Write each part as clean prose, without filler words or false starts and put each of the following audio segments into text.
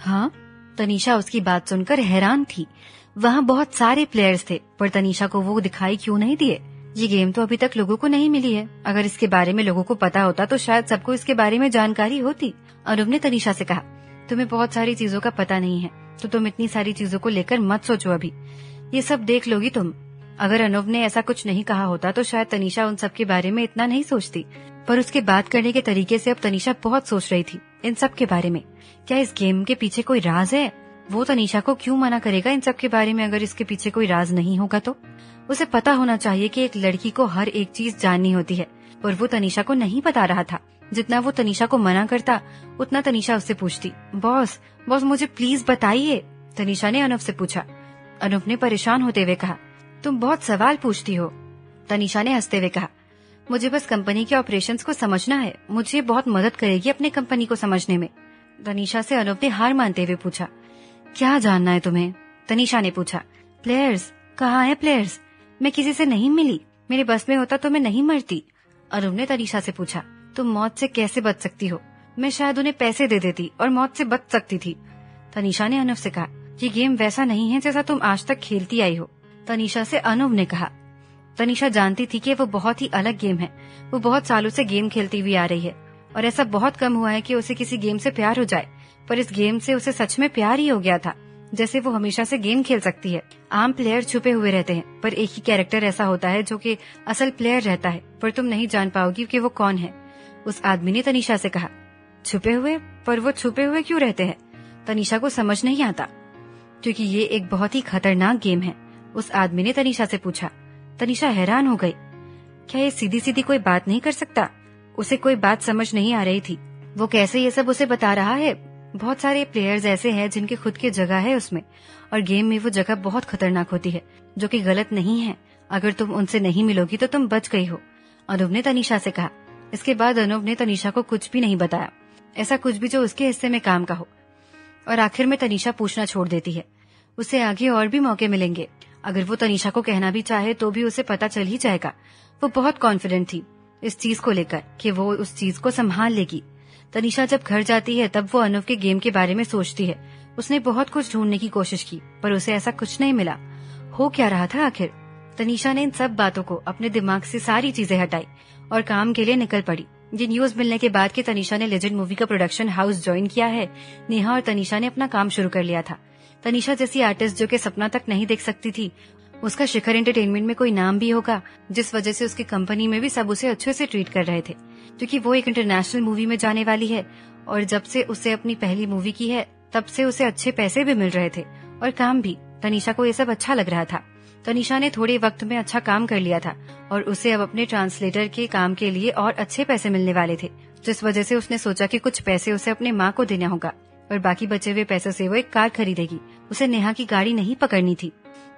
हाँ? तनीषा उसकी बात सुनकर हैरान थी। वहाँ बहुत सारे प्लेयर्स थे, पर तनीषा को वो दिखाई क्यों नहीं दिए? ये गेम तो अभी तक लोगों को नहीं मिली है। अगर इसके बारे में लोगों को पता होता तो शायद सबको इसके बारे में जानकारी होती। अनूप ने तनीषा से कहा, तुम्हें बहुत सारी चीजों का पता नहीं है, तो तुम इतनी सारी चीजों को लेकर मत सोचो। अभी ये सब देख लोगी तुम। अगर अनूप ने ऐसा कुछ नहीं कहा होता तो शायद तनीषा उन सब के बारे में इतना नहीं सोचती, पर उसके बात करने के तरीके से अब तनीषा बहुत सोच रही थी इन सब के बारे में। क्या इस गेम के पीछे कोई राज है? वो तनीषा को क्यों मना करेगा इन सब के बारे में अगर इसके पीछे कोई राज नहीं होगा तो? उसे पता होना चाहिए कि एक लड़की को हर एक चीज जाननी होती है, पर वो तनीषा को नहीं बता रहा था। जितना वो तनीषा को मना करता उतना तनीषा उससे पूछती, बॉस मुझे प्लीज बताइए। तनीषा ने अनूप से पूछा। अनूप ने परेशान होते हुए कहा, तुम बहुत सवाल पूछती हो। तनीषा ने हंसते हुए कहा, मुझे बस कंपनी के ऑपरेशंस को समझना है, मुझे बहुत मदद करेगी अपने कंपनी को समझने में। तनीषा से अनूप ने हार मानते हुए पूछा, क्या जानना है तुम्हें? तनीषा ने पूछा। प्लेयर्स, कहाँ है प्लेयर्स? मैं किसी से नहीं मिली, मेरे बस में होता तो मैं नहीं मरती। अनूप ने तनीषा से पूछा, तुम मौत से कैसे बच सकती हो? मैं शायद उन्हें पैसे दे देती और मौत से बच सकती थी। तनीषा ने अनूप से कहा, ये गेम वैसा नहीं है जैसा तुम आज तक खेलती आई हो। तनीषा से अनूप ने कहा। तनीषा जानती थी कि वो बहुत ही अलग गेम है। वो बहुत सालों से गेम खेलती हुई आ रही है और ऐसा बहुत कम हुआ है कि उसे किसी गेम से प्यार हो जाए, पर इस गेम से उसे सच में प्यार ही हो गया था। जैसे वो हमेशा से गेम खेल सकती है। आम प्लेयर छुपे हुए रहते हैं, पर एक ही कैरेक्टर ऐसा होता है जो कि असल प्लेयर रहता है, पर तुम नहीं जान पाओगी कि वो कौन है। उस आदमी ने तनीषा से कहा, छुपे हुए? पर वो छुपे हुए क्यों रहते हैं? तनीषा को समझ नहीं आता, क्योंकि ये एक बहुत ही खतरनाक गेम है। उस आदमी ने तनीषा से पूछा। तनीषा हैरान हो गई। क्या ये सीधी सीधी कोई बात नहीं कर सकता? उसे कोई बात समझ नहीं आ रही थी। वो कैसे ये सब उसे बता रहा है? बहुत सारे प्लेयर्स ऐसे हैं जिनके खुद की जगह है उसमें, और गेम में वो जगह बहुत खतरनाक होती है, जो कि गलत नहीं है। अगर तुम उनसे नहीं मिलोगी तो तुम बच गई हो, अनूप ने तनीषा से कहा। इसके बाद अनूप ने तनीषा को कुछ भी नहीं बताया, ऐसा कुछ भी जो उसके हिस्से में काम का हो। और आखिर में तनीषा पूछना छोड़ देती है। उसे आगे और भी मौके मिलेंगे। अगर वो तनीषा को कहना भी चाहे तो भी उसे पता चल ही जाएगा। वो बहुत कॉन्फिडेंट थी इस चीज को लेकर कि वो उस चीज को संभाल लेगी। तनीषा जब घर जाती है तब वो अनूप के गेम के बारे में सोचती है। उसने बहुत कुछ ढूंढने की कोशिश की, पर उसे ऐसा कुछ नहीं मिला। हो क्या रहा था आखिर? तनीषा ने इन सब बातों को अपने दिमाग से सारी चीजें हटाई और काम के लिए निकल पड़ी। ये न्यूज मिलने के बाद कि तनीषा ने लेजेंड मूवी का प्रोडक्शन हाउस ज्वाइन किया है, नेहा और तनीषा ने अपना काम शुरू कर लिया था। तनीषा जैसी आर्टिस्ट जो कि सपना तक नहीं देख सकती थी, उसका शिखर एंटरटेनमेंट में कोई नाम भी होगा, जिस वजह से उसकी कंपनी में भी सब उसे अच्छे से ट्रीट कर रहे थे, क्योंकि वो एक इंटरनेशनल मूवी में जाने वाली है। और जब से उसे अपनी पहली मूवी की है तब से उसे अच्छे पैसे भी मिल रहे थे और काम भी। तनीषा को ये सब अच्छा लग रहा था। तनीषा ने थोड़े वक्त में अच्छा काम कर लिया था और उसे अब अपने ट्रांसलेटर के काम के लिए और अच्छे पैसे मिलने वाले थे, जिस वजह से उसने सोचा कि कुछ पैसे उसे अपने माँ को देना होगा और बाकी बचे हुए पैसों से वो एक कार खरीदेगी। उसे नेहा की गाड़ी नहीं पकड़नी थी,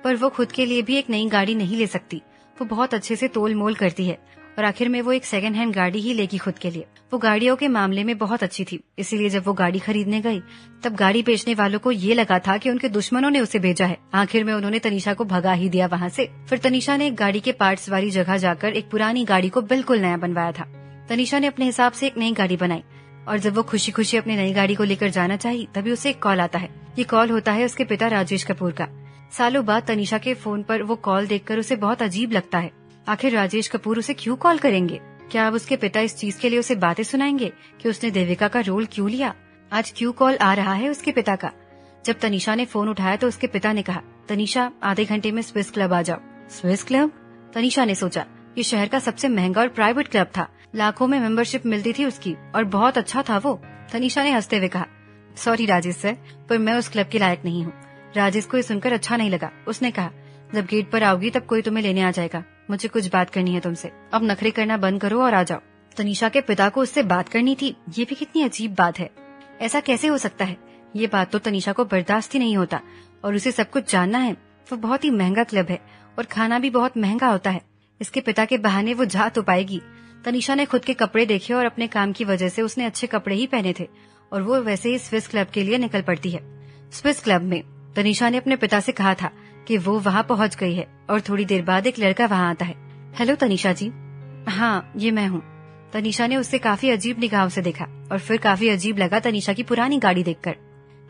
पर वो खुद के लिए भी एक नई गाड़ी नहीं ले सकती। वो बहुत अच्छे से तोल मोल करती है और आखिर में वो एक सेकंड हैंड गाड़ी ही लेगी खुद के लिए। वो गाड़ियों के मामले में बहुत अच्छी थी, इसीलिए जब वो गाड़ी खरीदने गई तब गाड़ी बेचने वालों को ये लगा था कि उनके दुश्मनों ने उसे भेजा है। आखिर में उन्होंने तनीषा को भगा ही दिया वहाँ से। फिर तनीषा ने एक गाड़ी के पार्ट्स वाली जगह जाकर एक पुरानी गाड़ी को बिल्कुल नया बनवाया था। तनीषा ने अपने हिसाब से एक नई गाड़ी बनाई और जब वो खुशी खुशी अपनी नई गाड़ी को लेकर जाना चाहिए तभी उसे एक कॉल आता है। ये कॉल होता है उसके पिता राजेश कपूर का। सालों बाद तनीषा के फोन पर वो कॉल देखकर उसे बहुत अजीब लगता है। आखिर राजेश कपूर उसे क्यों कॉल करेंगे? क्या अब उसके पिता इस चीज के लिए उसे बातें सुनाएंगे कि उसने देविका का रोल क्यों लिया? आज क्यों कॉल आ रहा है उसके पिता का? जब तनीषा ने फोन उठाया तो उसके पिता ने कहा, तनीषा आधे घंटे में स्विस क्लब आ जाओ। Swiss club? तनीषा ने सोचा, ये शहर का सबसे महंगा और प्राइवेट क्लब था। लाखों में मेंबरशिप मिलती थी उसकी और बहुत अच्छा था वो। तनीषा ने हंसते हुए कहा, सॉरी राजेश सर, पर मैं उस क्लब के लायक नहीं हूँ। राजेश को ये सुनकर अच्छा नहीं लगा। उसने कहा, जब गेट पर आओगी तब कोई तुम्हें लेने आ जाएगा। मुझे कुछ बात करनी है तुमसे। अब नखरे करना बंद करो और आ जाओ। तनीषा के पिता को उससे बात करनी थी। ये भी कितनी अजीब बात है। ऐसा कैसे हो सकता है? ये बात तो तनीषा को बर्दाश्त ही नहीं होता और उसे सब कुछ जानना है। वो बहुत ही महंगा क्लब है और खाना भी बहुत महंगा होता है। इसके पिता के बहाने वो जा तो पाएगी। तनीषा ने खुद के कपड़े देखे और अपने काम की वजह से उसने अच्छे कपड़े ही पहने थे और वो वैसे ही स्विस क्लब के लिए निकल पड़ती है। स्विस क्लब में तनीषा ने अपने पिता से कहा था कि वो वहाँ पहुँच गई है और थोड़ी देर बाद एक लड़का वहाँ आता है। हेलो तनीषा जी। हाँ, ये मैं हूँ। तनीषा ने उससे काफी अजीब निगाहों से देखा और फिर काफी अजीब लगा तनीषा की पुरानी गाड़ी देखकर।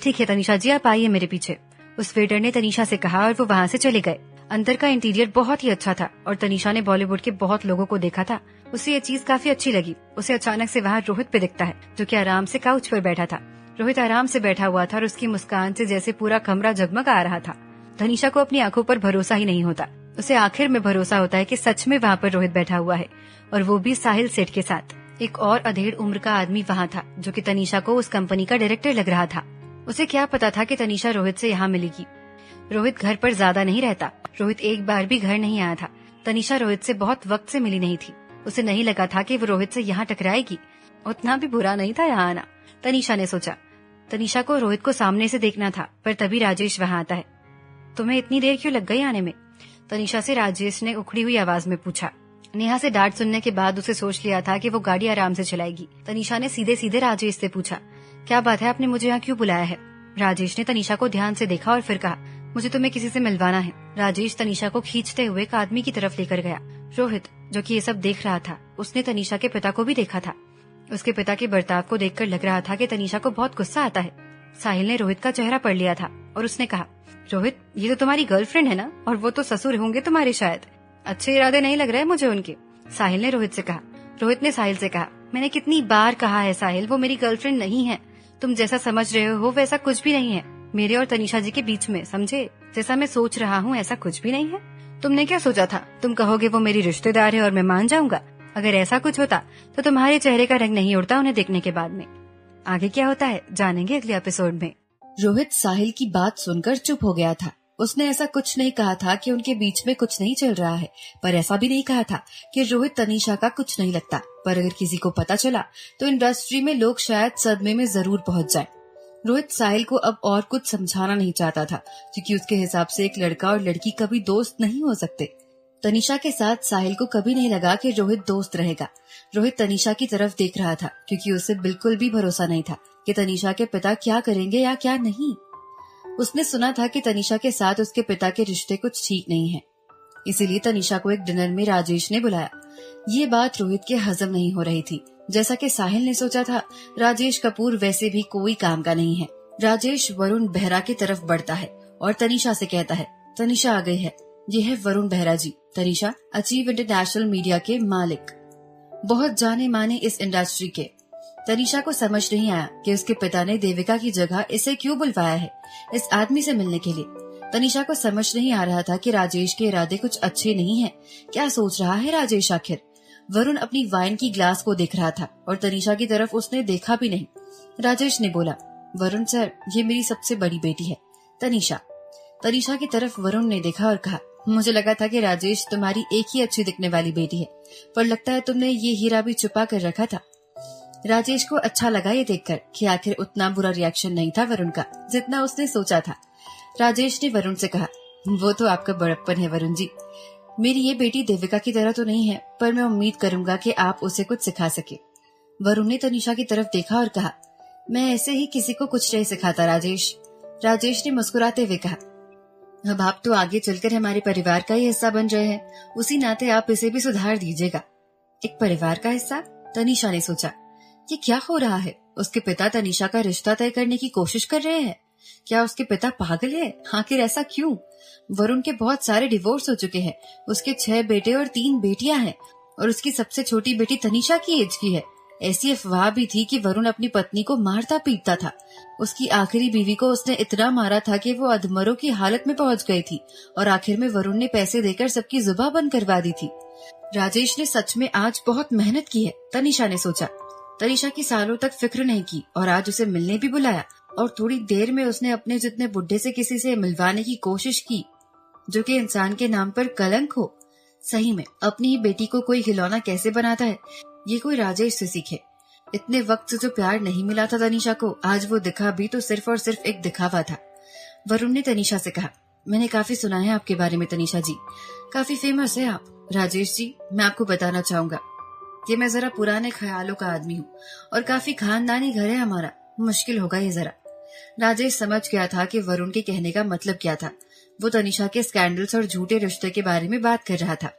ठीक है तनीषा जी, आप आइए मेरे पीछे, उस वेटर ने तनीषा से कहा और वो वहाँ से चले गए। अंदर का इंटीरियर बहुत ही अच्छा था और तनीषा ने बॉलीवुड के बहुत लोगों को देखा था। उसे ये चीज काफी अच्छी लगी। उसे अचानक से वहाँ रोहित पे दिखता है, जो कि आराम से काउच पर बैठा था। रोहित आराम से बैठा हुआ था और उसकी मुस्कान से जैसे पूरा कमरा जगमग आ रहा था। तनीषा को अपनी आंखों पर भरोसा ही नहीं होता। उसे आखिर में भरोसा होता है कि सच में वहाँ पर रोहित बैठा हुआ है, और वो भी साहिल सेठ के साथ। एक और अधेड़ उम्र का आदमी वहाँ था, जो कि तनीषा को उस कंपनी का डायरेक्टर लग रहा था। उसे क्या पता था कि तनीषा रोहित से यहाँ मिलेगी। रोहित घर पर ज्यादा नहीं रहता। रोहित एक बार भी घर नहीं आया था। तनीषा रोहित से बहुत वक्त से मिली नहीं थी। उसे नहीं लगा था कि वो रोहित से यहाँ टकराएगी। उतना भी बुरा नहीं था यहाँ आना, तनीषा ने सोचा। तनीषा को रोहित को सामने से देखना था, पर तभी राजेश वहाँ आता है। तुम्हें इतनी देर क्यों लग गई आने में? तनीषा से राजेश ने उखड़ी हुई आवाज में पूछा। नेहा से डांट सुनने के बाद उसे सोच लिया था कि वो गाड़ी आराम से चलाएगी। तनीषा ने सीधे सीधे राजेश से पूछा, क्या बात है, आपने मुझे यहाँ क्यों बुलाया है? राजेश ने तनीषा को ध्यान से देखा और फिर कहा, मुझे तुम्हें किसी से मिलवाना है। राजेश तनीषा को खींचते हुए एक आदमी की तरफ लेकर गया। रोहित, जो कि ये सब देख रहा था, उसने तनीषा के पिता को भी देखा था। उसके पिता के बर्ताव को देखकर लग रहा था कि तनीषा को बहुत गुस्सा आता है। साहिल ने रोहित का चेहरा पढ़ लिया था और उसने कहा, रोहित, ये तो तुम्हारी गर्लफ्रेंड है ना, और वो तो ससुर होंगे तुम्हारे शायद। अच्छे इरादे नहीं लग रहे मुझे उनके, साहिल ने रोहित से कहा। रोहित ने साहिल से कहा, मैंने कितनी बार कहा है साहिल, वो मेरी गर्लफ्रेंड नहीं है। तुम जैसा समझ रहे हो वैसा कुछ भी नहीं है मेरे और तनीषा जी के बीच में, समझे? जैसा मैं सोच रहा हूँ ऐसा कुछ भी नहीं है। तुमने क्या सोचा था? तुम कहोगे वो मेरी रिश्तेदार है और मैं मान जाऊंगा? अगर ऐसा कुछ होता तो तुम्हारे चेहरे का रंग नहीं उड़ता उन्हें देखने के बाद में। आगे क्या होता है जानेंगे अगले एपिसोड में। रोहित साहिल की बात सुनकर चुप हो गया था। उसने ऐसा कुछ नहीं कहा था कि उनके बीच में कुछ नहीं चल रहा है, पर ऐसा भी नहीं कहा था कि रोहित तनीषा का कुछ नहीं लगता। पर अगर किसी को पता चला तो इंडस्ट्री में लोग शायद सदमे में जरूर पहुंच जाए। रोहित साहिल को अब और कुछ समझाना नहीं चाहता था, क्योंकि उसके हिसाब से एक लड़का और लड़की कभी दोस्त नहीं हो सकते। तनीषा के साथ साहिल को कभी नहीं लगा कि रोहित दोस्त रहेगा। रोहित तनीषा की तरफ देख रहा था, क्योंकि उसे बिल्कुल भी भरोसा नहीं था कि तनीषा के पिता क्या करेंगे या क्या नहीं। उसने सुना था कि तनीषा के साथ उसके पिता के रिश्ते कुछ ठीक नहीं है, इसीलिए तनीषा को एक डिनर में राजेश ने बुलाया। ये बात रोहित के हजम नहीं हो रही थी। जैसा कि साहिल ने सोचा था, राजेश कपूर वैसे भी कोई काम का नहीं है। राजेश वरुण बेहरा की तरफ बढ़ता है और तनीषा से कहता है, तनीषा आ गई है, ये है वरुण बेहरा जी। तनीषा अचीव इंटरनेशनल मीडिया के मालिक, बहुत जाने माने इस इंडस्ट्री के। तनीषा को समझ नहीं आया कि उसके पिता ने देविका की जगह इसे क्यों बुलवाया है इस आदमी से मिलने के लिए। तनीषा को समझ नहीं आ रहा था कि राजेश के इरादे कुछ अच्छे नहीं हैं। क्या सोच रहा है राजेश आखिर? वरुण अपनी वाइन की ग्लास को देख रहा था और तनीषा की तरफ उसने देखा भी नहीं। राजेश ने बोला, वरुण सर, ये मेरी सबसे बड़ी बेटी है तनीषा। तनीषा की तरफ वरुण ने देखा और कहा, मुझे लगा था कि राजेश तुम्हारी एक ही अच्छी दिखने वाली बेटी है, पर लगता है तुमने ये हीरा भी छुपा कर रखा था। राजेश को अच्छा लगा ये देखकर कि आखिर उतना बुरा रिएक्शन नहीं था वरुण का जितना उसने सोचा था। राजेश ने वरुण से कहा, वो तो आपका बड़प्पन है वरुण जी। मेरी ये बेटी देविका की तरह तो नहीं है, पर मैं उम्मीद करूंगा कि आप उसे कुछ सिखा सके। वरुण ने तनीषा की तरफ देखा और कहा, मैं ऐसे ही किसी को कुछ नहीं सिखाता राजेश। राजेश ने मुस्कुराते हुए कहा, अब आप तो आगे चलकर हमारे परिवार का ही हिस्सा बन रहे हैं, उसी नाते आप इसे भी सुधार दीजिएगा। एक परिवार का हिस्सा? तनीषा ने सोचा, ये क्या हो रहा है? उसके पिता तनीषा का रिश्ता तय करने की कोशिश कर रहे हैं। क्या उसके पिता पागल है? आखिर ऐसा क्यों? वरुण के बहुत सारे डिवोर्स हो चुके हैं, उसके 6 बेटे और 3 बेटियां हैं, और उसकी सबसे छोटी बेटी तनीषा की एज की है। ऐसी अफवाह भी थी कि वरुण अपनी पत्नी को मारता पीटता था। उसकी आखिरी बीवी को उसने इतना मारा था कि वो अधमरों की हालत में पहुंच गई थी, और आखिर में वरुण ने पैसे देकर सबकी जुबान बंद करवा दी थी। राजेश ने सच में आज बहुत मेहनत की है, तनीषा ने सोचा। तनीषा की सालों तक फिक्र नहीं की और आज उसे मिलने भी बुलाया, और थोड़ी देर में उसने अपने जितने बुढ़े से किसी से मिलवाने की कोशिश की, जो कि इंसान के नाम पर कलंक हो। सही में अपनी ही बेटी को कोई खिलौना कैसे बनाता है, ये कोई राजेश से सीखे। इतने वक्त से जो प्यार नहीं मिला था तनीषा को, आज वो दिखा भी तो सिर्फ और सिर्फ एक दिखावा था। वरुण ने तनीषा से कहा, मैंने काफी सुना है आपके बारे में तनीषा जी, काफी फेमस है आप। राजेश जी, मैं आपको बताना चाहूंगा कि मैं जरा पुराने ख्यालों का आदमी हूँ और काफी खानदानी घर है हमारा, मुश्किल होगा ये जरा। राजेश समझ गया था कि वरुण के कहने का मतलब क्या था। वो तनीषा के स्कैंडल्स और झूठे रिश्ते के बारे में बात कर रहा था।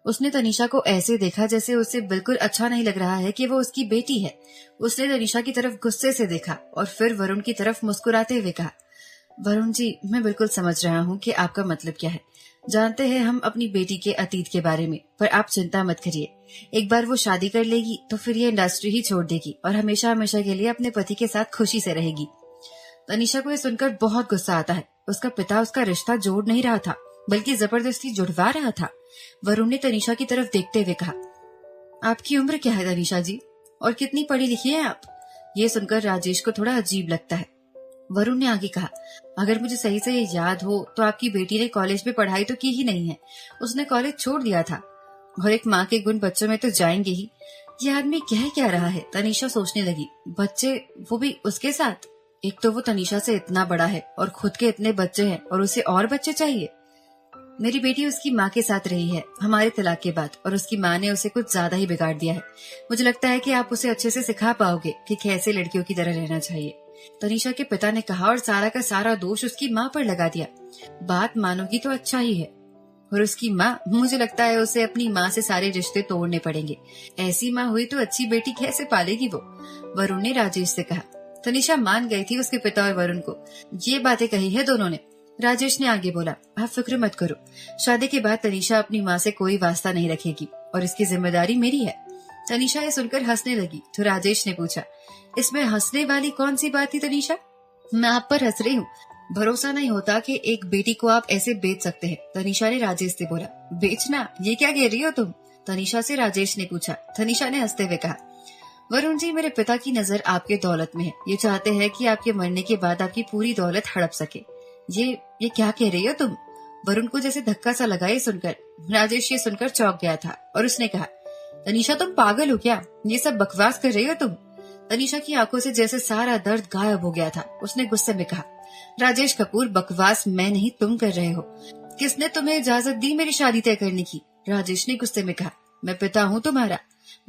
उसने तनीषा को ऐसे देखा जैसे उसे बिल्कुल अच्छा नहीं लग रहा है कि वो उसकी बेटी है। उसने तनीषा की तरफ गुस्से से देखा और फिर वरुण की तरफ मुस्कुराते हुए कहा, वरुण जी, मैं बिल्कुल समझ रहा हूँ कि आपका मतलब क्या है। जानते हैं हम अपनी बेटी के अतीत के बारे में, पर आप चिंता मत करिए। एक बार वो शादी कर लेगी तो फिर ये इंडस्ट्री ही छोड़ देगी और हमेशा हमेशा के लिए अपने पति के साथ खुशी से रहेगी। तनीषा को ये सुनकर बहुत गुस्सा आता है। उसका पिता उसका रिश्ता जोड़ नहीं रहा था, बल्कि जबरदस्ती जुड़वा रहा था। वरुण ने तनीषा की तरफ देखते हुए कहा, आपकी उम्र क्या है तनीषा जी, और कितनी पढ़ी लिखी है आप? ये सुनकर राजेश को थोड़ा अजीब लगता है। वरुण ने आगे कहा, अगर मुझे सही से ये याद हो तो आपकी बेटी ने कॉलेज में पढ़ाई तो की ही नहीं है, उसने कॉलेज छोड़ दिया था। और एक माँ के गुण बच्चों में तो जाएंगे ही। ये आदमी कह क्या रहा है? तनीषा सोचने लगी। बच्चे, वो भी उसके साथ? एक तो वो तनीषा से इतना बड़ा है और खुद के इतने बच्चे हैं और उसे और बच्चे चाहिए। मेरी बेटी उसकी माँ के साथ रही है हमारे तलाक के बाद, और उसकी माँ ने उसे कुछ ज्यादा ही बिगाड़ दिया है। मुझे लगता है कि आप उसे अच्छे से सिखा पाओगे कि कैसे लड़कियों की तरह रहना चाहिए, तनीषा के पिता ने कहा, और सारा का सारा दोष उसकी माँ पर लगा दिया। बात मानोगी तो अच्छा ही है। और उसकी माँ, मुझे लगता है उसे अपनी माँ से सारे रिश्ते तोड़ने पड़ेंगे। ऐसी माँ हुई तो अच्छी बेटी कैसे पालेगी वो? वरुण ने राजेश से कहा। तनीषा मान गई थी उसके पिता और वरुण को। ये बातें कही है दोनों ने। राजेश ने आगे बोला, आप फिक्र मत करो, शादी के बाद तनीषा अपनी माँ से कोई वास्ता नहीं रखेगी और इसकी जिम्मेदारी मेरी है। तनीषा ये सुनकर हंसने लगी तो राजेश ने पूछा, इसमें हंसने वाली कौन सी बात थी तनीषा? मैं आप पर हंस रही हूँ। भरोसा नहीं होता कि एक बेटी को आप ऐसे बेच सकते हैं। तनीषा ने राजेश से बोला। बेचना? ये क्या कह रही हो तुम? तनीषा से राजेश ने पूछा। तनीषा ने हंसते हुए कहा, वरुण जी, मेरे पिता की नजर आपके दौलत में है। ये चाहते हैं कि आपके मरने के बाद आपकी पूरी दौलत हड़प सके। ये क्या कह रही हो तुम? वरुण को जैसे धक्का सा लगा ये सुनकर। राजेश ये सुनकर चौंक गया था और उसने कहा, तनीषा तुम पागल हो क्या? ये सब बकवास कर रही हो तुम? तनीषा की आंखों से जैसे सारा दर्द गायब हो गया था। उसने गुस्से में कहा, राजेश कपूर, बकवास मैं नहीं तुम कर रहे हो। किसने तुम्हें इजाजत दी मेरी शादी तय करने की? राजेश ने गुस्से में कहा, मैं पिता हूँ तुम्हारा,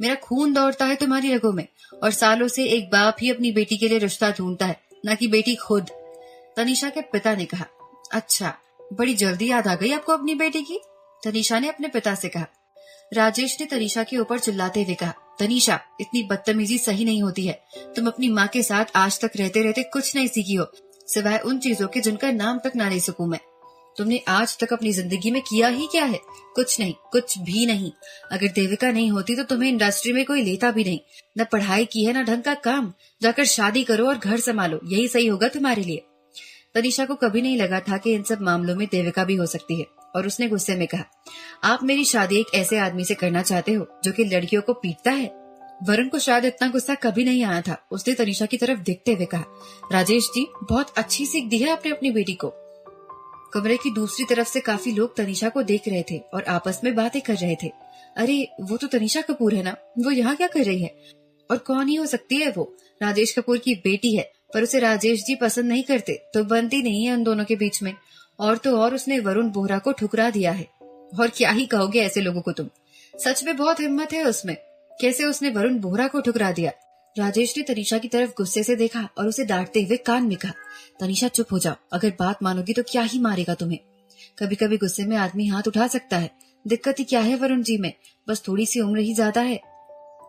मेरा खून दौड़ता है तुम्हारी रगों में, और सालों से एक बाप ही अपनी बेटी के लिए रिश्ता ढूंढता है, न कि बेटी खुद। तनीषा के पिता ने कहा, अच्छा, बड़ी जल्दी याद आ गई आपको अपनी बेटी की? तनीषा ने अपने पिता से कहा। राजेश ने तनीषा के ऊपर चिल्लाते हुए कहा, तनीषा, इतनी बदतमीजी सही नहीं होती है। तुम अपनी माँ के साथ आज तक रहते रहते कुछ नहीं सीखी हो, सिवाय उन चीजों के जिनका नाम तक ना ले सकूं मैं। तुमने आज तक अपनी जिंदगी में किया ही क्या है? कुछ नहीं, कुछ भी नहीं। अगर देविका नहीं होती तो तुम्हें इंडस्ट्री में कोई लेता भी नहीं। न पढ़ाई की है, न ढंग का काम। जाकर शादी करो और घर संभालो, यही सही होगा तुम्हारे लिए। तनीषा को कभी नहीं लगा था कि इन सब मामलों में देविका भी हो सकती है, और उसने गुस्से में कहा, आप मेरी शादी एक ऐसे आदमी से करना चाहते हो जो कि लड़कियों को पीटता है? वरुण को शायद इतना गुस्सा कभी नहीं आया था। उसने तनीषा की तरफ देखते हुए कहा, राजेश जी, बहुत अच्छी सीख दी है आपने अपनी बेटी को। कमरे की दूसरी तरफ से काफी लोग तनीषा को देख रहे थे और आपस में बातें कर रहे थे। अरे, वो तो तनीषा कपूर है ना, वो यहाँ क्या कर रही है? और कौन ही हो सकती है वो? राजेश कपूर की बेटी है, पर उसे राजेश जी पसंद नहीं करते तो बनती नहीं है उन दोनों के बीच में। और तो और उसने वरुण बोहरा को ठुकरा दिया है। और क्या ही कहोगे ऐसे लोगों को तुम? सच में बहुत हिम्मत है उसमें। कैसे उसने वरुण बोहरा को ठुकरा दिया? राजेश ने तनीषा की तरफ गुस्से से देखा और उसे डांटते हुए कान में कहा, तनीषा चुप हो जाओ, अगर बात मानोगी तो क्या ही मारेगा तुम्हें। कभी कभी गुस्से में आदमी हाथ उठा सकता है। दिक्कत ही क्या है वरुण जी में? बस थोड़ी सी उम्र ही ज्यादा है।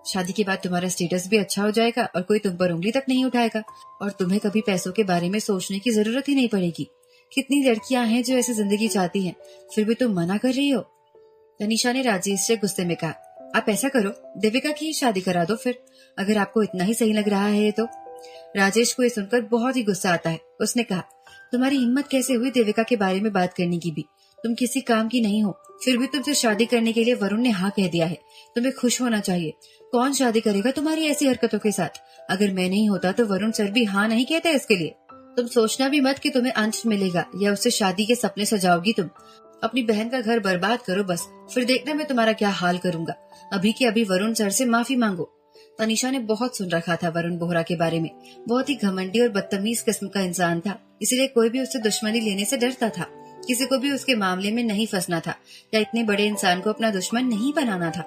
शादी के बाद तुम्हारा स्टेटस भी अच्छा हो जाएगा और कोई तुम पर उंगली तक नहीं उठाएगा, और तुम्हें कभी पैसों के बारे में सोचने की जरूरत ही नहीं पड़ेगी। कितनी लड़कियां हैं जो ऐसी जिंदगी चाहती हैं, फिर भी तुम मना कर रही हो। तनीषा ने राजेश से गुस्से में कहा, आप ऐसा करो, देविका की शादी करा दो फिर, अगर आपको इतना ही सही लग रहा है तो। राजेश को ये सुनकर बहुत ही गुस्सा आता है। उसने कहा, तुम्हारी हिम्मत कैसे हुई देविका के बारे में बात करने की भी? तुम किसी काम की नहीं हो, फिर भी तुमसे शादी करने के लिए वरुण ने हाँ कह दिया है। तुम्हें खुश होना चाहिए। कौन शादी करेगा तुम्हारी ऐसी हरकतों के साथ? अगर मैं नहीं होता तो वरुण सर भी हाँ नहीं कहते इसके लिए। तुम सोचना भी मत कि तुम्हें अंश मिलेगा या उससे शादी के सपने सजाओगी तुम। अपनी बहन का घर बर्बाद करो बस, फिर देखना मैं तुम्हारा क्या हाल करूंगा। अभी के अभी वरुण सर से माफी मांगो। तनीषा ने बहुत सुन रखा था वरुण बोहरा के बारे में। बहुत ही घमंडी और बदतमीज किस्म का इंसान था, इसलिए कोई भी उससे दुश्मनी लेने से डरता था। किसी को भी उसके मामले में नहीं फंसना था या इतने बड़े इंसान को अपना दुश्मन नहीं बनाना था।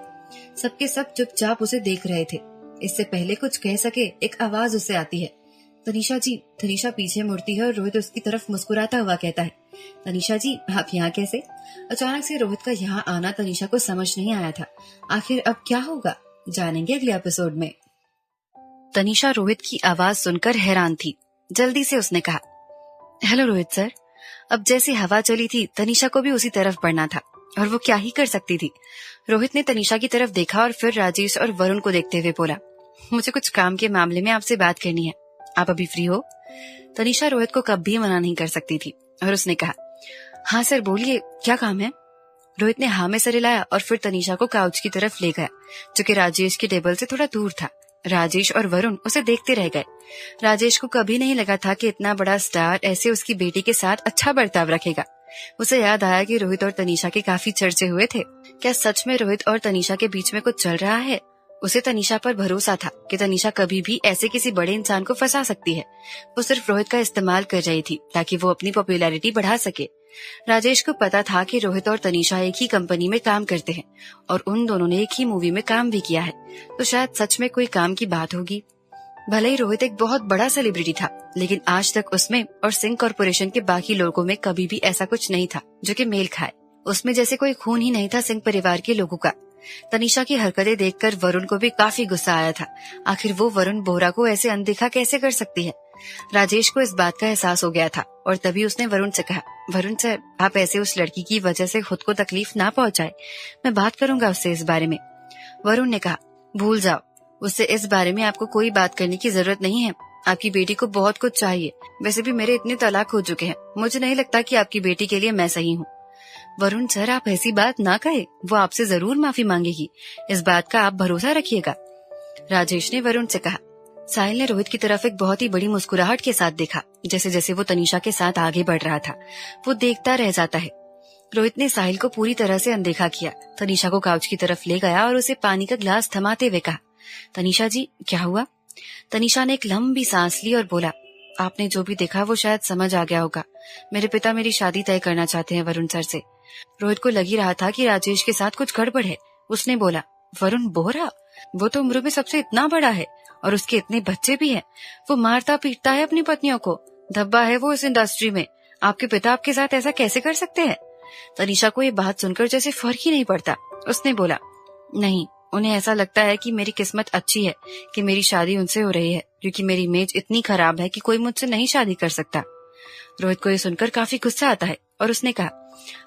सबके सब चुपचाप उसे देख रहे थे। इससे पहले कुछ कह सके, एक आवाज उसे आती है, तनीषा जी। तनीषा पीछे मुड़ती है और रोहित उसकी तरफ मुस्कुराता हुआ कहता है, तनीषा जी, आप यहाँ कैसे? अचानक से रोहित का यहाँ आना तनीषा को समझ नहीं आया था। आखिर अब क्या होगा, जानेंगे अगले एपिसोड में। तनीषा रोहित की आवाज सुनकर हैरान थी। जल्दी से उसने कहा, हेलो रोहित सर। अब जैसे हवा चली थी, तनीषा को भी उसी तरफ बढ़ना था, और वो क्या ही कर सकती थी। रोहित ने तनीषा की तरफ देखा और फिर राजेश और वरुण को देखते हुए बोला, मुझे कुछ काम के मामले में आपसे बात करनी है, आप अभी फ्री हो? तनीषा रोहित को कभी मना नहीं कर सकती थी और उसने कहा, हाँ सर बोलिए, क्या काम है? रोहित ने हाँ में सर हिलाया और फिर तनीषा को काउच की तरफ ले गया, जो कि राजेश के टेबल से थोड़ा दूर था। राजेश और वरुण उसे देखते रह गए। राजेश को कभी नहीं लगा था कि इतना बड़ा स्टार ऐसे उसकी बेटी के साथ अच्छा बर्ताव रखेगा। उसे याद आया कि रोहित और तनीषा के काफी चर्चे हुए थे। क्या सच में रोहित और तनीषा के बीच में कुछ चल रहा है? उसे तनीषा पर भरोसा था कि तनीषा कभी भी ऐसे किसी बड़े इंसान को फंसा सकती है। वो सिर्फ रोहित का इस्तेमाल कर रही थी ताकि वो अपनी पॉपुलैरिटी बढ़ा सके। राजेश को पता था कि रोहित और तनीषा एक ही कंपनी में काम करते हैं और उन दोनों ने एक ही मूवी में काम भी किया है, तो शायद सच में कोई काम की बात होगी। भले ही रोहित एक बहुत बड़ा सेलिब्रिटी था, लेकिन आज तक उसमें और सिंह कॉर्पोरेशन के बाकी लोगों में कभी भी ऐसा कुछ नहीं था जो कि मेल खाए। उसमें जैसे कोई खून ही नहीं था सिंह परिवार के लोगों का। तनीषा की हरकतें देखकर वरुण को भी काफी गुस्सा आया था। आखिर वो वरुण बोहरा को ऐसे अनदेखा कैसे कर सकती है? राजेश को इस बात का एहसास हो गया था और तभी उसने वरुण से कहा, वरुण सर, आप ऐसे उस लड़की की वजह से खुद को तकलीफ ना पहुंचाए, मैं बात करूंगा उससे इस बारे में। वरुण ने कहा, भूल जाओ, उससे इस बारे में आपको कोई बात करने की जरूरत नहीं है। आपकी बेटी को बहुत कुछ चाहिए। वैसे भी मेरे इतने तलाक हो चुके हैं, मुझे नहीं लगता कि आपकी बेटी के लिए मैं सही हूँ। वरुण सर, आप ऐसी बात ना कहे, वो आपसे जरूर माफी मांगेगी, इस बात का आप भरोसा रखिएगा। राजेश ने वरुण से कहा। साहिल ने रोहित की तरफ एक बहुत ही बड़ी मुस्कुराहट के साथ देखा। जैसे जैसे वो तनीषा के साथ आगे बढ़ रहा था, वो देखता रह जाता है। रोहित ने साहिल को पूरी तरह से अनदेखा किया। तनीषा को काउच की तरफ ले गया और उसे पानी का ग्लास थमाते हुए कहा, तनीषा जी, क्या हुआ? तनीषा ने एक लंबी सांस ली और बोला, आपने जो भी देखा वो शायद समझ आ गया होगा। मेरे पिता मेरी शादी तय करना चाहते हैं वरुण सर से। रोहित को लगी रहा था कि राजेश के साथ कुछ गड़बड़ है। उसने बोला, वरुण बोहरा? वो तो उम्र में सबसे इतना बड़ा है और उसके इतने बच्चे भी हैं। वो मारता पीटता है अपनी पत्नियों को, धब्बा है वो इस इंडस्ट्री में। आपके पिता आपके साथ ऐसा कैसे कर सकते हैं? तनीषा को ये बात सुनकर जैसे फर्क ही नहीं पड़ता। उसने बोला, नहीं, उन्हें ऐसा लगता है कि मेरी किस्मत अच्छी है कि मेरी शादी उनसे हो रही है, क्योंकि मेरी इमेज इतनी खराब है कि कोई मुझसे नहीं शादी कर सकता। रोहित को ये सुनकर काफी गुस्सा आता है और उसने कहा,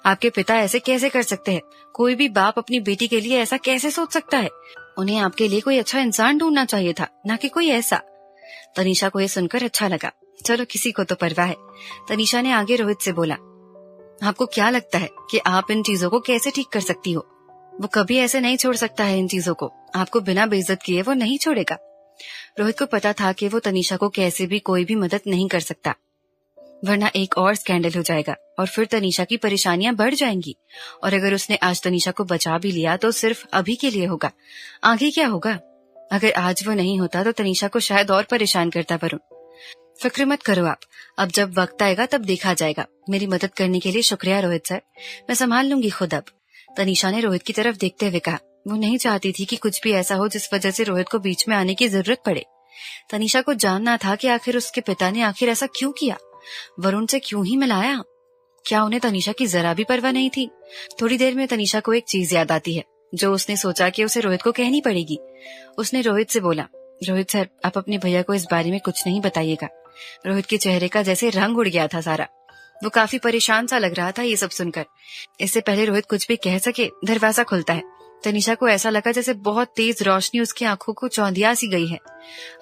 आपके पिता ऐसे कैसे कर सकते हैं? कोई भी बाप अपनी बेटी के लिए ऐसा कैसे सोच सकता है? उन्हें आपके लिए कोई अच्छा इंसान ढूंढना चाहिए था, ना कि कोई ऐसा। तनीषा को ये सुनकर अच्छा लगा। चलो, किसी को तो परवाह है। तनीषा ने आगे रोहित से बोला, आपको क्या लगता है कि आप इन चीजों को कैसे ठीक कर सकती हो? वो कभी ऐसे नहीं छोड़ सकता है इन चीजों को। आपको बिना बेइज्जत किए वो नहीं छोड़ेगा। रोहित को पता था कि वो तनीषा को कैसे भी कोई भी मदद नहीं कर सकता, वरना एक और स्कैंडल हो जाएगा और फिर तनीषा की परेशानियां बढ़ जाएंगी। और अगर उसने आज तनीषा को बचा भी लिया तो सिर्फ अभी के लिए होगा, आगे क्या होगा? अगर आज वो नहीं होता तो तनीषा को शायद और परेशान करता वरुण। फिक्र मत करो आप, अब जब वक्त आएगा तब देखा जाएगा। मेरी मदद करने के लिए शुक्रिया रोहित सर, मैं संभाल लूंगी खुद अब। तनीषा ने रोहित की तरफ देखते हुए कहा। वो नहीं चाहती थी कि कुछ भी ऐसा हो जिस वजह से रोहित को बीच में आने की जरूरत पड़े। तनीषा को जानना था कि आखिर उसके पिता ने आखिर ऐसा क्यों किया, वरुण से क्यों ही मिलाया। क्या उन्हें तनीषा की जरा भी परवाह नहीं थी? थोड़ी देर में तनीषा को एक चीज याद आती है जो उसने सोचा कि उसे रोहित को कहनी पड़ेगी। उसने रोहित से बोला, रोहित सर, आप अपने भैया को इस बारे में कुछ नहीं बताइएगा। रोहित के चेहरे का जैसे रंग उड़ गया था सारा। वो काफी परेशान सा लग रहा था ये सब सुनकर। इससे पहले रोहित कुछ भी कह सके, दरवाजा खुलता है। तनीषा को ऐसा लगा जैसे बहुत तेज रोशनी उसकी आंखों को चौंधिया सी गई है।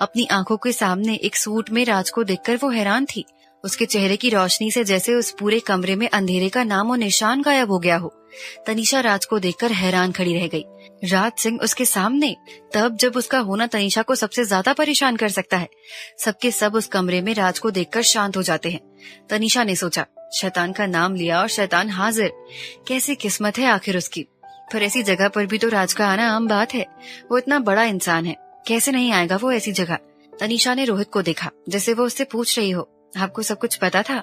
अपनी आंखों के सामने एक सूट में राज को देखकर वो हैरान थी। उसके चेहरे की रोशनी से जैसे उस पूरे कमरे में अंधेरे का नामो निशान गायब हो गया हो। तनीषा राज को देखकर हैरान खड़ी रह गई। राज सिंह उसके सामने, तब जब उसका होना तनीषा को सबसे ज्यादा परेशान कर सकता है। सबके सब उस कमरे में राज को देखकर शांत हो जाते हैं। तनीषा ने सोचा, शैतान का नाम लिया और शैतान हाजिर। कैसी किस्मत है आखिर उसकी। पर ऐसी जगह पर भी तो राज का आना आम बात है। वो इतना बड़ा इंसान है, कैसे नहीं आएगा वो ऐसी जगह। तनीषा ने रोहित को देखा जैसे वो उससे पूछ रही हो, आपको सब कुछ पता था?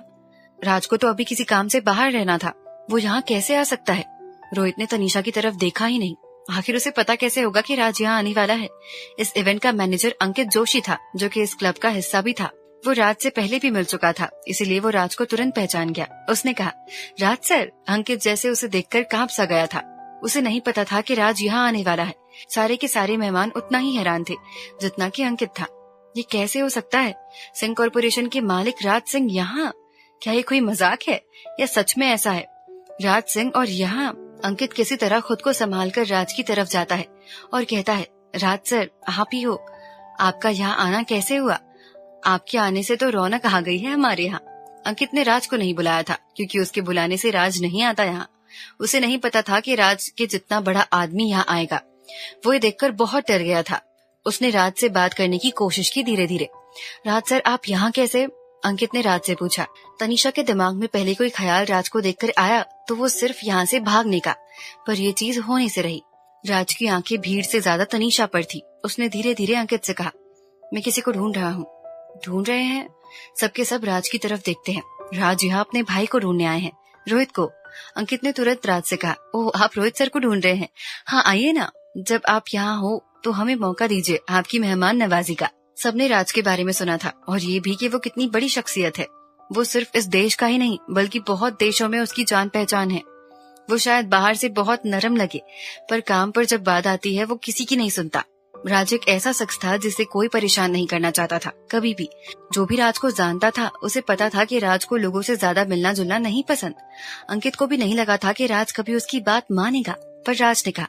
राज को तो अभी किसी काम से बाहर रहना था, वो यहाँ कैसे आ सकता है? रोहित ने तनीषा की तरफ देखा ही नहीं। आखिर उसे पता कैसे होगा कि राज यहाँ आने वाला है? इस इवेंट का मैनेजर अंकित जोशी था, जो कि इस क्लब का हिस्सा भी था। वो राज से पहले भी मिल चुका था, इसीलिए वो राज को तुरंत पहचान गया। उसने कहा, राज सर। अंकित जैसे उसे देखकर कांप सा गया था। उसे नहीं पता था कि राज यहाँ आने वाला है। सारे के सारे मेहमान उतना ही हैरान थे जितना कि अंकित था। ये कैसे हो सकता है? सिंह कॉर्पोरेशन के मालिक राज सिंह यहाँ? क्या ये कोई मजाक है या सच में ऐसा है? राज सिंह और यहाँ? अंकित किसी तरह खुद को संभाल कर राज की तरफ जाता है और कहता है, राज सर आप ही हो? आपका यहाँ आना कैसे हुआ? आपके आने से तो रौनक आ गई है हमारे यहाँ। अंकित ने राज को नहीं बुलाया था क्योंकि उसके बुलाने से राज नहीं आता यहाँ। उसे नहीं पता था कि राज के जितना बड़ा आदमी यहाँ आएगा। वो ये देखकर बहुत डर गया था। उसने राज से बात करने की कोशिश की धीरे धीरे। राज सर आप यहाँ कैसे? अंकित ने राज से पूछा। तनीषा के दिमाग में पहले कोई ख्याल राज को देखकर आया तो वो सिर्फ यहाँ से भागने का, पर ये चीज होने से रही। राज की आंखें भीड़ से ज्यादा तनीषा पर थी। उसने धीरे धीरे अंकित से कहा, मैं किसी को ढूंढ रहा हूँ। ढूंढ रहे हैं? सबके सब राज की तरफ देखते हैं। राज यहाँ अपने भाई को ढूंढने आए हैं, रोहित को। अंकित ने तुरंत राज से कहा, ओह आप रोहित सर को ढूंढ रहे हैं? हाँ आइए ना, जब आप यहाँ हो तो हमें मौका दीजिए आपकी मेहमान नवाजी का। सबने राज के बारे में सुना था और ये भी कि वो कितनी बड़ी शख्सियत है। वो सिर्फ इस देश का ही नहीं बल्कि बहुत देशों में उसकी जान पहचान है। वो शायद बाहर से बहुत नरम लगे, पर काम पर जब बात आती है वो किसी की नहीं सुनता। राज एक ऐसा शख्स था जिसे कोई परेशान नहीं करना चाहता था कभी भी। जो भी राज को जानता था उसे पता था कि राज को लोगों से ज्यादा मिलना जुलना नहीं पसंद। अंकित को भी नहीं लगा था कि राज कभी उसकी बात मानेगा, पर राज ने कहा,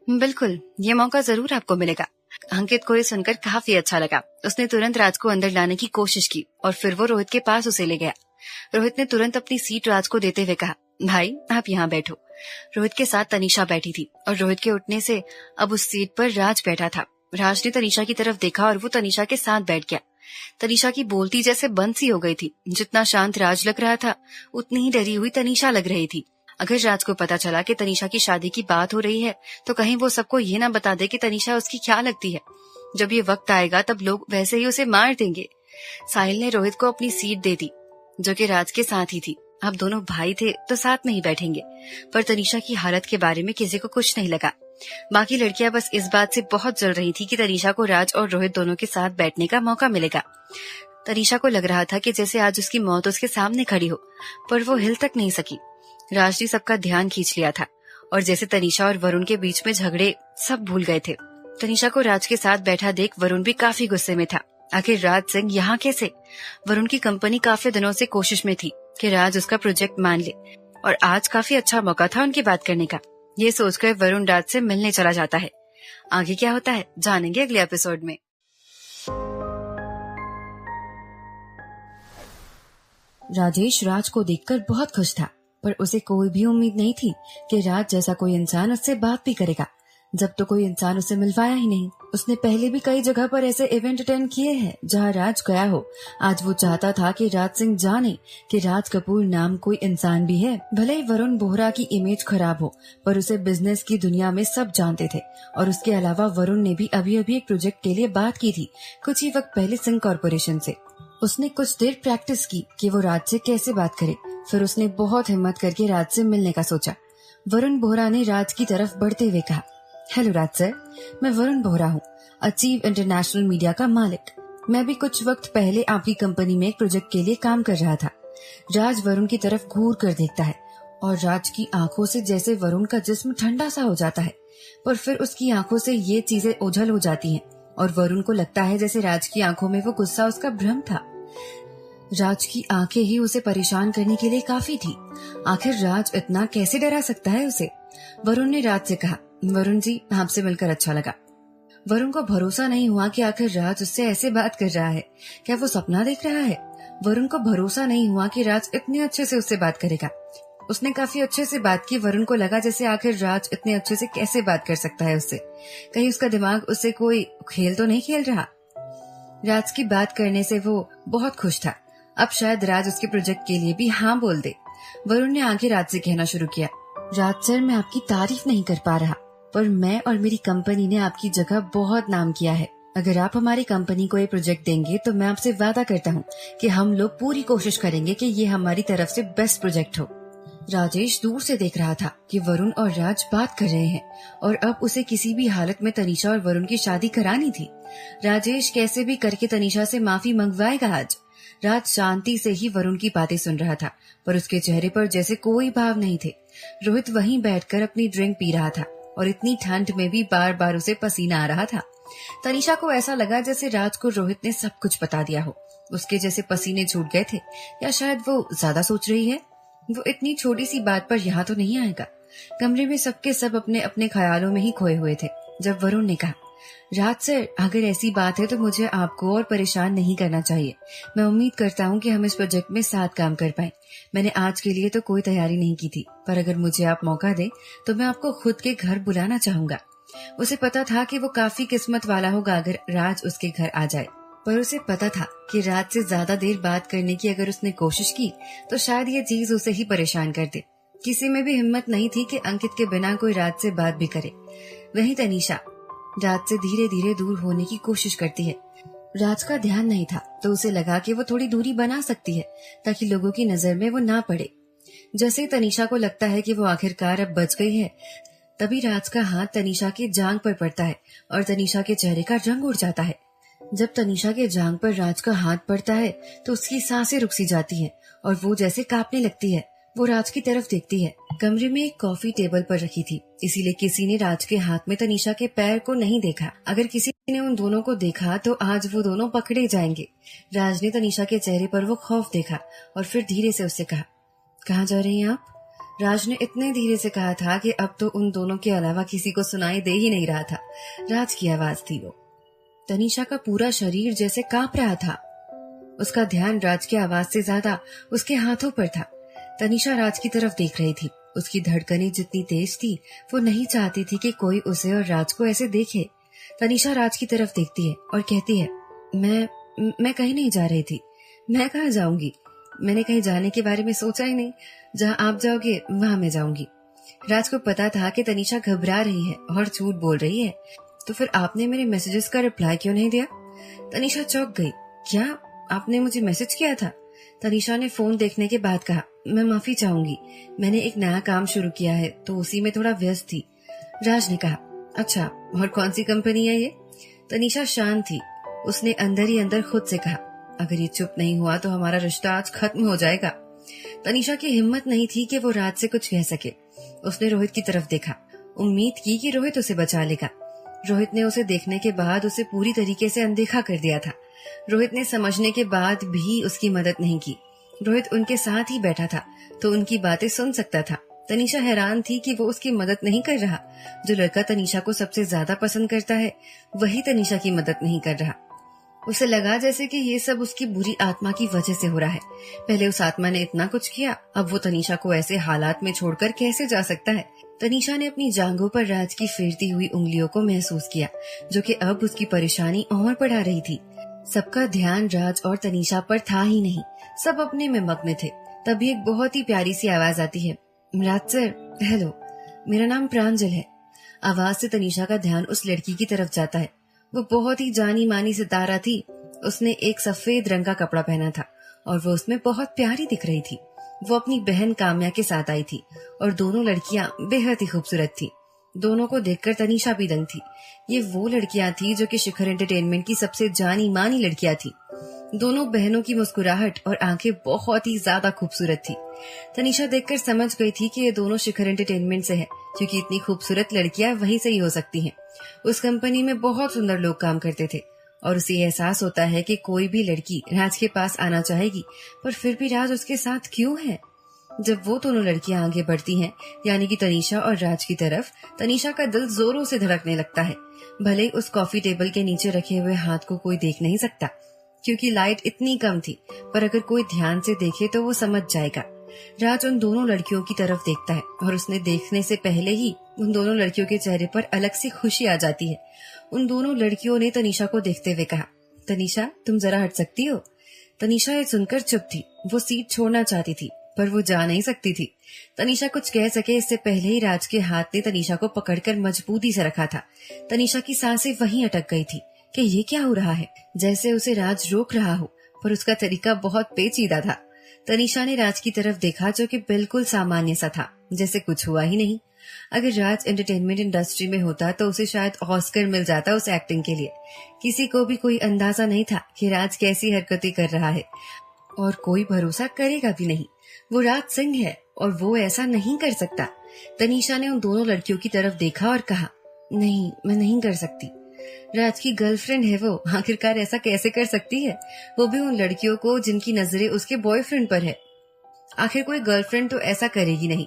बिल्कुल ये मौका जरूर आपको मिलेगा। अंकित को ये सुनकर काफी अच्छा लगा। उसने तुरंत राज को अंदर लाने की कोशिश की और फिर वो रोहित के पास उसे ले गया। रोहित ने तुरंत अपनी सीट राज को देते हुए कहा, भाई आप यहाँ बैठो। रोहित के साथ तनीषा बैठी थी और रोहित के उठने से अब उस सीट पर राज बैठा था। राज ने तनीषा की तरफ देखा और वो तनीषा के साथ बैठ गया। तनीषा की बोलती जैसे बंद सी हो गई थी। जितना शांत राज लग रहा था उतनी ही डरी हुई तनीषा लग रही थी। अगर राज को पता चला कि तनीषा की शादी की बात हो रही है तो कहीं वो सबको ये ना बता दे कि तनीषा उसकी क्या लगती है। जब ये वक्त आएगा तब लोग वैसे ही उसे मार देंगे। साहिल ने रोहित को अपनी सीट दे दी जो कि राज के साथ ही थी। अब दोनों भाई थे तो साथ में ही बैठेंगे, पर तनीषा की हालत के बारे में किसी को कुछ नहीं लगा। बाकी लड़कियां बस इस बात से बहुत जल रही थी कि तनीषा को राज और रोहित दोनों के साथ बैठने का मौका मिलेगा। तनीषा को लग रहा था कि जैसे आज उसकी मौत उसके सामने खड़ी हो, पर वो हिल तक नहीं सकी। राज ने सबका ध्यान खींच लिया था और जैसे तनीषा और वरुण के बीच में झगड़े सब भूल गए थे। तनीषा को राज के साथ बैठा देख वरुण भी काफी गुस्से में था। आखिर राज सिंह यहाँ कैसे? वरुण की कंपनी काफी दिनों से कोशिश में थी कि राज उसका प्रोजेक्ट मान ले और आज काफी अच्छा मौका था उनकी बात करने का। ये सोचकर वरुण राज से मिलने चला जाता है। आगे क्या होता है जानेंगे अगले एपिसोड में। राजेश राज को देखकर बहुत खुश था, पर उसे कोई भी उम्मीद नहीं थी कि राज जैसा कोई इंसान उससे बात भी करेगा, जब तो कोई इंसान उसे मिलवाया ही नहीं। उसने पहले भी कई जगह पर ऐसे इवेंट अटेंड किए हैं जहां राज गया हो। आज वो चाहता था कि राज सिंह जाने कि राज कपूर नाम कोई इंसान भी है। भले ही वरुण बोहरा की इमेज खराब हो, पर उसे बिजनेस की दुनिया में सब जानते थे। और उसके अलावा वरुण ने भी अभी अभी एक प्रोजेक्ट के लिए बात की थी कुछ ही वक्त पहले सिंह कॉर्पोरेशन से। उसने कुछ देर प्रैक्टिस की कि वो राज से कैसे बात करे। फिर उसने बहुत हिम्मत करके राज से मिलने का सोचा। वरुण बोहरा ने राज की तरफ बढ़ते हुए कहा, हेलो राज सर, मैं वरुण बोहरा हूँ, अचीव इंटरनेशनल मीडिया का मालिक। मैं भी कुछ वक्त पहले आपकी कंपनी में एक प्रोजेक्ट के लिए काम कर रहा था। राज वरुण की तरफ घूर कर देखता है और राज की आंखों से जैसे वरुण का जिस्म ठंडा सा हो जाता है, पर फिर उसकी आंखों से ये चीजें ओझल हो जाती हैं और वरुण को लगता है जैसे राज की आंखों में वो गुस्सा उसका भ्रम था। राज की आंखें ही उसे परेशान करने के लिए काफी थी। आखिर राज इतना कैसे डरा सकता है उसे? वरुण ने राज से कहा, वरुण जी आपसे मिलकर अच्छा लगा। वरुण को भरोसा नहीं हुआ कि आखिर राज उससे ऐसे बात कर रहा है। क्या वो सपना देख रहा है? वरुण को भरोसा नहीं हुआ कि राज इतने अच्छे से उससे बात करेगा। उसने काफी अच्छे से बात की। वरुण को लगा जैसे आखिर राज इतने अच्छे से कैसे बात कर सकता है उससे। कहीं उसका दिमाग उससे कोई खेल तो नहीं खेल रहा। राज की बात करने से वो बहुत खुश था। अब शायद राज उसके प्रोजेक्ट के लिए भी हाँ बोल दे। वरुण ने आगे राज से कहना शुरू किया, राज सर मैं आपकी तारीफ नहीं कर पा रहा, पर मैं और मेरी कंपनी ने आपकी जगह बहुत नाम किया है। अगर आप हमारी कंपनी को ये प्रोजेक्ट देंगे तो मैं आपसे वादा करता हूँ कि हम लोग पूरी कोशिश करेंगे कि ये हमारी तरफ से बेस्ट प्रोजेक्ट हो। राजेश दूर से देख रहा था कि वरुण और राज बात कर रहे हैं और अब उसे किसी भी हालत में तनीषा और वरुण की शादी करानी थी। राजेश कैसे भी करके तनीषा से माफी मंगवाएगा आज। राज शांति से ही वरुण की बातें सुन रहा था, पर उसके चेहरे पर जैसे कोई भाव नहीं थे। रोहित वहीं बैठकर अपनी ड्रिंक पी रहा था और इतनी ठंड में भी बार बार उसे पसीना आ रहा था। तनीषा को ऐसा लगा जैसे राज को रोहित ने सब कुछ बता दिया हो। उसके जैसे पसीने छूट गए थे, या शायद वो ज्यादा सोच रही है। वो इतनी छोटी सी बात पर यहाँ तो नहीं आएगा। कमरे में सबके सब अपने अपने ख्यालों में ही खोए हुए थे जब वरुण ने कहा, राज सर, अगर ऐसी बात है तो मुझे आपको और परेशान नहीं करना चाहिए। मैं उम्मीद करता हूँ कि हम इस प्रोजेक्ट में साथ काम कर पाएं। मैंने आज के लिए तो कोई तैयारी नहीं की थी, पर अगर मुझे आप मौका दें तो मैं आपको खुद के घर बुलाना चाहूंगा। उसे पता था कि वो काफी किस्मत वाला होगा अगर राज उसके घर आ जाए, पर उसे पता था कि राज से ज्यादा देर बात करने की अगर उसने कोशिश की तो शायद ये चीज उसे ही परेशान कर दे। किसी में भी हिम्मत नहीं थी कि अंकित के बिना कोई राज से बात भी करे। वहीं तनीषा राज से धीरे धीरे दूर होने की कोशिश करती है। राज का ध्यान नहीं था तो उसे लगा कि वो थोड़ी दूरी बना सकती है ताकि लोगों की नजर में वो ना पड़े। जैसे तनीषा को लगता है कि वो आखिरकार अब बच गई है, तभी राज का हाथ तनीषा की जांघ पर पड़ता है और तनीषा के चेहरे का रंग उड़ जाता है। जब तनीषा के जांघ पर राज का हाथ पड़ता है तो उसकी सांसें रुक सी जाती हैं और वो जैसे कांपने लगती है। वो राज की तरफ देखती है। कमरे में एक कॉफी टेबल पर रखी थी, इसीलिए किसी ने राज के हाथ में तनीषा के पैर को नहीं देखा। अगर किसी ने उन दोनों को देखा तो आज वो दोनों पकड़े जाएंगे। राज ने तनीषा के चेहरे पर वो खौफ देखा और फिर धीरे से उससे कहा, कहाँ जा रही हैं आप? राज ने इतने धीरे से कहा था कि अब तो उन दोनों के अलावा किसी को सुनाई दे ही नहीं रहा था। राज की आवाज थी वो। तनीषा का पूरा शरीर जैसे कांप रहा था। उसका ध्यान राज की आवाज से ज्यादा उसके हाथों पर था। तनीषा राज की तरफ देख रही थी। उसकी धड़कनें जितनी तेज थी, वो नहीं चाहती थी कि कोई उसे और राज को ऐसे देखे। तनीषा राज की तरफ देखती है और कहती है, मैं कहीं नहीं जा रही थी। मैं कहाँ जाऊंगी? मैंने कहीं जाने के बारे में सोचा ही नहीं। जहाँ आप जाओगे वहां मैं जाऊंगी। राज को पता था कि तनीषा घबरा रही है और झूठ बोल रही है। तो फिर आपने मेरे मैसेजेस का रिप्लाई क्यों नहीं दिया? तनीषा चौंक गई। क्या आपने मुझे मैसेज किया था? तनीषा ने फोन देखने के बाद कहा, मैं माफी चाहूंगी, मैंने एक नया काम शुरू किया है तो उसी में थोड़ा व्यस्त थी। राज ने कहा, अच्छा, और कौन सी कंपनी है ये? तनीषा शांत थी। उसने अंदर ही अंदर खुद से कहा, अगर ये चुप नहीं हुआ तो हमारा रिश्ता आज खत्म हो जाएगा। तनीषा की हिम्मत नहीं थी कि वो राज से कुछ कह सके। उसने रोहित की तरफ देखा, उम्मीद की कि रोहित उसे बचा लेगा। रोहित ने उसे देखने के बाद उसे पूरी तरीके से अनदेखा कर दिया था। रोहित ने समझने के बाद भी उसकी मदद नहीं की। रोहित उनके साथ ही बैठा था तो उनकी बातें सुन सकता था। तनीषा हैरान थी कि वो उसकी मदद नहीं कर रहा। जो लड़का तनीषा को सबसे ज्यादा पसंद करता है वही तनीषा की मदद नहीं कर रहा। उसे लगा जैसे कि ये सब उसकी बुरी आत्मा की वजह से हो रहा है। पहले उस आत्मा ने इतना कुछ किया, अब वो तनीषा को ऐसे हालात में छोड़कर कैसे जा सकता है? तनीषा ने अपनी जांघों पर राज की फेरती हुई उंगलियों को महसूस किया, जो कि अब उसकी परेशानी और बढ़ा रही थी। सबका ध्यान राज और तनीषा पर था ही नहीं, सब अपने में मग्न थे। तभी एक बहुत ही प्यारी सी आवाज आती है, राज सर, हेलो, मेरा नाम प्रांजल है। आवाज से तनीषा का ध्यान उस लड़की की तरफ जाता है। वो बहुत ही जानी मानी सितारा थी। उसने एक सफेद रंग का कपड़ा पहना था और वो उसमें बहुत प्यारी दिख रही थी। वो अपनी बहन काम्या के साथ आई थी और दोनों लड़कियां बेहद ही खूबसूरत थी। दोनों को देखकर तनीषा भी दंग थी। ये वो लड़कियां थी जो कि शिखर एंटरटेनमेंट की सबसे जानी मानी लड़कियां थी। दोनों बहनों की मुस्कुराहट और आंखें बहुत ही ज्यादा खूबसूरत थी। तनीषा देखकर समझ गई थी कि ये दोनों शिखर एंटरटेनमेंट से है, क्योंकि इतनी खूबसूरत लड़कियां वहीं से ही हो सकती हैं। उस कंपनी में बहुत सुंदर लोग काम करते थे और उसे एहसास होता है कि कोई भी लड़की राज के पास आना चाहेगी, पर फिर भी राज उसके साथ क्यों है? जब वो दोनों लड़कियां आगे बढ़ती हैं, यानी कि तनीषा और राज की तरफ, तनीषा का दिल जोरों से धड़कने लगता है। भले ही उस कॉफी टेबल के नीचे रखे हुए हाथ को कोई देख नहीं सकता, क्योंकि लाइट इतनी कम थी, पर अगर कोई ध्यान से देखे तो वो समझ जाएगा। राज उन दोनों लड़कियों की तरफ देखता है और उसने देखने से पहले ही उन दोनों लड़कियों के चेहरे पर अलग सी खुशी आ जाती है। उन दोनों लड़कियों ने तनीषा को देखते हुए कहा, तनीषा, तुम जरा हट सकती हो? तनीषा ये सुनकर चुप थी। वो सीट छोड़ना चाहती थी, पर वो जा नहीं सकती थी। तनीषा कुछ कह सके इससे पहले ही राज के हाथ ने तनीषा को पकड़कर मजबूती से रखा था। तनीषा की सांसें वहीं अटक गई थी कि ये क्या हो रहा है, जैसे उसे राज रोक रहा हो, पर उसका तरीका बहुत पेचीदा था। तनीषा ने राज की तरफ देखा जो कि बिल्कुल सामान्य सा था, जैसे कुछ हुआ ही नहीं। अगर राज एंटरटेनमेंट इंडस्ट्री में होता तो उसे शायद ऑस्कर मिल जाता उस एक्टिंग के लिए। किसी को भी कोई अंदाजा नहीं था कि राज कैसी हरकतें कर रहा है, और कोई भरोसा करेगा भी नहीं। वो राज सिंह है और वो ऐसा नहीं कर सकता। तनीषा ने उन दोनों लड़कियों की तरफ देखा और कहा, नहीं, मैं नहीं कर सकती। राज की गर्लफ्रेंड है वो, आखिरकार ऐसा कैसे कर सकती है, वो भी उन लड़कियों को जिनकी नजरें उसके बॉयफ्रेंड पर है। आखिर कोई गर्लफ्रेंड तो ऐसा करेगी नहीं।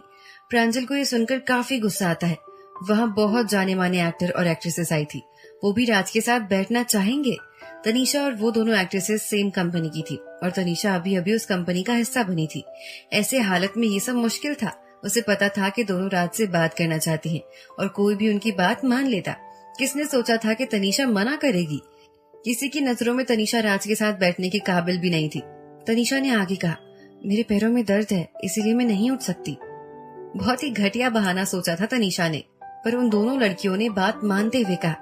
प्रांजल को ये सुनकर काफी गुस्सा आता है। वहाँ बहुत जाने माने एक्टर और एक्ट्रेसेस आई थी, वो भी राज के साथ बैठना चाहेंगे। तनीषा और वो दोनों एक्ट्रेसेस सेम कंपनी की थी और तनीषा अभी अभी उस कंपनी का हिस्सा बनी थी। ऐसे हालत में ये सब मुश्किल था। उसे पता था कि दोनों राज से बात करना चाहती हैं और कोई भी उनकी बात मान लेता। किसने सोचा था कि तनीषा मना करेगी। किसी की नजरों में तनीषा राज के साथ बैठने के काबिल भी नहीं थी। तनीषा ने आगे कहा, मेरे पैरों में दर्द है, इसीलिए मैं नहीं उठ सकती। बहुत ही घटिया बहाना सोचा था तनीषा ने, पर उन दोनों लड़कियों ने बात मानते हुए कहा,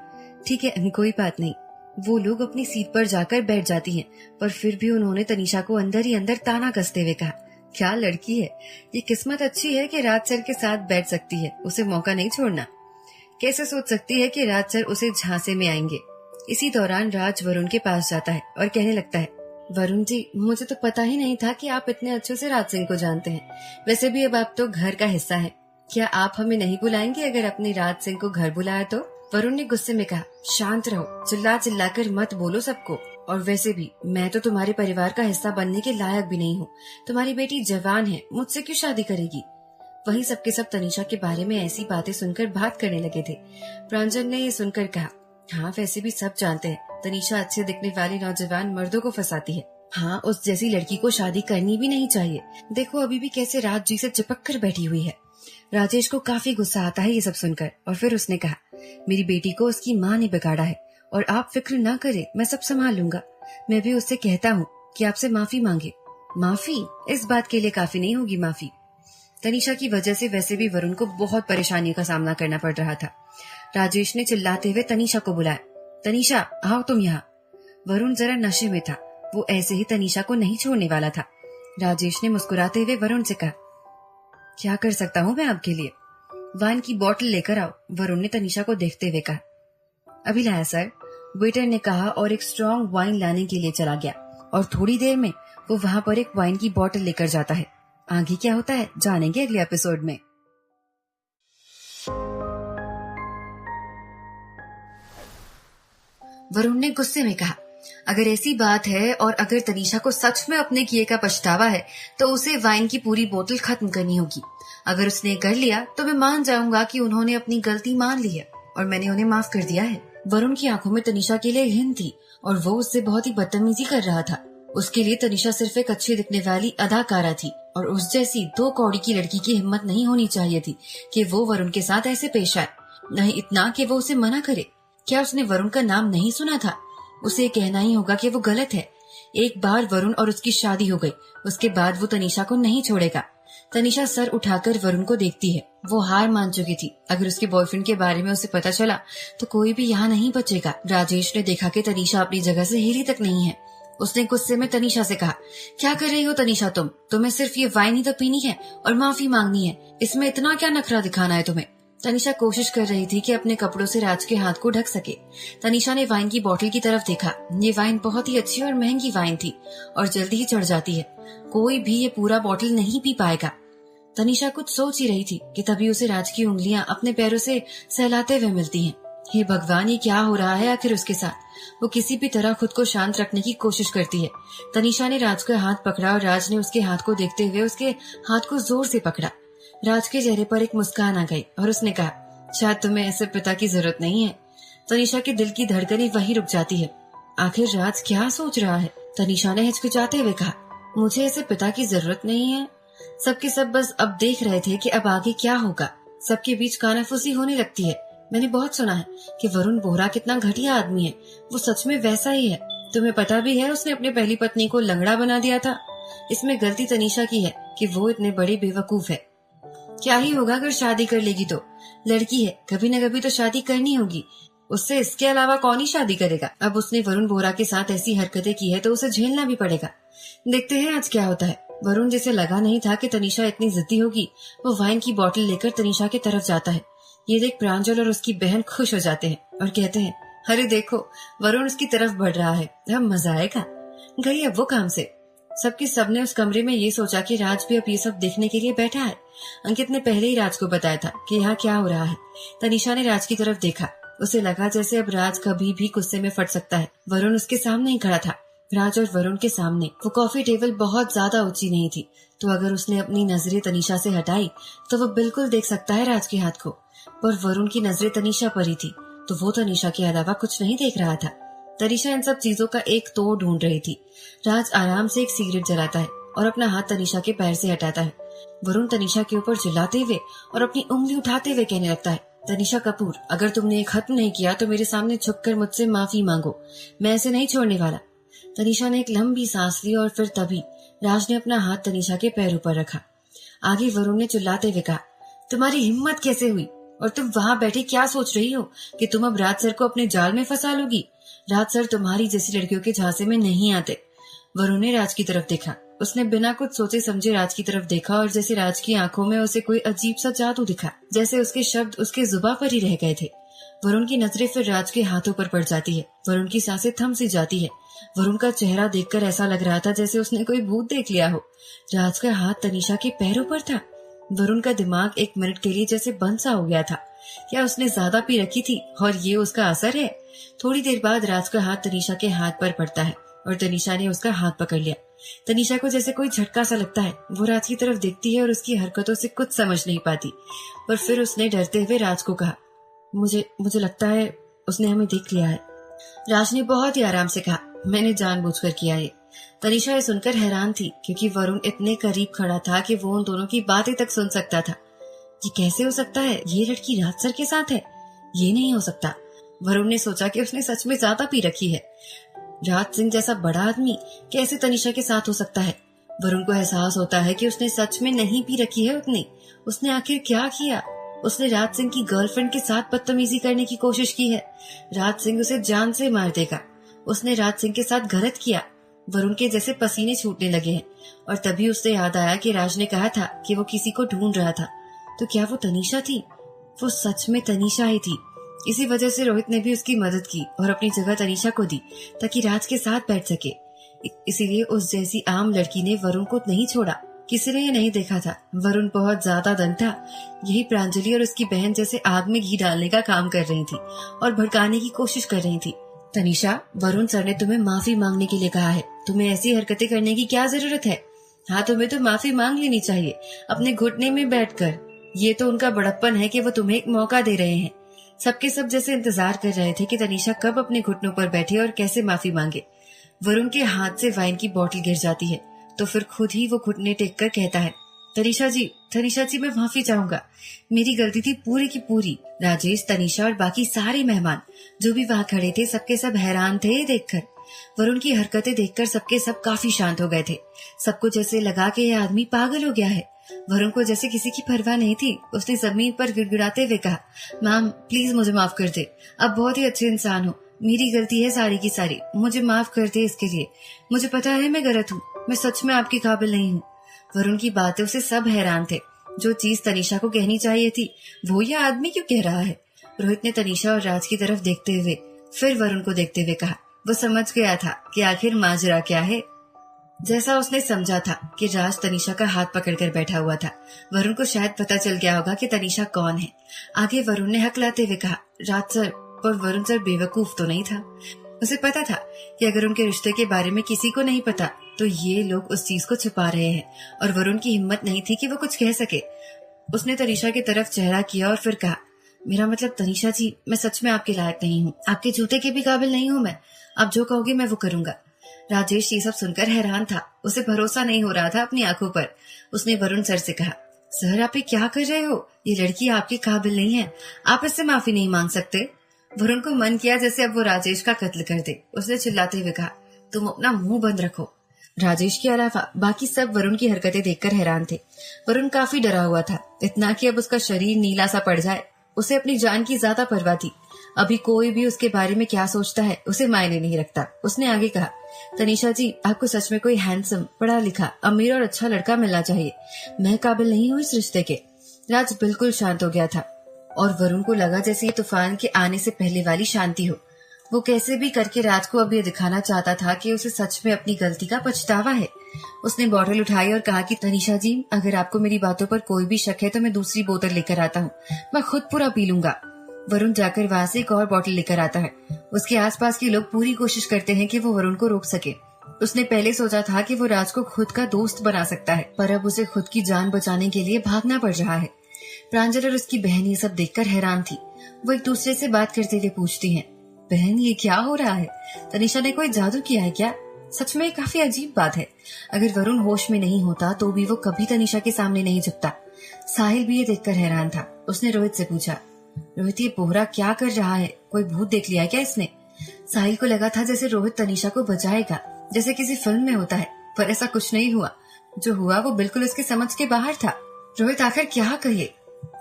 ठीक है, कोई बात नहीं। वो लोग अपनी सीट पर जाकर बैठ जाती हैं, पर फिर भी उन्होंने तनीषा को अंदर ही अंदर ताना कसते हुए कहा, क्या लड़की है, ये किस्मत अच्छी है कि राज सर के साथ बैठ सकती है, उसे मौका नहीं छोड़ना। कैसे सोच सकती है कि राज सर उसे झांसे में आएंगे। इसी दौरान राज वरुण के पास जाता है और कहने लगता है, वरुण जी, मुझे तो पता ही नहीं था कि आप इतने अच्छे से राज सिंह को जानते हैं। वैसे भी अब आप तो घर का हिस्सा है, क्या आप हमें नहीं बुलाएंगे अगर अपने राज सिंह को घर बुलाया तो? वरुण ने गुस्से में कहा, शांत रहो, चिल्ला चिल्लाकर मत बोलो सबको। और वैसे भी मैं तो तुम्हारे परिवार का हिस्सा बनने के लायक भी नहीं हूँ। तुम्हारी बेटी जवान है, मुझसे क्यों शादी करेगी? वहीं सबके सब तनीषा के बारे में ऐसी बातें सुनकर बात करने लगे थे। प्रांजल ने ये सुनकर कहा, हाँ, वैसे भी सब जानते हैं तनीषा अच्छे दिखने वाले नौजवान मर्दों को फंसाती है। हाँ, उस जैसी लड़की को शादी करनी भी नहीं चाहिए। देखो अभी भी कैसे राज जी से चिपक कर बैठी हुई है। राजेश को काफी गुस्सा आता है ये सब सुनकर, और फिर उसने कहा, मेरी बेटी को उसकी माँ ने बिगाड़ा है और आप फिक्र ना करें, मैं सब संभाल लूंगा। मैं भी उससे कहता हूँ कि आपसे माफी मांगे। माफी? इस बात के लिए काफी नहीं होगी माफी। तनीषा की वजह से वैसे भी वरुण को बहुत परेशानियों का सामना करना पड़ रहा था। राजेश ने चिल्लाते हुए तनीषा को बुलाया, तनीषा आओ तुम यहाँ। वरुण जरा नशे में था, वो ऐसे ही तनीषा को नहीं छोड़ने वाला था। राजेश ने मुस्कुराते हुए वरुण से कहा, क्या कर सकता हूँ मैं आपके लिए? वाइन की बोतल लेकर आओ, वरुण ने तनीषा को देखते हुए कहा। अभी लाया सर, वेटर ने कहा और एक स्ट्रॉन्ग वाइन लाने के लिए चला गया। और थोड़ी देर में वो वहां पर एक वाइन की बोतल लेकर जाता है। आगे क्या होता है जानेंगे अगले एपिसोड में। वरुण ने गुस्से में कहा, अगर ऐसी बात है और अगर तनीषा को सच में अपने किए का पछतावा है तो उसे वाइन की पूरी बोतल खत्म करनी होगी। अगर उसने कर लिया तो मैं मान जाऊंगा कि उन्होंने अपनी गलती मान ली है और मैंने उन्हें माफ कर दिया है। वरुण की आंखों में तनीषा के लिए घिन थी और वो उससे बहुत ही बदतमीजी कर रहा था। उसके लिए तनीषा सिर्फ एक अच्छी दिखने वाली अदाकारा थी और उस जैसी 2 कौड़ी की लड़की की हिम्मत नहीं होनी चाहिए थी कि वो वरुण के साथ ऐसे पेश आए। नहीं इतना कि वो उसे मना करे। क्या उसने वरुण का नाम नहीं सुना था? उसे कहना ही होगा कि वो गलत है। एक बार वरुण और उसकी शादी हो गई, उसके बाद वो तनीषा को नहीं छोड़ेगा। तनीषा सर उठाकर वरुण को देखती है। वो हार मान चुकी थी। अगर उसके बॉयफ्रेंड के बारे में उसे पता चला तो कोई भी यहाँ नहीं बचेगा। राजेश ने देखा कि तनीषा अपनी जगह से हिली तक नहीं है। उसने गुस्से में तनीषा से कहा, क्या कर रही हो तनीषा तुम? तुम्हें सिर्फ ये वाइन ही तो पीनी है और माफी मांगनी है, इसमें इतना क्या नखरा दिखाना है तुम्हें? तनीषा कोशिश कर रही थी कि अपने कपड़ों से राज के हाथ को ढक सके। तनीषा ने वाइन की बोतल की तरफ देखा। ये वाइन बहुत ही अच्छी और महंगी वाइन थी और जल्दी ही चढ़ जाती है। कोई भी ये पूरा बोतल नहीं पी पाएगा। तनीषा कुछ सोच ही रही थी कि तभी उसे राज की उंगलियां अपने पैरों से सहलाते हुए मिलती हैं। हे भगवान, ये क्या हो रहा है आखिर उसके साथ? वो किसी भी तरह खुद को शांत रखने की कोशिश करती है। तनीषा ने राज का हाथ पकड़ा और राज ने उसके हाथ को देखते हुए उसके हाथ को जोर से पकड़ा। राज के चेहरे पर एक मुस्कान आ गई और उसने कहा, शायद तुम्हें ऐसे पिता की जरूरत नहीं है। तनीषा के दिल की धड़कनें वहीं रुक जाती है। आखिर राज क्या सोच रहा है? तनीषा ने हिचकिचाते हुए कहा, मुझे ऐसे पिता की जरूरत नहीं है। सबके सब बस अब देख रहे थे कि अब आगे क्या होगा। सबके बीच कानाफूसी होने लगती है। मैंने बहुत सुना है कि वरुण बोहरा कितना घटिया आदमी है। वो सच में वैसा ही है। तुम्हें पता भी है उसने अपनी पहली पत्नी को लंगड़ा बना दिया था। इसमें गलती तनीषा की है कि वो इतने बड़े बेवकूफ है। क्या ही होगा अगर शादी कर लेगी तो? लड़की है, कभी न कभी तो शादी करनी होगी। उससे इसके अलावा कौन ही शादी करेगा? अब उसने वरुण बोहरा के साथ ऐसी हरकतें की है तो उसे झेलना भी पड़ेगा। देखते हैं आज क्या होता है। वरुण जैसे लगा नहीं था कि तनीषा इतनी जिद्दी होगी। वो वाइन की बोतल लेकर तनीषा की तरफ जाता है। ये देख प्रांजल और उसकी बहन खुश हो जाते हैं और कहते हैं, अरे देखो वरुण उसकी तरफ बढ़ रहा है, अब मजा आएगा। गई अब वो काम से। सबने उस कमरे में ये सोचा कि राज भी अब ये सब देखने के लिए बैठा है। अंकित ने पहले ही राज को बताया था कि यहाँ क्या हो रहा है। तनीषा ने राज की तरफ देखा। उसे लगा जैसे अब राज कभी भी गुस्से में फट सकता है। वरुण उसके सामने ही खड़ा था। राज और वरुण के सामने वो कॉफी टेबल बहुत ज्यादा ऊंची नहीं थी, तो अगर उसने अपनी नजरें तनीषा से हटाई तो वो बिल्कुल देख सकता है राज के हाथ को। पर वरुण की नजरें तनीषा पर ही थी, तो वो तनीषा के अलावा कुछ नहीं देख रहा था। तनीषा इन सब चीजों का एक तोड़ ढूंढ रही थी। राज आराम से एक सिगरेट जलाता है और अपना हाथ तनीषा के पैर से हटाता है। वरुण तनीषा के ऊपर चिल्लाते हुए और अपनी उंगली उठाते हुए कहने लगता है, तनीषा कपूर, अगर तुमने ये खत्म नहीं किया तो मेरे सामने झुककर मुझसे माफी मांगो, मैं ऐसे नहीं छोड़ने वाला। तनीषा ने एक लंबी सांस ली और फिर तभी राज ने अपना हाथ तनीषा के पैर ऊपर रखा। आगे वरुण ने चिल्लाते हुए कहा, तुम्हारी हिम्मत कैसे हुई, और तुम वहां बैठे क्या सोच रही हो कि तुम अब राज सर को अपने जाल में फंसा लोगी? राज सर तुम्हारी जैसी लड़कियों के झांसे में नहीं आते। वरुण ने राज की तरफ देखा। उसने बिना कुछ सोचे समझे राज की तरफ देखा और जैसे राज की आंखों में उसे कोई अजीब सा जादू दिखा, जैसे उसके शब्द उसके जुबान पर ही रह गए थे। वरुण की नजरें फिर राज के हाथों पर पड़ जाती है। वरुण की सांसें थम सी जाती है। वरुण का चेहरा देखकर ऐसा लग रहा था जैसे उसने कोई भूत देख लिया हो। राज का हाथ तनीषा के पैरों पर था। वरुण का दिमाग एक मिनट के लिए जैसे बंद सा हो गया था। क्या उसने ज्यादा पी रखी थी और ये उसका असर है? थोड़ी देर बाद राज का हाथ तनीषा के हाथ पर पड़ता है और तनीषा ने उसका हाथ पकड़ लिया। तनीषा को जैसे कोई झटका सा लगता है। वो राज की तरफ देखती है और उसकी हरकतों से कुछ समझ नहीं पाती। पर फिर उसने डरते हुए राज को कहा, मुझे लगता है उसने हमें देख लिया है। राज ने बहुत ही आराम से कहा, मैंने जानबूझकर किया ये। तनीषा ये सुनकर हैरान थी क्योंकि वरुण इतने करीब खड़ा था कि वो उन दोनों की बातें तक सुन सकता था। ये कैसे हो सकता है? ये लड़की राज सर के साथ है? ये नहीं हो सकता। वरुण ने सोचा कि उसने सच में ज्यादा पी रखी है। राज सिंह जैसा बड़ा आदमी कैसे तनीषा के साथ हो सकता है? वरुण को एहसास होता है कि उसने सच में नहीं पी रखी है उतनी। उसने आखिर क्या किया? उसने राज सिंह की गर्लफ्रेंड के साथ बदतमीजी करने की कोशिश की है। राज सिंह उसे जान से मार देगा। उसने राज सिंह के साथ गलत किया। वरुण के जैसे पसीने छूटने लगे हैं और तभी उसे याद आया कि राज ने कहा था कि वो किसी को ढूंढ रहा था। तो क्या वो तनीषा थी? वो सच में तनीषा ही थी। इसी वजह से रोहित ने भी उसकी मदद की और अपनी जगह तनीषा को दी ताकि राज के साथ बैठ सके। इसीलिए उस जैसी आम लड़की ने वरुण को नहीं छोड़ा। किसी ने ये नहीं देखा था। वरुण बहुत ज्यादा दंग था। यही प्रांजलि और उसकी बहन जैसे आग में घी डालने का काम कर रही थी और भड़काने की कोशिश कर रही थी। तनीषा, वरुण सर ने तुम्हें माफी मांगने के लिए कहा है। तुम्हें ऐसी हरकतें करने की क्या जरूरत है? हाँ, तुम्हें तो माफी मांग लेनी चाहिए अपने घुटने में बैठकर। ये तो उनका बड़प्पन है कि वो तुम्हें एक मौका दे रहे हैं। सबके सब जैसे इंतजार कर रहे थे कि तनीषा कब अपने घुटनों पर बैठे और कैसे माफी मांगे। वरुण के हाथ से वाइन की बोतल गिर जाती है तो फिर खुद ही वो घुटने टेक कर कहता है, तनीषा जी मैं माफी चाहूंगा। मेरी गलती थी पूरी की पूरी। राजेश, तनीषा और बाकी सारे मेहमान जो भी वहाँ खड़े थे सबके सब हैरान थे देखकर। वरुण की हरकतें देखकर सबके सब काफी शांत हो गए थे। सबको जैसे लगा कि यह आदमी पागल हो गया है। वरुण को जैसे किसी की परवाह नहीं थी। उसने जमीन पर गिड़गिड़ाते हुए कहा, मैम प्लीज मुझे माफ कर दे। आप बहुत ही अच्छे इंसान हो। मेरी गलती है सारी की सारी। मुझे माफ कर दे इसके लिए। मुझे पता है मैं गलत हूँ। मैं सच में आपके काबिल नहीं हूँ। वरुण की बातों से सब हैरान थे। जो चीज तनीषा को कहनी चाहिए थी वो यह आदमी क्यों कह रहा है? रोहित ने तनीषा और राज की तरफ देखते हुए फिर वरुण को देखते हुए कहा, वो समझ गया था कि आखिर माजरा क्या है। जैसा उसने समझा था कि राज तनीषा का हाथ पकड़कर बैठा हुआ था। वरुण को शायद पता चल गया होगा कि तनीषा कौन है। आगे वरुण ने हकलाते हुए कहा, राज सर। पर वरुण सर बेवकूफ तो नहीं था। उसे पता था कि अगर उनके रिश्ते के बारे में किसी को नहीं पता तो ये लोग उस चीज को छुपा रहे हैं और वरुण की हिम्मत नहीं थी कि वो कुछ कह सके। उसने तनीषा की तरफ चेहरा किया और फिर कहा, मेरा मतलब तनीषा जी, मैं सच में आपके लायक नहीं हूँ। आपके जूते के भी काबिल नहीं हूँ मैं। आप जो कहोगे मैं वो करूंगा। राजेश ये सब सुनकर हैरान था। उसे भरोसा नहीं हो रहा था अपनी आंखों पर। उसने वरुण सर से कहा, सर आप ये क्या कर रहे हो? ये लड़की आपके काबिल नहीं है। आप इससे माफी नहीं मांग सकते। वरुण को मन किया जैसे अब वो राजेश का कत्ल कर दे। उसने चिल्लाते हुए कहा, तुम अपना मुंह बंद रखो। राजेश के अलावा बाकी सब वरुण की हरकतें देखकर हैरान थे। वरुण काफी डरा हुआ था, इतना कि अब उसका शरीर नीला सा पड़ जाए। उसे अपनी जान की ज्यादा परवाह थी। अभी कोई भी उसके बारे में क्या सोचता है उसे मायने नहीं रखता। उसने आगे कहा, तनीषा जी, आपको सच में कोई हैंडसम, पढ़ा लिखा, अमीर और अच्छा लड़का मिलना चाहिए। मैं काबिल नहीं हूँ इस रिश्ते के। राज बिल्कुल शांत हो गया था और वरुण को लगा जैसे ये तूफान के आने से पहले वाली शांति हो। वो कैसे भी करके राज को अब ये दिखाना चाहता था कि उसे सच में अपनी गलती का पछतावा है। उसने बॉटल उठाई और कहा कि तनीषा जी, अगर आपको मेरी बातों पर कोई भी शक है तो मैं दूसरी बोतल लेकर आता हूँ। मैं खुद पूरा पी लूंगा। वरुण जाकर वहां से एक और बॉटल लेकर आता है। उसके आसपास के लोग पूरी कोशिश करते हैं कि वो वरुण को रोक सके। उसने पहले सोचा था कि वो राज को खुद का दोस्त बना सकता है, पर अब उसे खुद की जान बचाने के लिए भागना पड़ रहा है। प्रांजल और उसकी बहन ये सब देखकर हैरान थी। वो एक दूसरे से बात करते हुए पूछती हैं, बहन ये क्या हो रहा है? तनीषा ने कोई जादू किया है क्या? सच में काफी अजीब बात है। अगर वरुण होश में नहीं होता तो भी वो कभी तनीषा के सामने नहीं झुकता। साहिल भी ये देखकर हैरान था। उसने रोहित से पूछा, रोहित ये बोहरा क्या कर रहा है? कोई भूत देख लिया है क्या इसने? साहिल को लगा था जैसे रोहित तनीषा को बचाएगा, जैसे किसी फिल्म में होता है, पर ऐसा कुछ नहीं हुआ। जो हुआ वो बिल्कुल उसके समझ के बाहर था। रोहित आखिर क्या कहे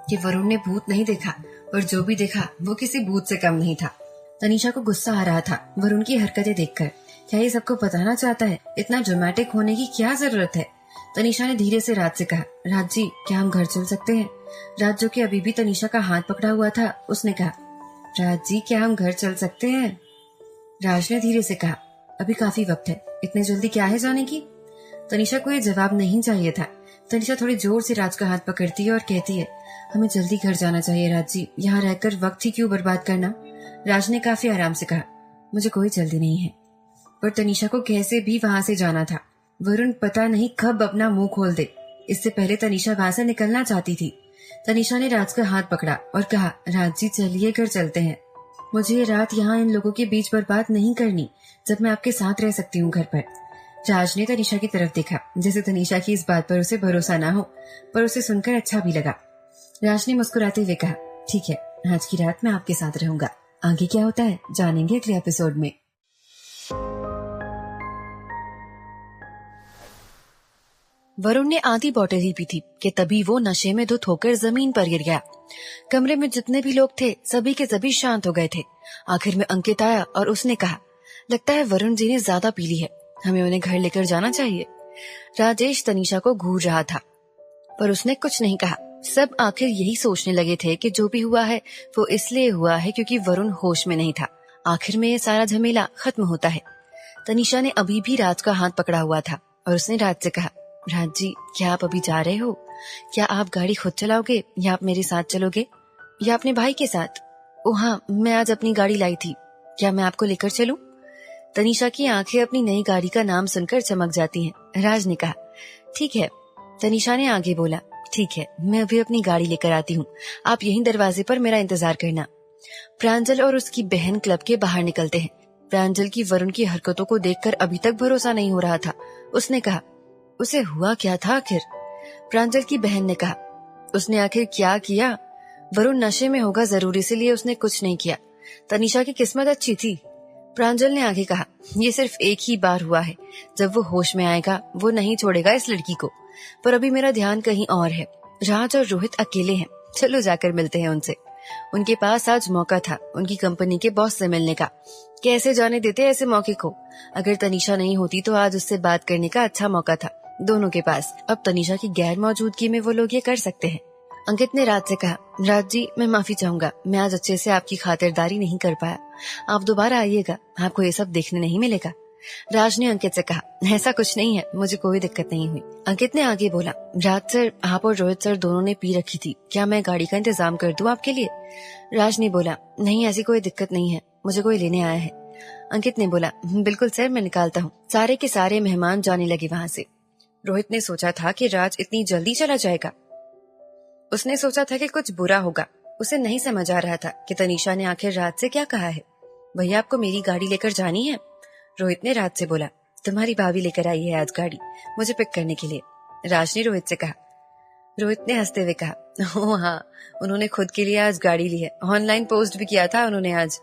कि वरुण ने भूत नहीं देखा, पर जो भी देखा वो किसी भूत से कम नहीं था। तनीषा को गुस्सा आ रहा था वरुण की हरकतें देखकर। क्या ये सबको बताना चाहता है? इतना ड्रामेटिक होने की क्या जरूरत है? तनीषा ने धीरे से राज से कहा, राज जी, क्या हम घर चल सकते हैं? राज जो कि अभी भी तनीषा का हाथ पकड़ा हुआ था, उसने कहा, राज जी, क्या हम घर चल सकते हैं? राज ने धीरे से कहा, अभी काफी वक्त है, इतने जल्दी क्या है जाने की? तनीषा को ये जवाब नहीं चाहिए था। तनीषा थोड़ी जोर से राज का हाथ पकड़ती है और कहती है, हमें जल्दी घर जाना चाहिए राज जी, यहाँ रहकर वक्त ही क्यों बर्बाद करना? राज ने काफी आराम से कहा, मुझे कोई जल्दी नहीं है। पर तनीषा को कैसे भी वहां से जाना था। वरुण पता नहीं कब अपना मुंह खोल दे। इससे पहले तनीषा वहां से निकलना चाहती थी। तनीषा ने राज का हाथ पकड़ा और कहा, राज जी चलिए घर चलते हैं। मुझे ये रात यहाँ इन लोगों के बीच बर्बाद नहीं करनी, जब मैं आपके साथ रह सकती हूँ घर पर। राज ने तनीषा की तरफ देखा, जैसे तनीषा की इस बात पर उसे भरोसा ना हो, पर उसे सुनकर अच्छा भी लगा। राज ने मुस्कुराते हुए कहा, ठीक है, आज की रात मैं आपके साथ रहूंगा। आगे क्या होता है जानेंगे अगले एपिसोड में। वरुण ने आधी बॉटल ही पी थी कि तभी वो नशे में धुत होकर जमीन पर गिर गया। कमरे में जितने भी लोग थे सभी के सभी शांत हो गए थे। आखिर में अंकित आया और उसने कहा, लगता है वरुण जी ने ज्यादा पी ली है, हमें उन्हें घर लेकर जाना चाहिए। राजेश तनीषा को घूर रहा था पर उसने कुछ नहीं कहा। सब आखिर यही सोचने लगे थे कि जो भी हुआ है वो इसलिए हुआ है क्योंकि वरुण होश में नहीं था। आखिर में ये सारा झमेला खत्म होता है। तनीषा ने अभी भी राज का हाथ पकड़ा हुआ था और उसने राज से कहा, राज जी, क्या आप अभी जा रहे हो? क्या आप गाड़ी खुद चलाओगे या आप मेरे साथ चलोगे या अपने भाई के साथ? ओ हाँ, मैं आज अपनी गाड़ी लाई थी, क्या मैं आपको लेकर चलूं? तनीषा की आंखें अपनी नई गाड़ी का नाम सुनकर चमक जाती हैं। राज ने कहा, ठीक है। तनीषा ने आगे बोला, ठीक है, मैं अभी अपनी गाड़ी लेकर आती हूँ, आप यहीं दरवाजे पर मेरा इंतजार करना। प्रांजल और उसकी बहन क्लब के बाहर निकलते हैं। प्रांजल की वरुण की हरकतों को देखकर अभी तक भरोसा नहीं हो रहा था। उसने कहा, उसे हुआ क्या था आखिर? प्रांजल की बहन ने कहा, उसने आखिर क्या किया? वरुण नशे में होगा जरूर, इसीलिए उसने कुछ नहीं किया। तनीषा की किस्मत अच्छी थी। प्रांजल ने आगे कहा, ये सिर्फ एक ही बार हुआ है, जब वो होश में आएगा वो नहीं छोड़ेगा इस लड़की को। पर अभी मेरा ध्यान कहीं और है। राज और रोहित अकेले हैं, चलो जाकर मिलते हैं उनसे। उनके पास आज मौका था उनकी कंपनी के बॉस से मिलने का। कैसे जाने देते ऐसे मौके को? अगर तनीषा नहीं होती तो आज उससे बात करने का अच्छा मौका था दोनों के पास। अब तनीषा की गैर मौजूदगी में वो लोग ये कर सकते हैं। अंकित ने राज से कहा, राज जी, मैं माफी चाहूंगा, मैं आज अच्छे से आपकी खातिरदारी नहीं कर पाया। आप दोबारा आइएगा, आपको ये सब देखने नहीं मिलेगा। राज ने अंकित से कहा, ऐसा कुछ नहीं है, मुझे कोई दिक्कत नहीं हुई। अंकित ने आगे बोला, राज सर, आप और रोहित सर दोनों ने पी रखी थी, क्या मैं गाड़ी का इंतजाम कर दूं आपके लिए? राज ने बोला, नहीं, ऐसी कोई दिक्कत नहीं है, मुझे कोई लेने आया है। अंकित ने बोला, बिल्कुल सर, मैं निकालता हूँ। सारे के सारे मेहमान जाने लगे वहाँ से। रोहित ने सोचा था कि राज इतनी जल्दी चला जाएगा। उसने सोचा था कि कुछ बुरा होगा। उसे नहीं समझ आ रहा था कि तनीषा ने आखिर राज से क्या कहा है। भैया, आपको मेरी गाड़ी लेकर जानी है? रोहित ने राज से बोला, तुम्हारी भाभी लेकर आई है आज गाड़ी मुझे पिक करने के लिए। राज ने रोहित से कहा। रोहित ने हंसते हुए कहा, ओह हाँ, उन्होंने खुद के लिए आज गाड़ी ली है, ऑनलाइन पोस्ट भी किया था उन्होंने आज।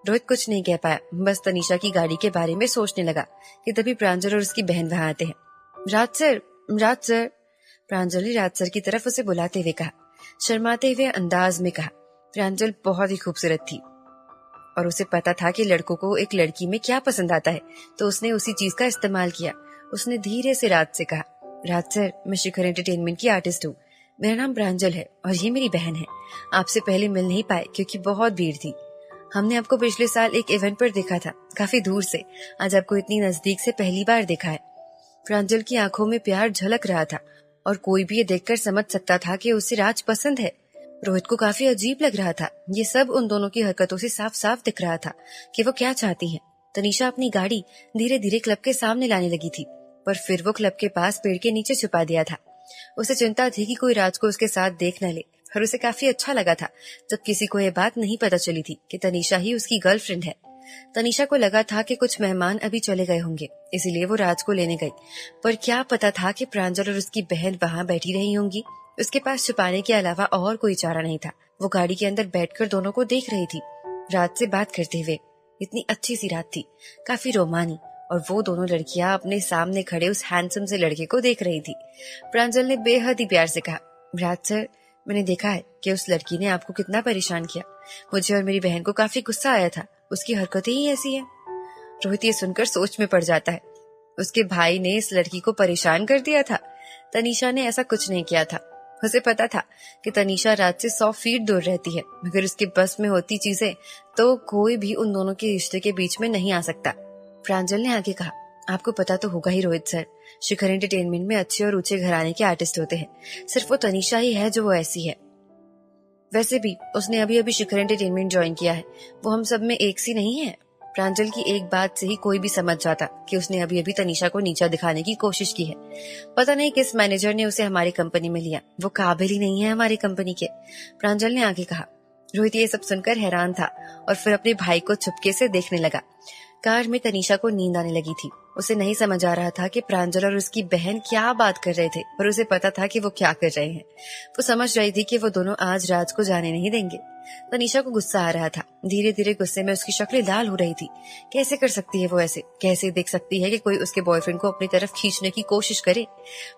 रोहित कुछ नहीं कह पाया, बस तनीषा की गाड़ी के बारे में सोचने लगा कि तभी प्रांजल और उसकी बहन वहां आते हैं। राज सर, राज सर। प्रांजल ने राज सर की तरफ उसे बुलाते हुए कहा, शर्माते हुए अंदाज में कहा। प्रांजल बहुत ही खूबसूरत थी। और उसे पता था कि लड़कों को एक लड़की में क्या पसंद आता है, तो उसने उसी चीज का इस्तेमाल किया। उसने धीरे से राज से कहा, राज सर, मैं शिखर एंटरटेनमेंट की आर्टिस्ट हूँ। मेरा नाम प्रांजल है और ये मेरी बहन है। आपसे पहले मिल नहीं पाए क्योंकि बहुत भीड़ थी। हमने आपको पिछले साल एक इवेंट पर देखा था, काफी दूर से। आज आपको इतनी नजदीक से पहली बार देखा है। प्रांजल की आंखों में प्यार झलक रहा था और कोई भी ये देखकर समझ सकता था कि उसे राज पसंद है। रोहित को काफी अजीब लग रहा था। ये सब उन दोनों की हरकतों से साफ साफ दिख रहा था कि वो क्या चाहती हैं। तनीषा अपनी गाड़ी धीरे धीरे क्लब के सामने लाने लगी थी, पर फिर वो क्लब के पास पेड़ के नीचे छुपा दिया था। उसे चिंता थी कि कोई राज को उसके साथ देख न ले, और उसे काफी अच्छा लगा था जब किसी को ये बात नहीं पता चली थी कि तनीषा ही उसकी गर्लफ्रेंड है। तनीषा को लगा था कि कुछ मेहमान अभी चले गए होंगे, इसीलिए वो राज को लेने गई, पर क्या पता था कि प्रांजल और उसकी बहन वहां बैठी रही होंगी। उसके पास छुपाने के अलावा और कोई चारा नहीं था। वो गाड़ी के अंदर बैठकर दोनों को देख रही थी, राज से बात करते हुए। इतनी अच्छी सी रात थी, काफी रोमानी, और वो दोनों लड़कियां अपने सामने खड़े उस हैंडसम से लड़के को देख रही थी। प्रांजल ने बेहद ही प्यार से कहा, राज सर, मैंने देखा है कि उस लड़की ने आपको कितना परेशान किया। मुझे और मेरी बहन को काफी गुस्सा आया था। उसकी हरकतें ही ऐसी हैं। रोहित ये सुनकर सोच में पड़ जाता है। उसके भाई ने इस लड़की को परेशान कर दिया था। तनीषा ने ऐसा कुछ नहीं किया था। उसे पता था कि तनीषा राज से 100 फीट दूर रहती है, मगर उसके बस में होती चीजें तो कोई भी उन दोनों के रिश्ते के बीच में नहीं आ सकता। प्रांजल ने आगे कहा, आपको पता तो होगा ही रोहित सर, शिखर एंटरटेनमेंट में अच्छे और ऊंचे घराने के आर्टिस्ट होते हैं। सिर्फ वो तनीषा ही है जो वो ऐसी है। वैसे भी उसने अभी अभी शिखर एंटरटेनमेंट ज्वाइन किया है। वो हम सब में एक सी नहीं है। प्रांजल की एक बात से ही कोई भी समझ जाता कि उसने अभी अभी तनीषा को नीचा दिखाने की कोशिश की है। पता नहीं किस मैनेजर ने उसे हमारी कंपनी में लिया। वो काबिल ही नहीं है हमारी कंपनी के। प्रांजल ने आगे कहा। रोहित ये सब सुनकर हैरान था और फिर अपने भाई को चुपके से देखने लगा। कार में तनीषा को नींद आने लगी थी। उसे नहीं समझ आ रहा था कि प्रांजल और उसकी बहन क्या बात कर रहे थे, पर उसे पता था कि वो क्या कर रहे हैं। वो समझ रही थी कि वो दोनों आज राज को जाने नहीं देंगे। तनीषा को गुस्सा आ रहा था। धीरे धीरे गुस्से में उसकी शक्ल लाल हो रही थी। कैसे कर सकती है वो ऐसे? कैसे देख सकती है कि कोई उसके बॉयफ्रेंड को अपनी तरफ खींचने की कोशिश करे?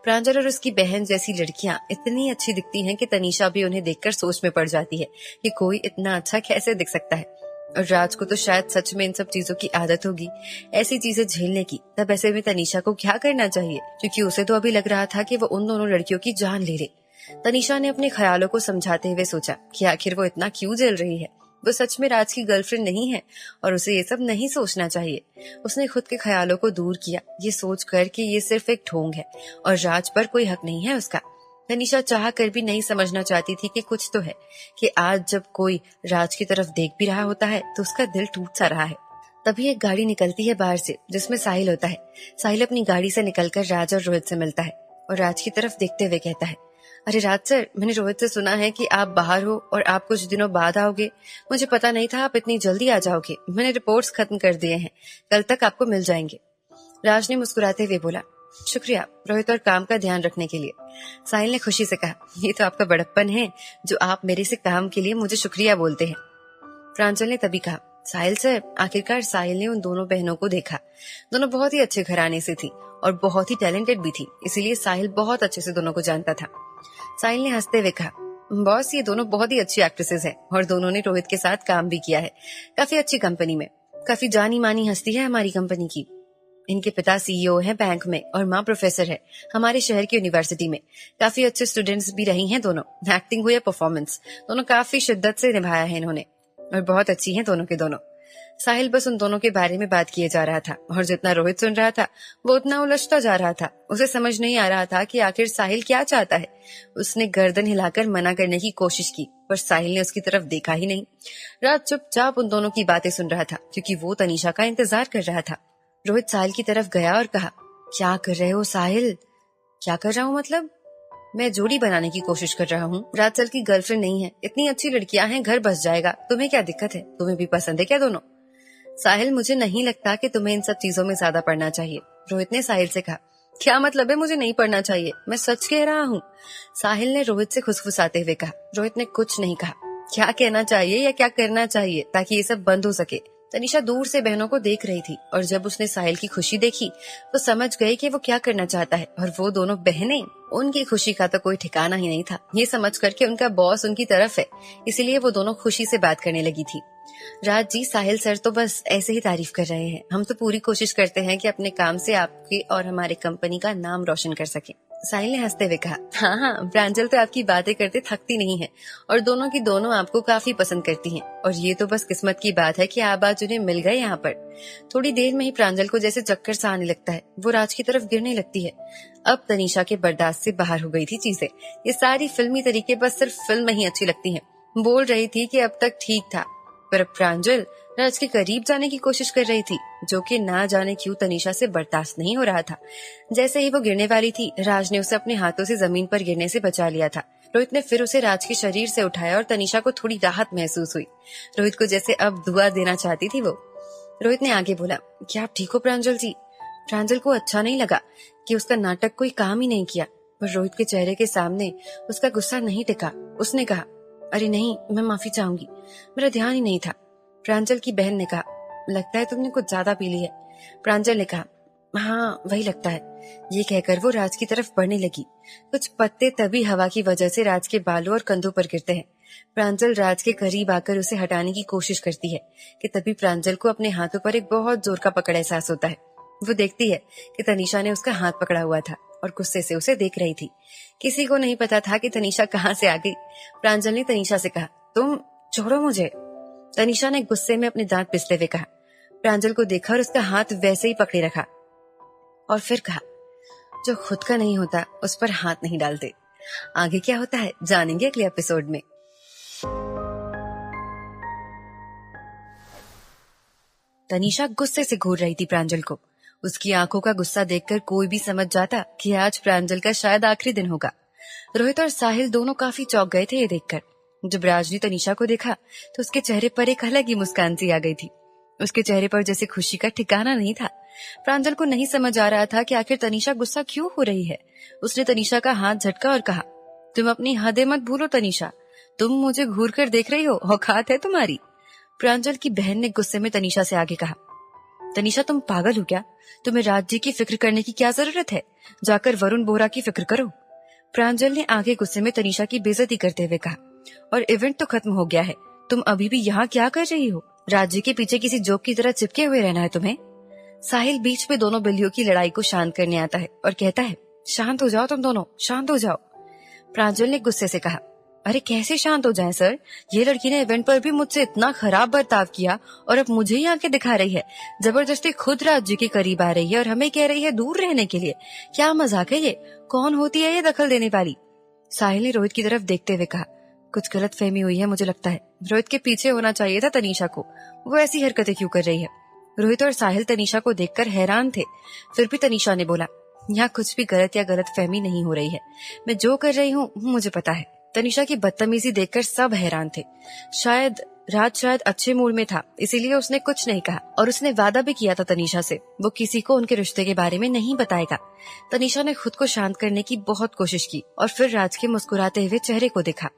प्रांजल और उसकी बहन जैसी लड़कियां इतनी अच्छी दिखती हैं कि तनीषा भी उन्हें देखकर सोच में पड़ जाती है कि कोई इतना अच्छा कैसे दिख सकता है। और राज को तो शायद सच में इन सब चीजों की आदत होगी, ऐसी चीजें झेलने की। तब ऐसे में तनीषा को क्या करना चाहिए, क्योंकि उसे तो अभी लग रहा था कि वो उन दोनों लड़कियों की जान ले ले। तनीषा ने अपने ख्यालों को समझाते हुए सोचा कि आखिर वो इतना क्यों जल रही है। वो सच में राज की गर्लफ्रेंड नहीं है और उसे ये सब नहीं सोचना चाहिए। उसने खुद के ख्यालों को दूर किया, ये सोच कर कि ये सिर्फ एक ढोंग है और राज पर कोई हक नहीं है उसका। तनीषा चाह कर भी नहीं समझना चाहती थी कि कुछ तो है कि आज जब कोई राज की तरफ देख भी रहा होता है तो उसका दिल टूट सा रहा है। तभी एक गाड़ी निकलती है बाहर से, जिसमें साहिल होता है। साहिल अपनी गाड़ी से निकलकर राज और रोहित से मिलता है और राज की तरफ देखते हुए कहता है, अरे राज सर, मैंने रोहित से सुना है कि आप बाहर हो और आप कुछ दिनों बाद आओगे। मुझे पता नहीं था आप इतनी जल्दी आ जाओगे। मैंने रिपोर्ट्स खत्म कर दिए हैं, कल तक आपको मिल जाएंगे। राज ने मुस्कुराते हुए बोला, शुक्रिया रोहित, और काम का ध्यान रखने के लिए। साहिल ने खुशी से कहा, ये तो आपका बड़प्पन है जो आप मेरे से काम के लिए मुझे शुक्रिया बोलते हैं। प्रांजल ने तभी कहा, साहिल सर। आखिरकार साहिल ने उन दोनों बहनों को देखा। दोनों बहुत ही अच्छे घराने से थी और बहुत ही टैलेंटेड भी थी, इसीलिए साहिल बहुत अच्छे से दोनों को जानता था। साहिल ने हंसते हुए कहा, बॉस, ये दोनों बहुत ही अच्छी एक्ट्रेसेस हैं और दोनों ने रोहित के साथ काम भी किया है, काफी अच्छी कंपनी में। काफी जानी मानी हस्ती है हमारी कंपनी की। इनके पिता सीईओ हैं बैंक में और माँ प्रोफेसर है हमारे शहर की यूनिवर्सिटी में। काफी अच्छे स्टूडेंट्स भी रही हैं दोनों। एक्टिंग हो या परफॉर्मेंस, दोनों काफी शिद्दत से निभाया है इन्होंने और बहुत अच्छी हैं दोनों के दोनों। साहिल बस उन दोनों के बारे में बात किए जा रहा था और जितना रोहित सुन रहा था वो उतना उलझता जा रहा था। उसे समझ नहीं आ रहा था कि आखिर साहिल क्या चाहता है। उसने गर्दन हिलाकर मना करने की कोशिश की, पर साहिल ने उसकी तरफ देखा ही नहीं। रात चुपचाप उन दोनों की बातें सुन रहा था क्योंकि वो तनीषा का इंतजार कर रहा था। रोहित साहिल की तरफ गया और कहा, क्या कर रहे हो साहिल? क्या कर रहा हूँ मतलब? मैं जोड़ी बनाने की कोशिश कर रहा हूँ। राज सर की गर्लफ्रेंड नहीं है, इतनी अच्छी लड़कियां हैं, घर बस जाएगा। तुम्हें क्या दिक्कत है? तुम्हें भी पसंद है क्या दोनों? साहिल, मुझे नहीं लगता कि तुम्हें इन सब चीजों में ज्यादा पढ़ना चाहिए। रोहित ने साहिल से कहा। क्या मतलब है मुझे नहीं पढ़ना चाहिए? मैं सच कह रहा हूँ, साहिल ने रोहित से खुसफुसाते हुए कहा। रोहित ने कुछ नहीं कहा। क्या कहना चाहिए या क्या करना चाहिए ताकि ये सब बंद हो सके? तनीषा दूर से बहनों को देख रही थी और जब उसने साहिल की खुशी देखी तो समझ गई कि वो क्या करना चाहता है। और वो दोनों बहनें, उनकी खुशी का तो कोई ठिकाना ही नहीं था। ये समझ करके उनका बॉस उनकी तरफ है, इसीलिए वो दोनों खुशी से बात करने लगी थी। राज जी, साहिल सर तो बस ऐसे ही तारीफ कर रहे हैं। हम तो पूरी कोशिश करते हैं कि अपने काम से आपके और हमारे कंपनी का नाम रोशन कर सके। साहिल ने हंसते हुए कहा, हाँ, प्रांजल तो आपकी बातें करते थकती नहीं है और दोनों की दोनों आपको काफी पसंद करती हैं। और ये तो बस किस्मत की बात है कि आप आज उन्हें मिल गए यहाँ पर। थोड़ी देर में ही प्रांजल को जैसे चक्कर सा आने लगता है। वो राज की तरफ गिरने लगती है। अब तनीषा के बर्दाश्त से बाहर हो गई थी चीजें। ये सारी फिल्मी तरीके बस सिर्फ फिल्म में ही अच्छी लगती है। बोल रही थी कि अब तक ठीक था, पर अब प्रांजल राज के करीब जाने की कोशिश कर रही थी, जो कि ना जाने क्यों तनीषा से बर्दाश्त नहीं हो रहा था। जैसे ही वो गिरने वाली थी, राज ने उसे अपने हाथों से जमीन पर गिरने से बचा लिया था। रोहित ने फिर उसे राज के शरीर से उठाया और तनीषा को थोड़ी राहत महसूस हुई। रोहित को जैसे अब दुआ देना चाहती थी वो। रोहित ने आगे बोला, क्या आप ठीक हो प्रांजल जी? प्रांजल को अच्छा नहीं लगा कि उसका नाटक कोई काम ही नहीं किया, पर रोहित के चेहरे के सामने उसका गुस्सा नहीं टिका। उसने कहा, अरे नहीं, मैं माफी चाहूंगी, मेरा ध्यान ही नहीं था। प्रांजल की बहन ने कहा, लगता है तुमने कुछ ज्यादा पी ली है। प्रांजल ने कहा, हाँ वही लगता है। ये कहकर वो राज की तरफ बढ़ने लगी। कुछ पत्ते तभी हवा की वजह से राज के बालों और कंधों पर गिरते हैं। प्रांजल राज के करीब आकर उसे हटाने की कोशिश करती है कि तभी प्रांजल को अपने हाथों पर एक बहुत जोर का पकड़ एहसास होता है। वो देखती है कि तनीषा ने उसका हाथ पकड़ा हुआ था और गुस्से से उसे देख रही थी। किसी को नहीं पता था कि तनीषा कहाँ से आ गई। प्रांजल ने तनीषा से कहा, तुम छोड़ो मुझे। तनीषा ने गुस्से में अपने दांत पिसते हुए कहा। प्रांजल को देखा और उसका हाथ वैसे ही पकड़े रखा और फिर कहा, जो खुद का नहीं होता उस पर हाथ नहीं डालते। आगे क्या होता है जानेंगे अगले एपिसोड में। तनीषा गुस्से से घूर रही थी प्रांजल को। उसकी आंखों का गुस्सा देखकर कोई भी समझ जाता कि आज प्रांजल का शायद आखिरी दिन होगा। रोहित और साहिल दोनों काफी चौंक गए थे ये देखकर। जब राज ने तनीषा को देखा तो उसके चेहरे पर एक अलग ही मुस्कान सी आ गई थी। उसके चेहरे पर जैसे खुशी का ठिकाना नहीं था। प्रांजल को नहीं समझ आ रहा था कि आखिर तनीषा गुस्सा क्यों हो रही है। उसने तनीषा का हाथ झटका और कहा, तुम अपनी हदें मत भूलो तनीषा, तुम मुझे घूर कर देख रही हो, औकात है तुम्हारी। प्रांजल की बहन ने गुस्से में तनीषा से आगे कहा, तनीषा तुम पागल हो क्या? तुम्हें राज जी की फिक्र करने की क्या जरूरत है? जाकर वरुण बोरा की फिक्र करो। प्रांजल ने आगे गुस्से में तनीषा की बेइज्जती करते हुए कहा, और इवेंट तो खत्म हो गया है, तुम अभी भी यहाँ क्या कर रही हो? राज जी के पीछे किसी जोक की तरह चिपके हुए रहना है तुम्हें? साहिल बीच में दोनों बिल्लियों की लड़ाई को शांत करने आता है और कहता है, शांत हो जाओ तुम दोनों, शांत हो जाओ। प्रांजल ने गुस्से से कहा, अरे कैसे शांत हो जाएं सर? ये लड़की ने इवेंट पर भी मुझसे इतना खराब बर्ताव किया और अब मुझे ही आके दिखा रही है। जबरदस्ती खुद राज जी के करीब आ रही है और हमें कह रही है दूर रहने के लिए। क्या मजाक है ये? कौन होती है ये दखल देने वाली? साहिल ने रोहित की तरफ देखते हुए कहा, कुछ गलत फहमी हुई है मुझे लगता है। रोहित के पीछे होना चाहिए था तनीषा को, वो ऐसी हरकतें क्यों कर रही है? रोहित और साहिल तनीषा को देखकर हैरान थे। फिर भी तनीषा ने बोला, यहाँ कुछ भी गलत या गलत फहमी नहीं हो रही है। मैं जो कर रही हूँ मुझे पता है। तनीषा की बदतमीजी देखकर सब हैरान थे। राज अच्छे मूड में था, इसीलिए उसने कुछ नहीं कहा और उसने वादा भी किया था तनीषा से वो किसी को उनके रिश्ते के बारे में नहीं बताएगा। तनीषा ने खुद को शांत करने की बहुत कोशिश की और फिर राज के मुस्कुराते हुए चेहरे को देखा।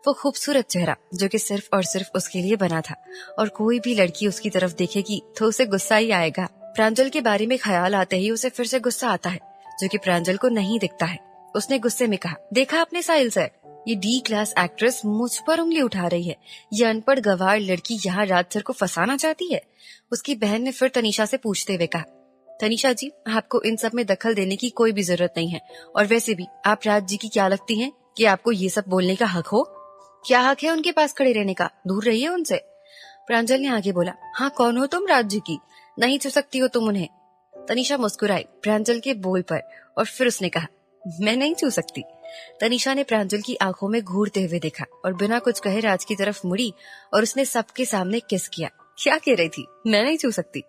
वो खूबसूरत चेहरा जो कि सिर्फ और सिर्फ उसके लिए बना था और कोई भी लड़की उसकी तरफ देखेगी तो उसे गुस्सा ही आएगा। प्रांजल के बारे में ख्याल आते ही उसे फिर से गुस्सा आता है, जो कि प्रांजल को नहीं दिखता है। उसने गुस्से में कहा, देखा आपने साहिल सर, ये डी क्लास एक्ट्रेस मुझ पर उंगली उठा रही है। ये अनपढ़ गवार लड़की यहाँ राज सर को फंसाना चाहती है। उसकी बहन ने फिर तनीषा से पूछते हुए कहा, तनीषा जी, आपको इन सब में दखल देने की कोई भी जरूरत नहीं है और वैसे भी आप राज जी की क्या लगती हैं कि आपको ये सब बोलने का हक हो? क्या हक है उनके पास खड़े रहने का? दूर रहिए उनसे। प्रांजल ने आगे बोला, हाँ कौन हो तुम राज जी की? नहीं छू सकती हो तुम उन्हें। तनीषा मुस्कुराई प्रांजल के बोल पर और फिर उसने कहा, मैं नहीं छू सकती। तनीषा ने प्रांजल की आंखों में घूरते हुए देखा और बिना कुछ कहे राज की तरफ मुड़ी और उसने सबके सामने किस किया। क्या कह रही थी? मैं नहीं छू सकती।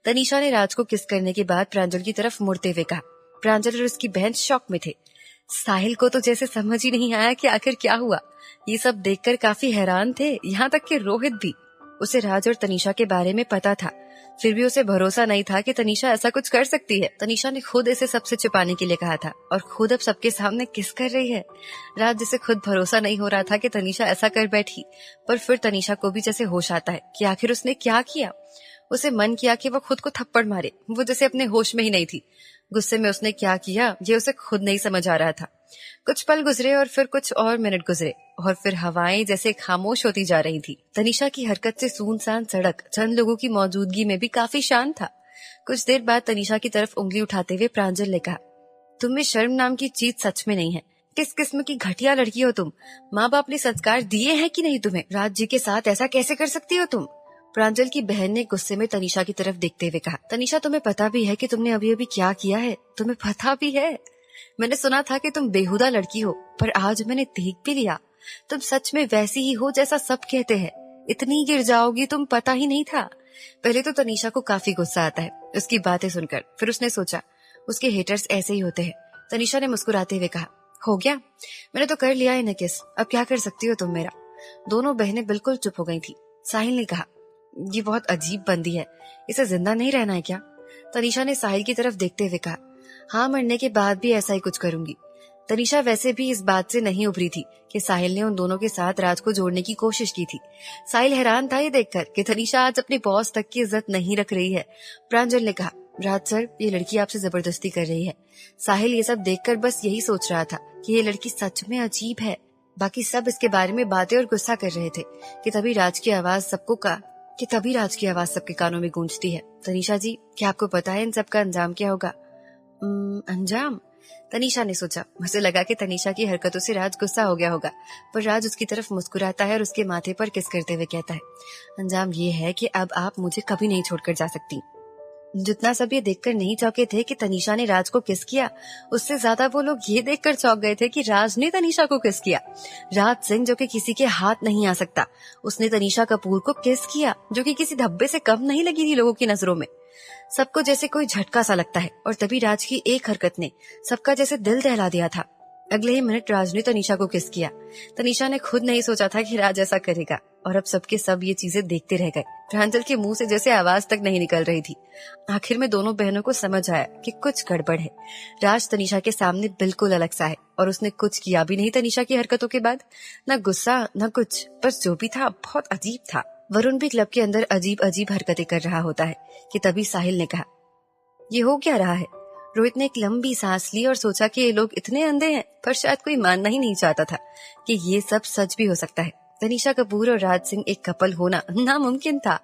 तनीषा ने राज को किस करने के बाद प्रांजल की तरफ मुड़ते हुए कहा। प्रांजल और उसकी बहन शॉक में थे। साहिल को तो जैसे समझ ही नहीं आया कि आखिर क्या हुआ। ये सब देखकर काफी हैरान थे, यहाँ तक कि रोहित भी। उसे राज और तनीषा के बारे में पता था, फिर भी उसे भरोसा नहीं था कि तनीषा ऐसा कुछ कर सकती है। तनीषा ने खुद इसे सबसे छिपाने के लिए कहा था और खुद अब सबके सामने किस कर रही है। राज जिसे खुद भरोसा नहीं हो रहा था कि तनीषा ऐसा कर बैठी, पर फिर तनीषा को भी जैसे होश आता है कि आखिर उसने क्या किया। उसे मन किया कि वो खुद को थप्पड़ मारे, वो जैसे अपने होश में ही नहीं थी। गुस्से में उसने क्या किया ये उसे खुद नहीं समझ आ रहा था। कुछ पल गुजरे और फिर कुछ और मिनट गुजरे और फिर हवाएं जैसे खामोश होती जा रही थी। तनीषा की हरकत से सुनसान सड़क चंद लोगों की मौजूदगी में भी काफी शांत था। कुछ देर बाद तनीषा की तरफ उंगली उठाते हुए प्रांजल ने कहा, तुम्हें शर्म नाम की चीज सच में नहीं है। किस किस्म की घटिया लड़की हो तुम। माँ बाप ने संस्कार दिए हैं कि नहीं तुम्हें? राज जी के साथ ऐसा कैसे कर सकती हो तुम? प्रांजल की बहन ने गुस्से में तनीषा की तरफ देखते हुए कहा, तनीषा तुम्हें पता भी है कि तुमने अभी अभी क्या किया है? तुम्हें पता भी है? मैंने सुना था कि तुम बेहुदा लड़की हो, पर आज मैंने देख भी लिया तुम सच में वैसी ही हो जैसा सब कहते हैं। इतनी गिर जाओगी तुम पता ही नहीं था। पहले तो तनीषा को काफी गुस्सा आता है उसकी बातें सुनकर। फिर उसने सोचा उसके हेटर्स ऐसे ही होते हैं। तनीषा ने मुस्कुराते हुए कहा, हो गया, मैंने तो कर लिया है न किस, अब क्या कर सकती हो तुम मेरा। दोनों बहनें बिल्कुल चुप हो गई थी। साहिल ने कहा, ये बहुत अजीब बंदी है, इसे जिंदा नहीं रहना है क्या? तनीषा ने साहिल की तरफ देखते हुए कहा, हाँ, मरने के बाद भी ऐसा ही कुछ करूंगी। तनीषा वैसे भी इस बात से नहीं उभरी थी कि साहिल ने उन दोनों के साथ राज को जोड़ने की कोशिश की थी। साहिल हैरान था ये देखकर कि तनीषा आज अपने बॉस तक की इज्जत नहीं रख रही है। प्रांजल ने कहा, राज सर, ये लड़की आपसे जबरदस्ती कर रही है। साहिल ये सब देखकर बस यही सोच रहा था कि ये लड़की सच में अजीब है। बाकी सब इसके बारे में बातें और गुस्सा कर रहे थे कि तभी राज की आवाज सबके कानों में गूंजती है, तनीषा जी, क्या आपको पता है इन सब का अंजाम क्या होगा? अंजाम? तनीषा ने सोचा। मुझे लगा कि तनीषा की हरकतों से राज गुस्सा हो गया होगा, पर राज उसकी तरफ मुस्कुराता है और उसके माथे पर किस करते हुए कहता है, अंजाम ये है कि अब आप मुझे कभी नहीं छोड़कर जा सकती। जितना सब ये देखकर नहीं चौंके थे कि तनीषा ने राज को किस किया, उससे ज्यादा वो लोग ये देखकर चौंक गए थे कि राज ने तनीषा को किस किया। राज सिंह, जो कि किसी के हाथ नहीं आ सकता, उसने तनीषा कपूर को किस किया, जो कि किसी धब्बे से कम नहीं लगी थी लोगों की नजरों में। सबको जैसे कोई झटका सा लगता है और तभी राज की एक हरकत ने सबका जैसे दिल दहला दिया था। अगले ही मिनट राज ने तनीषा को किस किया। तनीषा ने खुद नहीं सोचा था कि राज ऐसा करेगा और अब सबके सब ये चीजें देखते रह गए। प्रांजल के मुंह से जैसे आवाज तक नहीं निकल रही थी। आखिर में दोनों बहनों को समझ आया कि कुछ गड़बड़ है। राज तनीषा के सामने बिल्कुल अलग सा है और उसने कुछ किया भी नहीं तनीषा की हरकतों के बाद। न गुस्सा न कुछ, बस जो भी था बहुत अजीब था। वरुण भी क्लब के अंदर अजीब अजीब हरकतें कर रहा होता है कि तभी साहिल ने कहा, ये हो क्या रहा है? रोहित ने एक लंबी सांस ली और सोचा कि ये लोग इतने अंधे हैं, पर शायद कोई मानना ही नहीं चाहता था कि ये सब सच भी हो सकता है। तनीषा कपूर और राज सिंह एक कपल होना नामुमकिन था।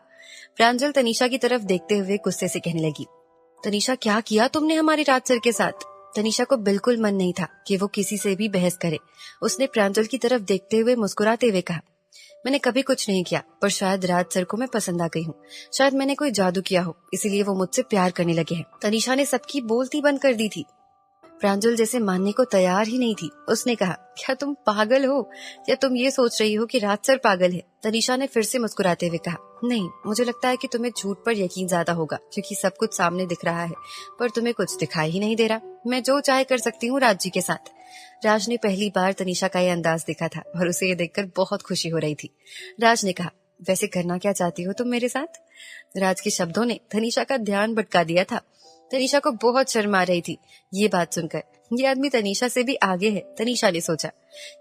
प्रांजल तनीषा की तरफ देखते हुए गुस्से से कहने लगी, तनीषा, क्या किया तुमने हमारे राज सर के साथ? तनीषा को बिल्कुल मन नहीं था कि वो किसी से भी बहस करे। उसने प्रांजल की तरफ देखते हुए मुस्कुराते हुए कहा, मैंने कभी कुछ नहीं किया, पर शायद राज सर को मैं पसंद आ गई हूँ। शायद मैंने कोई जादू किया हो, इसीलिए वो मुझसे प्यार करने लगे हैं। तनीषा ने सबकी बोलती बंद कर दी थी। प्रांजल जैसे मानने को तैयार ही नहीं थी। उसने कहा, क्या तुम पागल हो या तुम ये सोच रही हो कि राज सर पागल है? तनीषा ने फिर से मुस्कुराते हुए कहा, नहीं, मुझे लगता है कि तुम्हें झूठ पर यकीन ज्यादा होगा, क्योंकि सब कुछ सामने दिख रहा है पर तुम्हें कुछ दिखाई ही नहीं दे रहा। मैं जो चाहे कर सकती हूँ राज जी के साथ। राज ने पहली बार तनीषा का ये अंदाज देखा था और उसे ये देखकर बहुत खुशी हो रही थी। राज ने कहा, वैसे करना क्या चाहती हो तुम मेरे साथ? राज के शब्दों ने तनीषा का ध्यान भटका दिया था। तनीषा को बहुत शर्म आ रही थी ये बात सुनकर। ये आदमी तनीषा से भी आगे है, तनीषा ने सोचा।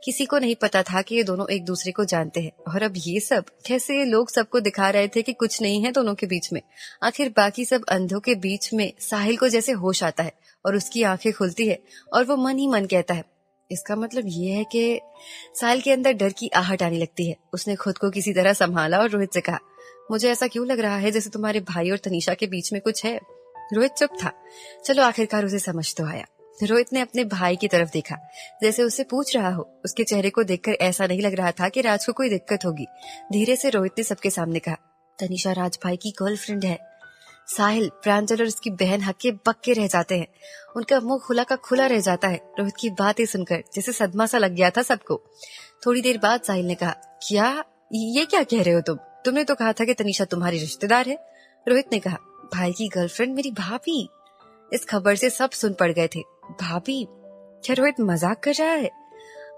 किसी को नहीं पता था कि ये दोनों एक दूसरे को जानते हैं और अब ये सब कैसे ये लोग सबको दिखा रहे थे कि कुछ नहीं है दोनों के बीच में। आखिर बाकी सब अंधों के बीच में साहिल को जैसे होश आता है और उसकी आंखें खुलती है और वो मन ही मन कहता है, इसका मतलब ये है कि साहिल के अंदर डर की आहट आने लगती है। उसने खुद को किसी तरह संभाला और रोहित से कहा, मुझे ऐसा क्यों लग रहा है जैसे तुम्हारे भाई और तनीषा के बीच में कुछ है? रोहित चुप था। चलो आखिरकार उसे समझ तो आया। रोहित ने अपने भाई की तरफ देखा जैसे उससे पूछ रहा हो। उसके चेहरे को देखकर ऐसा नहीं लग रहा था कि राज को कोई दिक्कत होगी। धीरे से रोहित ने सबके सामने कहा, तनीषा राज भाई की गर्लफ्रेंड है। साहिल, प्रांजल और उसकी बहन हक्के बक्के रह जाते हैं। उनका मुंह खुला का खुला रह जाता है रोहित की बातें सुनकर, जैसे सदमा सा लग गया था सबको। थोड़ी देर बाद साहिल ने कहा, ये क्या कह रहे हो तुम? तुमने तो कहा था कि तनीषा तुम्हारी रिश्तेदार है। रोहित ने कहा, भाई की गर्लफ्रेंड मेरी भाभी। इस खबर से सब सुन पड़ गए थे। भाभी? क्या रोहित मजाक कर रहा है?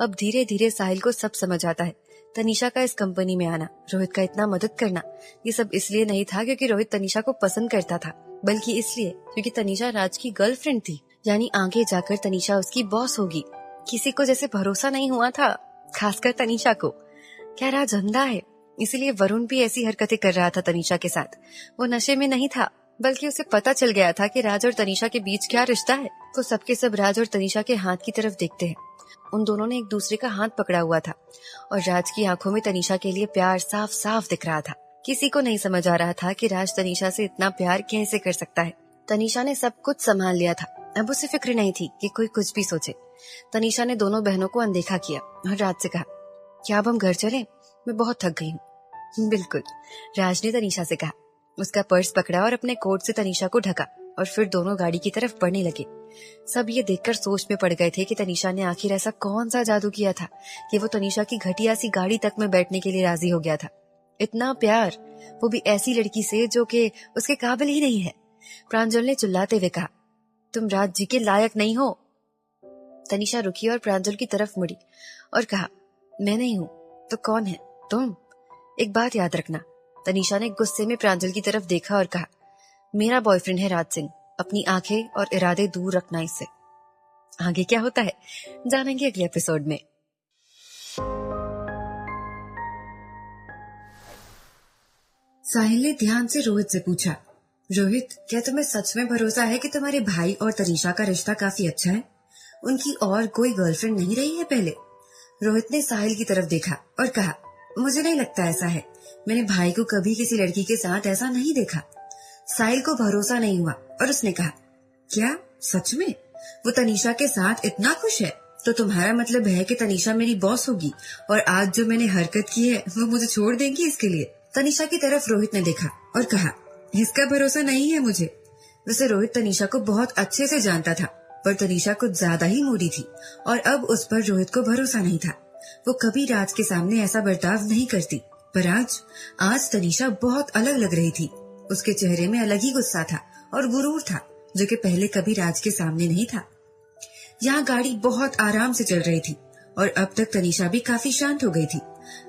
अब धीरे धीरे साहिल को सब समझ आता है। तनीषा का इस कंपनी में आना, रोहित का इतना मदद करना, ये सब इसलिए नहीं था क्योंकि रोहित तनीषा को पसंद करता था, बल्कि इसलिए क्योंकि तनीषा राज की गर्लफ्रेंड थी। यानी आगे जाकर तनीषा उसकी बॉस होगी। किसी को जैसे भरोसा नहीं हुआ था, खासकर तनीषा को। क्या राज अंधा है? इसीलिए वरुण भी ऐसी हरकतें कर रहा था तनीषा के साथ। वो नशे में नहीं था, बल्कि उसे पता चल गया था कि राज और तनीषा के बीच क्या रिश्ता है। वो सबके सब राज और तनीषा के हाथ की तरफ देखते हैं। उन दोनों ने एक दूसरे का हाथ पकड़ा हुआ था और राज की आंखों में तनीषा के लिए प्यार साफ साफ दिख रहा था। किसी को नहीं समझ आ रहा था कि राज तनीषा से इतना प्यार कैसे कर सकता है। तनीषा ने सब कुछ संभाल लिया था। अब उसे फिक्र नहीं थी कि कोई कुछ भी सोचे। तनीषा ने दोनों बहनों को अनदेखा किया और राज से कहा, क्या अब हम घर चलें? मैं बहुत थक गई हूँ। बिल्कुल, राज ने तनीषा से कहा। उसका पर्स पकड़ा और अपने कोट से तनीषा को ढका और फिर दोनों गाड़ी की तरफ बढ़ने लगे। सब ये देखकर सोच में पड़ गए थे कि तनीषा ने आखिर ऐसा कौन सा जादू किया था कि वो तनीषा की घटिया सी गाड़ी तक में बैठने के लिए राजी हो गया था। इतना प्यार, वो भी ऐसी लड़की से जो कि उसके काबिल ही नहीं है। प्रांजल ने चिल्लाते हुए कहा, तुम राज जी के लायक नहीं हो। तनीषा रुकी और प्रांजल की तरफ मुड़ी और कहा, मैं नहीं हूँ तो कौन है? तुम। एक बात याद रखना। तनीषा ने गुस्से में प्रांजल की तरफ देखा और कहा, मेरा बॉयफ्रेंड है राज सिंह, अपनी आंखें और इरादे दूर रखना इससे। आगे क्या होता है जानेंगे अगले एपिसोड में। साहिल ने ध्यान से रोहित से पूछा, रोहित, क्या तुम्हें सच में भरोसा है कि तुम्हारे भाई और तनीषा का रिश्ता काफी अच्छा है? उनकी और कोई गर्लफ्रेंड नहीं रही है पहले? रोहित ने साहिल की तरफ देखा और कहा, मुझे नहीं लगता ऐसा है। मैंने भाई को कभी किसी लड़की के साथ ऐसा नहीं देखा। साहिल को भरोसा नहीं हुआ और उसने कहा, क्या सच में वो तनीषा के साथ इतना खुश है? तो तुम्हारा मतलब है कि तनीषा मेरी बॉस होगी और आज जो मैंने हरकत की है वो मुझे छोड़ देंगी इसके लिए? तनीषा की तरफ रोहित ने देखा और कहा, इसका भरोसा नहीं है मुझे। वैसे रोहित तनीषा को बहुत अच्छे से जानता था, पर तनीषा कुछ ज्यादा ही मूडी थी और अब उस पर रोहित को भरोसा नहीं था। वो कभी राज के सामने ऐसा बर्ताव नहीं करती, पर आज तनीषा बहुत अलग लग रही थी। उसके चेहरे में अलग ही गुस्सा था और गुरूर था, जो कि पहले कभी राज के सामने नहीं था। यहाँ गाड़ी बहुत आराम से चल रही थी और अब तक तनीषा भी काफी शांत हो गई थी।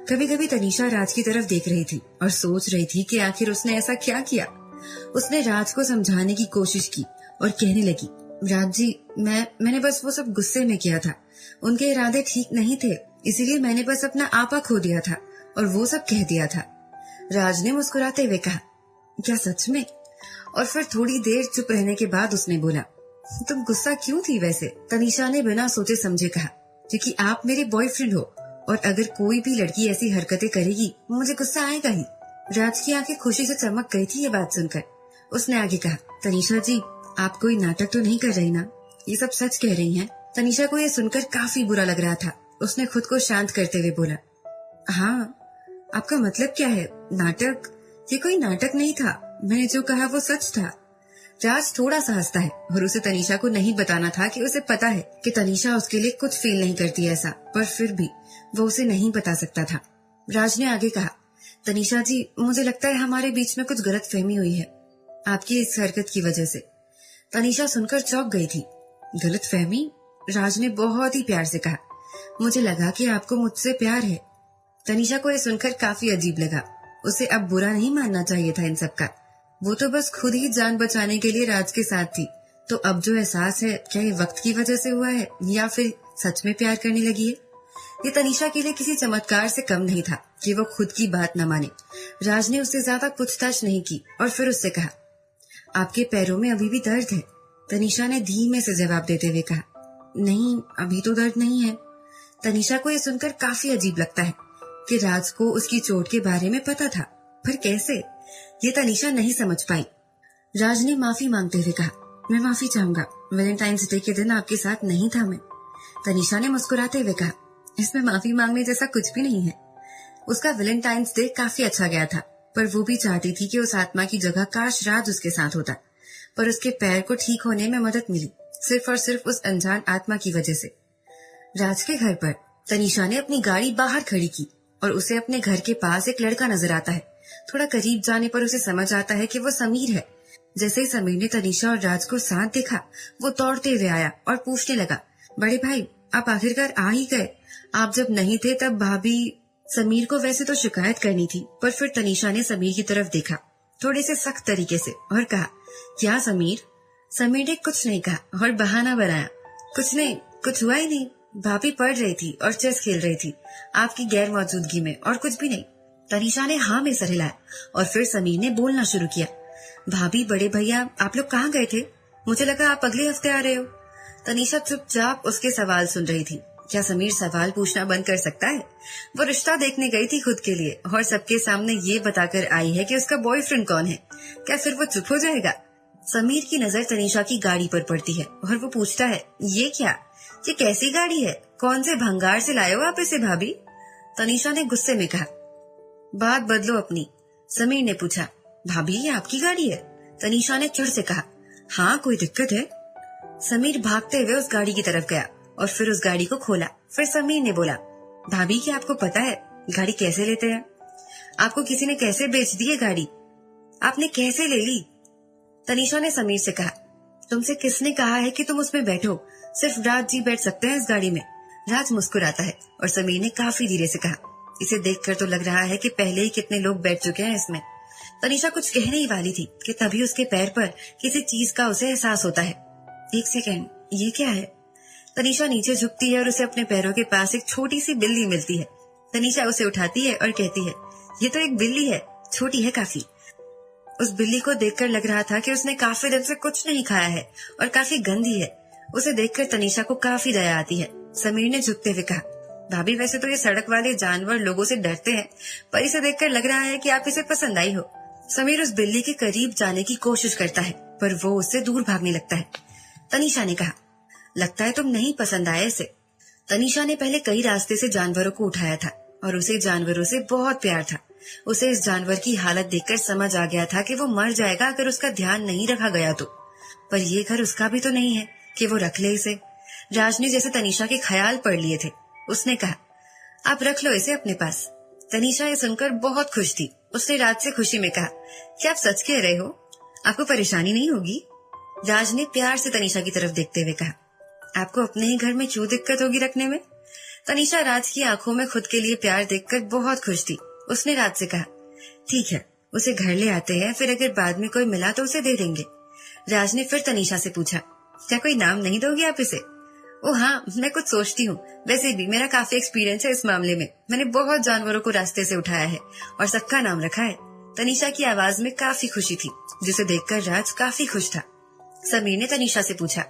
कभी कभी तनीषा राज की तरफ देख रही थी और सोच रही थी कि आखिर उसने ऐसा क्या किया। उसने राज को समझाने की कोशिश की और कहने लगी, राज जी, मैंने बस वो सब गुस्से में किया था। उनके इरादे ठीक नहीं थे, इसीलिए मैंने बस अपना आपा खो दिया था और वो सब कह दिया था। राज ने मुस्कुराते हुए कहा, क्या सच में? और फिर थोड़ी देर चुप रहने के बाद उसने बोला, तुम गुस्सा क्यों थी वैसे? तनीषा ने बिना सोचे समझे कहा, क्योंकि आप मेरे बॉयफ्रेंड हो और अगर कोई भी लड़की ऐसी हरकतें करेगी मुझे गुस्सा आएगा ही। राज की आंखें खुशी से चमक गई थी ये बात सुनकर। उसने आगे कहा, तनीषा जी, आप कोई नाटक तो नहीं कर रही ना? ये सब सच कह रही हैं? तनीषा को ये सुनकर काफी बुरा लग रहा था। उसने खुद को शांत करते हुए बोला, हाँ, आपका मतलब क्या है? नाटक? ये कोई नाटक नहीं था, मैंने जो कहा वो सच था। राज थोड़ा सा हंसता है और उसे तनीषा को नहीं बताना था कि उसे पता है कि तनीषा उसके लिए कुछ फील नहीं करती ऐसा, पर फिर भी वो उसे नहीं बता सकता था। राज ने आगे कहा, तनीषा जी, मुझे लगता है हमारे बीच में कुछ गलतफहमी हुई है आपकी इस हरकत की वजह से। तनीषा सुनकर चौंक गई थी। गलतफहमी? राज ने बहुत ही प्यार से कहा, मुझे लगा कि आपको मुझसे प्यार है। तनीषा को यह सुनकर काफी अजीब लगा। उसे अब बुरा नहीं मानना चाहिए था इन सब का। वो तो बस खुद ही जान बचाने के लिए राज के साथ थी। तो अब जो एहसास है, क्या ये वक्त की वजह से हुआ है या फिर सच में प्यार करने लगी है? ये तनीषा के लिए किसी चमत्कार से कम नहीं था कि वो खुद की बात न माने। राज ने उससे ज्यादा पूछताछ नहीं की और फिर उससे कहा, आपके पैरों में अभी भी दर्द है? तनीषा ने धीमे से जवाब देते हुए कहा, नहीं, अभी तो दर्द नहीं है। तनीषा को यह सुनकर काफी अजीब लगता है कि राज को उसकी चोट के बारे में पता था, पर कैसे, ये तनीषा नहीं समझ पाई। राज ने माफी मांगते हुए कहा, मैं माफी चाहूंगा, वैलेंटाइंस डे के दिन आपके साथ नहीं था मैं। तनीषा ने मुस्कुराते हुए कहा, इसमें माफी मांगने जैसा कुछ भी नहीं है। उसका वैलेंटाइंस डे काफी अच्छा गया था, पर वो भी चाहती थी कि उस आत्मा की जगह काश राज उसके साथ होता, पर उसके पैर को ठीक होने में मदद मिली सिर्फ और सिर्फ उस अनजान आत्मा की वजह से। राज के घर पर तनीषा ने अपनी गाड़ी बाहर खड़ी की और उसे अपने घर के पास एक लड़का नजर आता है। थोड़ा करीब जाने पर उसे समझ आता है कि वो समीर है। जैसे ही समीर ने तनीषा और राज को साथ देखा, वो दौड़ते हुए आया और पूछने लगा, बड़े भाई, आप आखिरकार आ ही गए। आप जब नहीं थे तब भाभी। समीर को वैसे तो शिकायत करनी थी, पर फिर तनीषा ने समीर की तरफ देखा थोड़े से सख्त तरीके से और कहा, क्या समीर? समीर ने कुछ नहीं कहा और बहाना बनाया, कुछ नहीं, कुछ हुआ ही नहीं। भाभी पढ़ रही थी और चेस खेल रही थी आपकी गैर मौजूदगी में, और कुछ भी नहीं। तनीषा ने हाँ में सर हिलाया और फिर समीर ने बोलना शुरू किया। भाभी, बड़े भैया, आप लोग कहाँ गए थे? मुझे लगा आप अगले हफ्ते आ रहे हो। तनीषा चुपचाप उसके सवाल सुन रही थी। क्या समीर सवाल पूछना बंद कर सकता है? वो रिश्ता देखने गई थी खुद के लिए और सबके सामने ये बताकर आई है कि उसका बॉयफ्रेंड कौन है। क्या फिर वो चुप हो जाएगा? समीर की नजर तनीषा की गाड़ी पर पड़ती है और वो पूछता है, ये क्या? ये कैसी गाड़ी है? कौन से भंगार से लाए हो आप इसे भाभी? तनीषा ने गुस्से में कहा। बात बदलो अपनी। समीर ने पूछा। भाभी, ये आपकी गाड़ी है? तनीषा ने चिढ़ से कहा। हाँ, कोई दिक्कत है? समीर भागते हुए उस गाड़ी की तरफ गया और फिर उस गाड़ी को खोला। फिर समीर ने बोला, भाभी, क्या आपको पता है गाड़ी कैसे लेते हैं? आपको किसी ने कैसे बेच दी है गाड़ी? आपने कैसे ले ली? तनीषा ने समीर से कहा, तुमसे किसने कहा है कि तुम उसमें बैठो? सिर्फ राज जी बैठ सकते हैं इस गाड़ी में। राज मुस्कुराता है और समीर ने काफी धीरे से कहा, इसे देखकर तो लग रहा है कि पहले ही कितने लोग बैठ चुके हैं इसमें। तनीषा कुछ कहने ही वाली थी कि तभी उसके पैर पर किसी चीज का उसे एहसास होता है। एक सेकेंड, ये क्या है? तनीषा नीचे झुकती है और उसे अपने पैरों के पास एक छोटी सी बिल्ली मिलती है। तनीषा उसे उठाती है और कहती है, ये तो एक बिल्ली है, छोटी है काफी। उस बिल्ली को देखकर लग रहा था कि उसने काफी दिन से कुछ नहीं खाया है और काफी गंदी है। उसे देखकर तनीषा को काफी दया आती है। समीर ने झुकते हुए कहा, भाभी, वैसे तो ये सड़क वाले जानवर लोगों से डरते हैं, पर इसे देखकर लग रहा है कि आप इसे पसंद आई हो। समीर उस बिल्ली के करीब जाने की कोशिश करता है पर वो उससे दूर भागने लगता है। तनीषा ने कहा, लगता है तुम नहीं पसंद आए इसे। तनीषा ने पहले कई रास्ते से जानवरों को उठाया था और उसे जानवरों से बहुत प्यार था। उसे इस जानवर की हालत देखकर समझ आ गया था कि वो मर जाएगा अगर उसका ध्यान नहीं रखा गया तो। पर ये घर उसका भी तो नहीं है कि वो रख ले इसे। राज ने जैसे तनीषा के ख्याल पढ़ लिए थे। उसने कहा, आप रख लो इसे अपने पास। तनीषा ये सुनकर बहुत खुश थी। उसने राज से खुशी में कहा, क्या आप सच कह रहे हो? आपको परेशानी नहीं होगी? राज ने प्यार से तनीषा की तरफ देखते हुए कहा, आपको अपने ही घर में क्यों दिक्कत होगी रखने में? तनीषा राज की आंखों में खुद के लिए प्यार देखकर बहुत खुश थी। उसने राज से कहा, ठीक है, उसे घर ले आते हैं, फिर अगर बाद में कोई मिला तो उसे दे देंगे। राज ने फिर तनीषा से पूछा, क्या कोई नाम नहीं दोगी आप इसे? ओ हाँ, मैं कुछ सोचती हूँ। वैसे भी मेरा काफी एक्सपीरियंस है इस मामले में। मैंने बहुत जानवरों को रास्ते से उठाया है और सबका नाम रखा है। तनीषा की आवाज में काफी खुशी थी, जिसे देखकर राज काफी खुश था। समीर ने तनीषा से पूछा,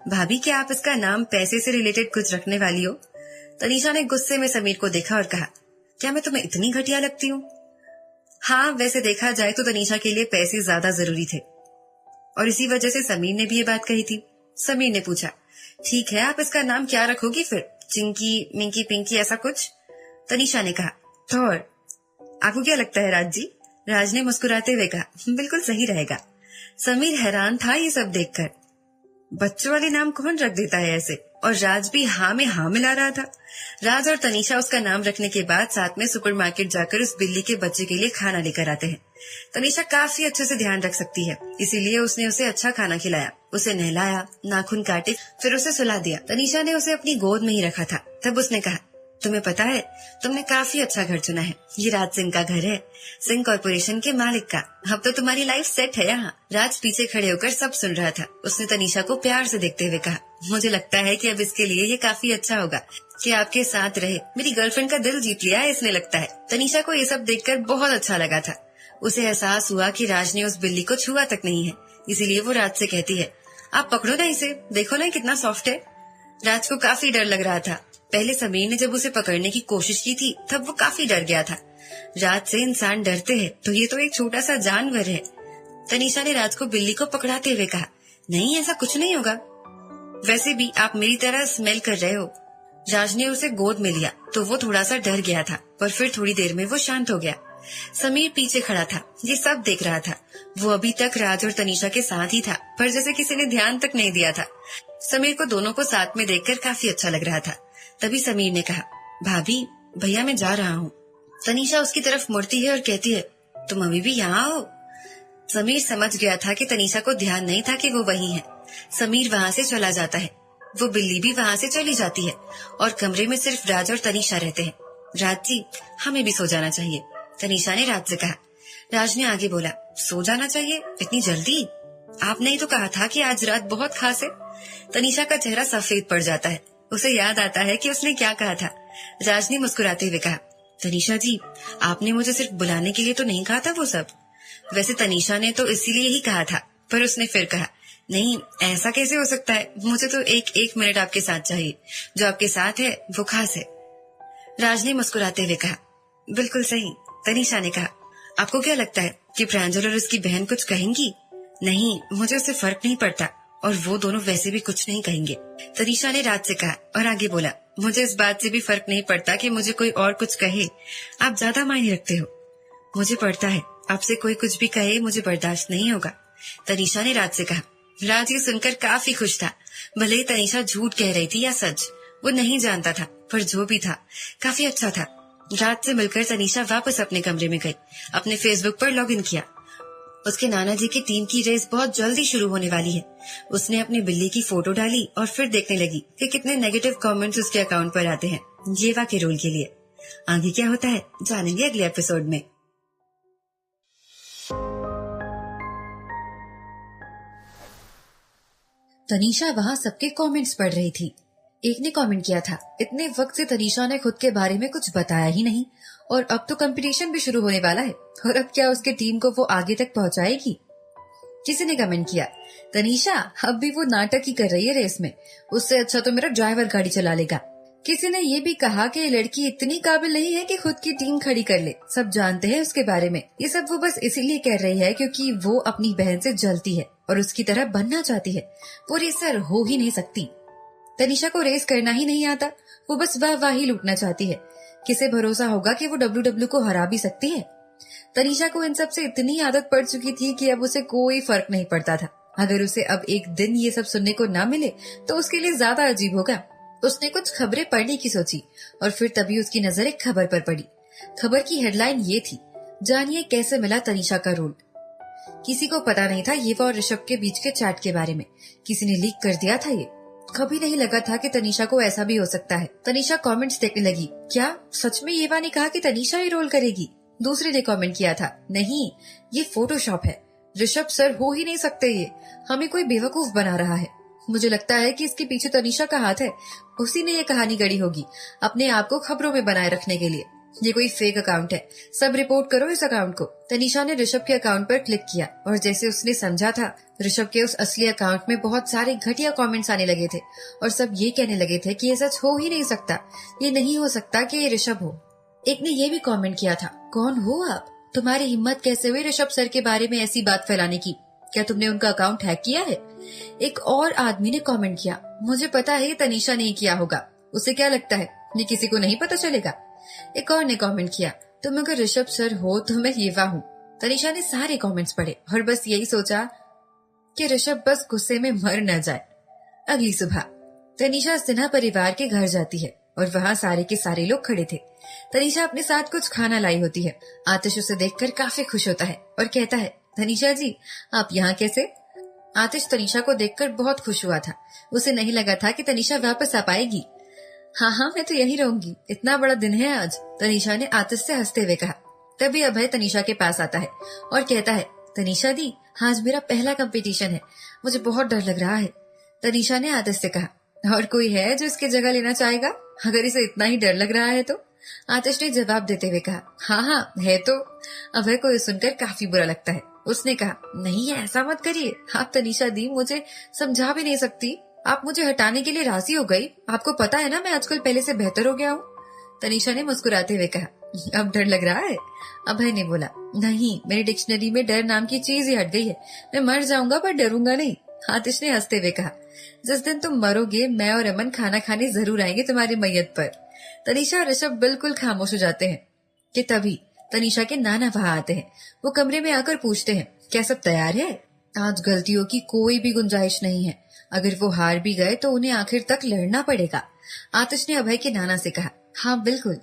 भाभी, क्या आप इसका नाम पैसे से रिलेटेड कुछ रखने वाली हो? तनीषा ने गुस्से में समीर को देखा और कहा, क्या मैं तुम्हें इतनी घटिया लगती हूँ? हाँ, वैसे देखा जाए तो तनीषा के लिए पैसे ज्यादा जरूरी थे और इसी वजह से समीर ने भी ये बात कही थी। समीर ने पूछा, ठीक है, आप इसका नाम क्या रखोगी फिर? चिंकी, मिंकी, पिंकी, ऐसा कुछ? तनीषा ने कहा, थॉर। आपको क्या लगता है राज जी? राज ने मुस्कुराते हुए कहा, बिल्कुल सही रहेगा। समीर हैरान था ये सब देखकर। बच्चों वाले नाम कौन रख देता है ऐसे? और राज भी हाँ में हाँ मिला रहा था। राज और तनीषा उसका नाम रखने के बाद साथ में सुपरमार्केट जाकर उस बिल्ली के बच्चे के लिए खाना लेकर आते हैं। तनीषा काफी अच्छे से ध्यान रख सकती है, इसीलिए उसने उसे अच्छा खाना खिलाया, उसे नहलाया, नाखून काटे, फिर उसे सुला दिया। तनीषा ने उसे अपनी गोद में ही रखा था। तब उसने कहा, तुम्हें पता है, तुमने काफी अच्छा घर चुना है। ये राज सिंह का घर है, सिंह कॉर्पोरेशन के मालिक का। अब तो तुम्हारी लाइफ सेट है यहाँ। राज पीछे खड़े होकर सब सुन रहा था। उसने तनीषा को प्यार से देखते हुए कहा, मुझे लगता है कि अब इसके लिए ये काफी अच्छा होगा कि आपके साथ रहे। मेरी गर्लफ्रेंड का दिल जीत लिया है इसने, लगता है। तनीषा को ये सब देखकर बहुत अच्छा लगा था। उसे एहसास हुआ कि राज ने उस बिल्ली को छुआ तक नहीं है, इसीलिए वो राज से कहती है, आप पकड़ो ना इसे, देखो ना कितना सॉफ्ट है। राज को काफी डर लग रहा था। पहले समीर ने जब उसे पकड़ने की कोशिश की थी तब वो काफी डर गया था। राज से इंसान डरते हैं तो ये तो एक छोटा सा जानवर है। तनीषा ने राज को बिल्ली को पकड़ाते हुए कहा, नहीं, ऐसा कुछ नहीं होगा। वैसे भी आप मेरी तरह स्मेल कर रहे हो। राज ने उसे गोद में लिया तो वो थोड़ा सा डर गया था, पर फिर थोड़ी देर में वो शांत हो गया। समीर पीछे खड़ा था, ये सब देख रहा था। वो अभी तक राज और तनीषा के साथ ही था, पर जैसे किसी ने ध्यान तक नहीं दिया था। समीर को दोनों को साथ में देखकर काफी अच्छा लग रहा था। तभी समीर ने कहा, भाभी, भैया मैं जा रहा हूँ। तनीषा उसकी तरफ मुड़ती है और कहती है, तुम अभी भी यहाँ हो? समीर समझ गया था कि तनीषा को ध्यान नहीं था कि वो वहीं है। समीर वहाँ से चला जाता है, वो बिल्ली भी वहाँ से चली जाती है और कमरे में सिर्फ राज और तनीषा रहते हैं। राज जी, हमें भी सो जाना चाहिए, तनीषा ने राज से कहा। राज ने आगे बोला, सो जाना चाहिए? इतनी जल्दी? आपने ही तो कहा था कि आज रात बहुत खास है। तनीषा का चेहरा सफेद पड़ जाता है। उसे याद आता है कि उसने क्या कहा था। राज ने मुस्कुराते हुए कहा, तनीषा जी, आपने मुझे सिर्फ बुलाने के लिए तो नहीं कहा था वो सब। वैसे तनीषा ने तो इसीलिए ही कहा था, पर उसने फिर कहा, नहीं ऐसा कैसे हो सकता है, मुझे तो एक मिनट आपके साथ चाहिए, जो आपके साथ है वो खास है। राज ने मुस्कुराते हुए कहा, बिल्कुल सही। तनीषा ने कहा, आपको क्या लगता है कि प्रांजल और उसकी बहन कुछ कहेंगी? नहीं, मुझे उससे फर्क नहीं पड़ता, और वो दोनों वैसे भी कुछ नहीं कहेंगे। तनीषा ने राज से कहा और आगे बोला, मुझे इस बात से भी फर्क नहीं पड़ता कि मुझे कोई और कुछ कहे, आप ज्यादा मायने रखते हो। मुझे पड़ता है, आपसे कोई कुछ भी कहे मुझे बर्दाश्त नहीं होगा, तनीषा ने राज से कहा। राज ये सुनकर काफी खुश था। भले ही तनीषा झूठ कह रही थी या सच, वो नहीं जानता था, पर जो भी था काफी अच्छा था। राज से मिलकर तनीषा वापस अपने कमरे में गई, अपने फेसबुक पर लॉगिन किया। उसके नाना जी की टीम की रेस बहुत जल्दी शुरू होने वाली है। उसने अपनी बिल्ली की फोटो डाली और फिर देखने लगी कि कितने नेगेटिव कमेंट्स उसके अकाउंट पर आते हैं येवा के रोल के लिए। आगे क्या होता है जानेंगे अगले एपिसोड में। तनीषा वहाँ सबके कमेंट्स पढ़ रही थी। एक ने कमेंट किया था, इतने वक्त से तनीषा ने खुद के बारे में कुछ बताया ही नहीं, और अब तो कंपटीशन भी शुरू होने वाला है, और अब क्या उसके टीम को वो आगे तक पहुंचाएगी। किसी ने कमेंट किया, तनीषा अब भी वो नाटक ही कर रही है रेस में, उससे अच्छा तो मेरा ड्राइवर गाड़ी चला लेगा। किसी ने ये भी कहा कि ये लड़की इतनी काबिल नहीं है कि खुद की टीम खड़ी कर ले, सब जानते हैं उसके बारे में, ये सब वो बस इसीलिए कह रही है क्योंकि वो अपनी बहन से जलती है और उसकी तरह बनना चाहती है, वो रेसर हो ही नहीं सकती। तनीषा को रेस करना ही नहीं आता, वो बस वाह ही लूटना चाहती है। किसे भरोसा होगा कि वो डब्ल्यू को हरा भी सकती है। तनीषा को इन सब से इतनी आदत पड़ चुकी थी कि अब उसे कोई फर्क नहीं पड़ता था। अगर उसे अब एक दिन ये सब सुनने को ना मिले तो उसके लिए ज्यादा अजीब होगा। उसने कुछ खबरें पढ़ने की सोची और फिर तभी उसकी नजर एक खबर पर पड़ी। खबर की हेडलाइन ये थी, जानिए कैसे मिला तनीषा का रोल। किसी को पता नहीं था येवा और ऋषभ के बीच के चैट के बारे में, किसी ने लीक कर दिया था ये। कभी नहीं लगा था कि तनीषा को ऐसा भी हो सकता है। तनीषा कमेंट्स देखने लगी, क्या सच में येवा ने कहा कि तनीषा ही रोल करेगी? दूसरे ने कमेंट किया था, नहीं ये फोटोशॉप है, ऋषभ सर हो ही नहीं सकते, ये हमें कोई बेवकूफ बना रहा है। मुझे लगता है कि इसके पीछे तनीषा का हाथ है, उसी ने ये कहानी गढ़ी होगी अपने आप को खबरों में बनाए रखने के लिए। ये कोई फेक अकाउंट है, सब रिपोर्ट करो इस अकाउंट को। तनीषा ने ऋषभ के अकाउंट पर क्लिक किया और जैसे उसने समझा था, ऋषभ के उस असली अकाउंट में बहुत सारे घटिया कमेंट्स आने लगे थे और सब ये कहने लगे थे कि ये सच हो ही नहीं सकता, ये नहीं हो सकता कि ये ऋषभ हो। एक ने ये भी कमेंट किया था, कौन हो आप, तुम्हारी हिम्मत कैसे हुई ऋषभ सर के बारे में ऐसी बात फैलाने की, क्या तुमने उनका अकाउंट हैक किया है? एक और आदमी ने कमेंट किया, मुझे पता है ये तनीषा ने किया होगा, उसे क्या लगता है ये किसी को नहीं पता चलेगा। एक और ने कमेंट किया, तुम अगर ऋषभ सर हो तो मैं येवा हूँ। तनीषा ने सारे कमेंट्स पढ़े और बस यही सोचा कि ऋषभ बस गुस्से में मर न जाए। अगली सुबह तनीषा सिन्हा परिवार के घर जाती है और वहाँ सारे के सारे लोग खड़े थे। तनीषा अपने साथ कुछ खाना लाई होती है। आतिश उसे देखकर काफी खुश होता है और कहता है, तनीषा जी आप यहाँ कैसे? आतिश तनीषा को देखकर बहुत खुश हुआ था, उसे नहीं लगा था कि तनीषा वापस आ पाएगी। हाँ मैं तो यही रहूंगी, इतना बड़ा दिन है आज, तनीषा ने आतिश से हंसते हुए कहा। तभी अभय तनीषा के पास आता है और कहता है, तनीषा दी आज मेरा पहला कंपटीशन है, मुझे बहुत डर लग रहा है। तनीषा ने आतिश से कहा, और कोई है जो इसकी जगह लेना चाहेगा अगर इसे इतना ही डर लग रहा है तो? आतिश ने जवाब देते हुए कहा, हाँ है तो। अभय को ये सुनकर काफी बुरा लगता है। उसने कहा, नहीं ऐसा मत करिए, आप तनीषा दी मुझे समझा भी नहीं सकती, आप मुझे हटाने के लिए राजी हो गई, आपको पता है ना मैं आजकल पहले से बेहतर हो गया हूँ। तनीषा ने मुस्कुराते हुए कहा, अब डर लग रहा है? अभय ने बोला, नहीं मेरी डिक्शनरी में डर नाम की चीज ही हट गई है, मैं मर जाऊंगा पर डरूंगा नहीं। आतिश ने हंसते हुए कहा, जिस दिन तुम मरोगे मैं और अमन खाना खाने जरूर आएंगे तुम्हारी मैयत पर। तनीषा और ऋषभ बिल्कुल खामोश हो जाते हैं कि तभी तनीषा के नाना वहां आते हैं। वो कमरे में आकर पूछते हैं, क्या सब तैयार है? आज गलतियों की कोई भी गुंजाइश नहीं है, अगर वो हार भी गए तो उन्हें आखिर तक लड़ना पड़ेगा। आतिश ने अभय के नाना से कहा, हाँ बिल्कुल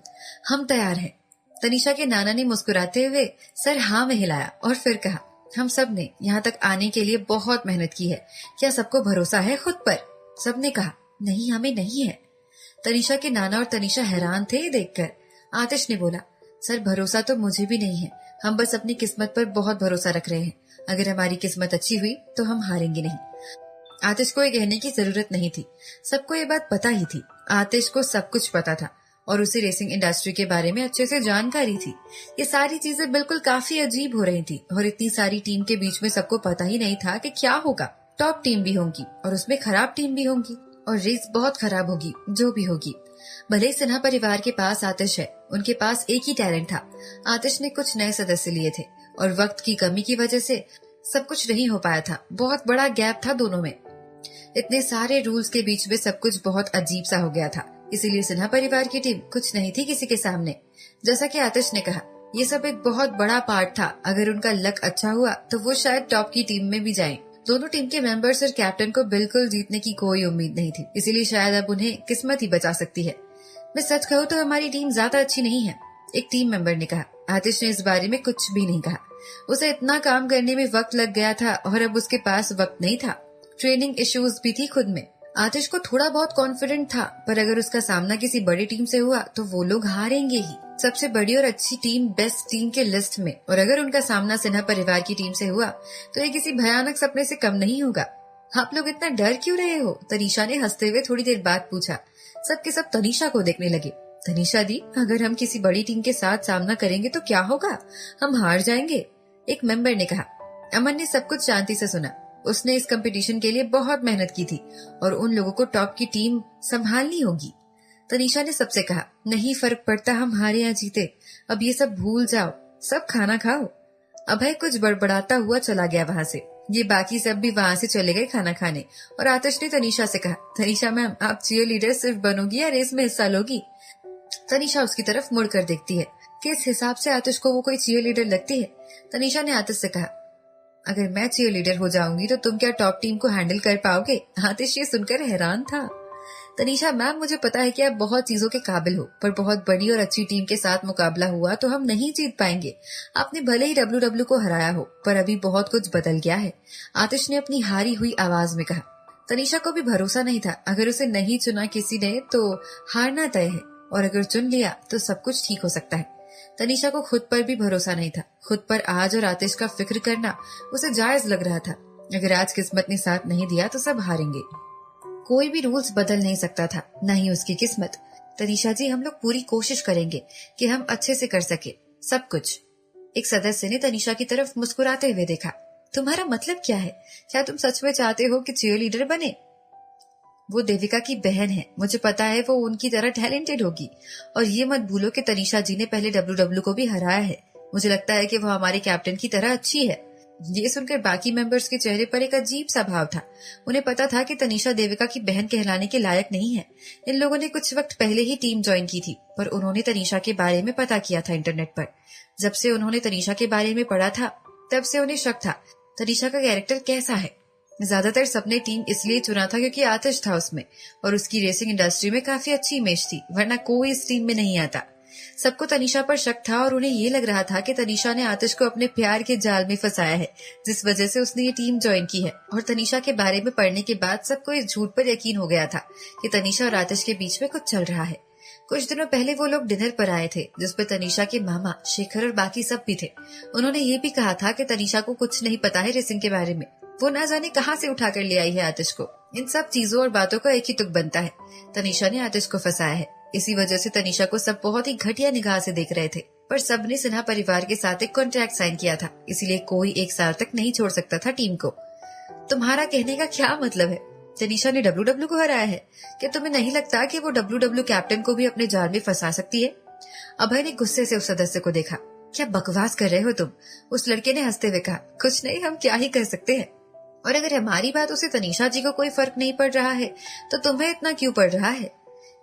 हम तैयार हैं। तनीषा के नाना ने मुस्कुराते हुए सर हाँ में हिलाया और फिर कहा, हम सब ने यहाँ तक आने के लिए बहुत मेहनत की है, क्या सबको भरोसा है खुद पर? सबने कहा, नहीं हमें नहीं है। तनीषा के नाना और तनीषा हैरान थे देखकर। आतिश ने बोला, सर भरोसा तो मुझे भी नहीं है, हम बस अपनी किस्मत पर बहुत भरोसा रख रहे हैं, अगर हमारी किस्मत अच्छी हुई तो हम हारेंगे नहीं। आतिश को ये कहने की जरूरत नहीं थी, सबको ये बात पता ही थी। आतिश को सब कुछ पता था और उसे रेसिंग इंडस्ट्री के बारे में अच्छे से जानकारी थी। ये सारी चीजें बिल्कुल काफी अजीब हो रही थी और इतनी सारी टीम के बीच में सबको पता ही नहीं था कि क्या होगा। टॉप टीम भी होंगी और उसमें खराब टीम भी होंगी और रेस बहुत खराब होगी जो भी होगी। भले ही सिन्हा परिवार के पास आतिश है, उनके पास एक ही टैलेंट था। आतिश ने कुछ नए सदस्य लिए थे और वक्त की कमी की वजह से सब कुछ नहीं हो पाया था। बहुत बड़ा गैप था दोनों में। इतने सारे रूल्स के बीच में सब कुछ बहुत अजीब सा हो गया था। इसीलिए सिन्हा परिवार की टीम कुछ नहीं थी किसी के सामने। जैसा कि आतिश ने कहा, ये सब एक बहुत बड़ा पार्ट था। अगर उनका लक अच्छा हुआ तो वो शायद टॉप की टीम में भी जाएं। दोनों टीम के मेंबर्स और कैप्टन को बिल्कुल जीतने की कोई उम्मीद नहीं थी, इसीलिए शायद अब उन्हें किस्मत ही बचा सकती है। मैं सच कहूँ तो हमारी टीम ज्यादा अच्छी नहीं है, एक टीम मेंबर ने कहा। आतिश ने इस बारे में कुछ भी नहीं कहा। उसे इतना काम करने में वक्त लग गया था और अब उसके पास वक्त नहीं था। ट्रेनिंग इश्यूज भी थी खुद में। आतिश को थोड़ा बहुत कॉन्फिडेंट था, पर अगर उसका सामना किसी बड़ी टीम से हुआ तो वो लोग हारेंगे ही। सबसे बड़ी और अच्छी टीम बेस्ट टीम के लिस्ट में, और अगर उनका सामना सिन्हा परिवार की टीम से हुआ तो ये किसी भयानक सपने से कम नहीं होगा। आप लोग इतना डर क्यों रहे हो? तनीषा ने हंसते हुए थोड़ी देर बाद पूछा। सबके सब तनीषा को देखने लगे। तनीषा दी, अगर हम किसी बड़ी टीम के साथ सामना करेंगे तो क्या होगा? हम हार जाएंगे, एक मेंबर ने कहा। अमन ने सब कुछ शांति से सुना। उसने इस कंपटीशन के लिए बहुत मेहनत की थी और उन लोगों को टॉप की टीम संभालनी होगी। तनीषा ने सबसे कहा, नहीं फर्क पड़ता हम हारे या जीते, अब ये सब भूल जाओ, सब खाना खाओ। अभय कुछ बड़बड़ाता हुआ चला गया वहां से। ये बाकी सब भी वहां से चले गए खाना खाने और आतिश ने तनीषा से कहा, तनीषा मैम, आप चीयर लीडर सिर्फ बनोगी या रेस में हिस्सा लोगी? तनीषा उसकी तरफ मुड़कर देखती है। किस हिसाब से आतिश को वो कोई चीयर लीडर लगती है? तनीषा ने आतिश से कहा, अगर मैं चीयर लीडर हो जाऊंगी तो तुम क्या टॉप टीम को हैंडल कर पाओगे? आतिश ये सुनकर हैरान था। तनीषा मैम, मुझे पता है कि आप बहुत चीजों के काबिल हो, पर बहुत बड़ी और अच्छी टीम के साथ मुकाबला हुआ तो हम नहीं जीत पाएंगे। आपने भले ही डब्ल्यू को हराया हो, पर अभी बहुत कुछ बदल गया है, आतिश ने अपनी हारी हुई आवाज में कहा। तनीषा को भी भरोसा नहीं था। अगर उसे नहीं चुना किसी ने तो हारना तय है, और अगर चुन लिया तो सब कुछ ठीक हो सकता है। तनीषा को खुद पर भी भरोसा नहीं था। खुद पर आज और आतिश का फिक्र करना उसे जायज लग रहा था। अगर आज किस्मत ने साथ नहीं दिया तो सब हारेंगे। कोई भी रूल्स बदल नहीं सकता था, न ही उसकी किस्मत। तनीषा जी, हम लोग पूरी कोशिश करेंगे कि हम अच्छे से कर सके सब कुछ। एक सदस्य ने तनीषा की तरफ मुस्कुराते हुए देखा। तुम्हारा मतलब क्या है? क्या तुम सच में चाहते हो कि चीयर लीडर बने? वो देविका की बहन है, मुझे पता है वो उनकी तरह टैलेंटेड होगी। और ये मत भूलो कि तनीषा जी ने पहले डब्ल्यू को भी हराया है। मुझे लगता है कि वो हमारे कैप्टन की तरह अच्छी है। ये सुनकर बाकी मेंबर्स के चेहरे पर एक अजीब सा भाव था। उन्हें पता था कि तनीषा देविका की बहन कहलाने के लायक नहीं है। इन लोगों ने कुछ वक्त पहले ही टीम ज्वाइन की थी, पर उन्होंने तनीषा के बारे में पता किया था इंटरनेट पर। जब से उन्होंने तनीषा के बारे में पढ़ा था, तब से उन्हें शक था तनीषा का कैरेक्टर कैसा है। ज्यादातर सबने टीम इसलिए चुना था क्योंकि आतिश था उसमें और उसकी रेसिंग इंडस्ट्री में काफी अच्छी इमेज थी, वरना कोई इस टीम में नहीं आता। सबको तनीषा पर शक था और उन्हें ये लग रहा था कि तनीषा ने आतिश को अपने प्यार के जाल में फंसाया है, जिस वजह से उसने ये टीम ज्वाइन की है। और तनीषा के बारे में पढ़ने के बाद सबको इस झूठ पर यकीन हो गया था कि तनीषा और आतिश के बीच में कुछ चल रहा है। कुछ दिनों पहले वो लोग डिनर पर आए थे, जिसपे तनीषा के मामा शेखर और बाकी सब भी थे। उन्होंने ये भी कहा था कि तनीषा को कुछ नहीं पता है रेसिंग के बारे में। वो ना जाने कहाँ से उठा कर ले आई है आतिश को। इन सब चीजों और बातों का एक ही तुक बनता है, तनीषा ने आतिश को फंसाया है। इसी वजह से तनीषा को सब बहुत ही घटिया निगाह से देख रहे थे। पर सबने सिन्हा परिवार के साथ एक कॉन्ट्रैक्ट साइन किया था, इसीलिए कोई 1 साल तक नहीं छोड़ सकता था टीम को। तुम्हारा कहने का क्या मतलब है? तनीषा ने डब्ल्यू को हराया है। क्या तुम्हें नहीं लगता कि वो डब्ल्यू कैप्टन को भी अपने जाल में फंसा सकती है? अभय ने गुस्से से उस सदस्य को देखा। क्या बकवास कर रहे हो तुम? उस लड़के ने हंसते हुए कहा। कुछ नहीं, हम क्या ही कर सकते हैं। और अगर हमारी बात उसे तनीषा जी को कोई फर्क नहीं पड़ रहा है तो तुम्हें इतना क्यों पड़ रहा है?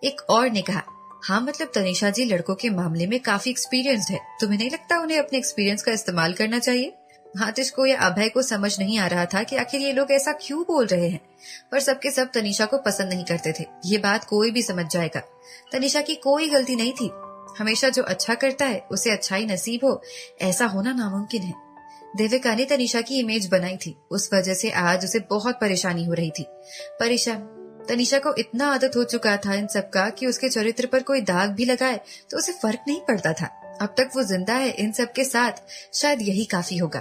एक और ने कहा। हाँ, मतलब तनीषा जी लड़कों के मामले में काफी एक्सपीरियंस्ड है। तुम्हें नहीं लगता उन्हें अपने एक्सपीरियंस का इस्तेमाल करना चाहिए? आतिश को या अभय को समझ नहीं आ रहा था कि आखिर ये लोग ऐसा क्यों बोल रहे हैं, पर सबके सब तनीषा को पसंद नहीं करते थे। ये बात कोई भी समझ जाएगा। तनीषा की कोई गलती नहीं थी। हमेशा जो अच्छा करता है उसे अच्छा ही नसीब हो, ऐसा होना नामुमकिन है। देविका ने तनीषा की इमेज बनाई थी, उस वजह से आज उसे बहुत परेशानी हो रही थी। परेशान तनीषा को इतना आदत हो चुका था इन सब का कि उसके चरित्र पर कोई दाग भी लगाए तो उसे फर्क नहीं पड़ता था। अब तक वो जिंदा है, इन सब के साथ शायद यही काफी होगा।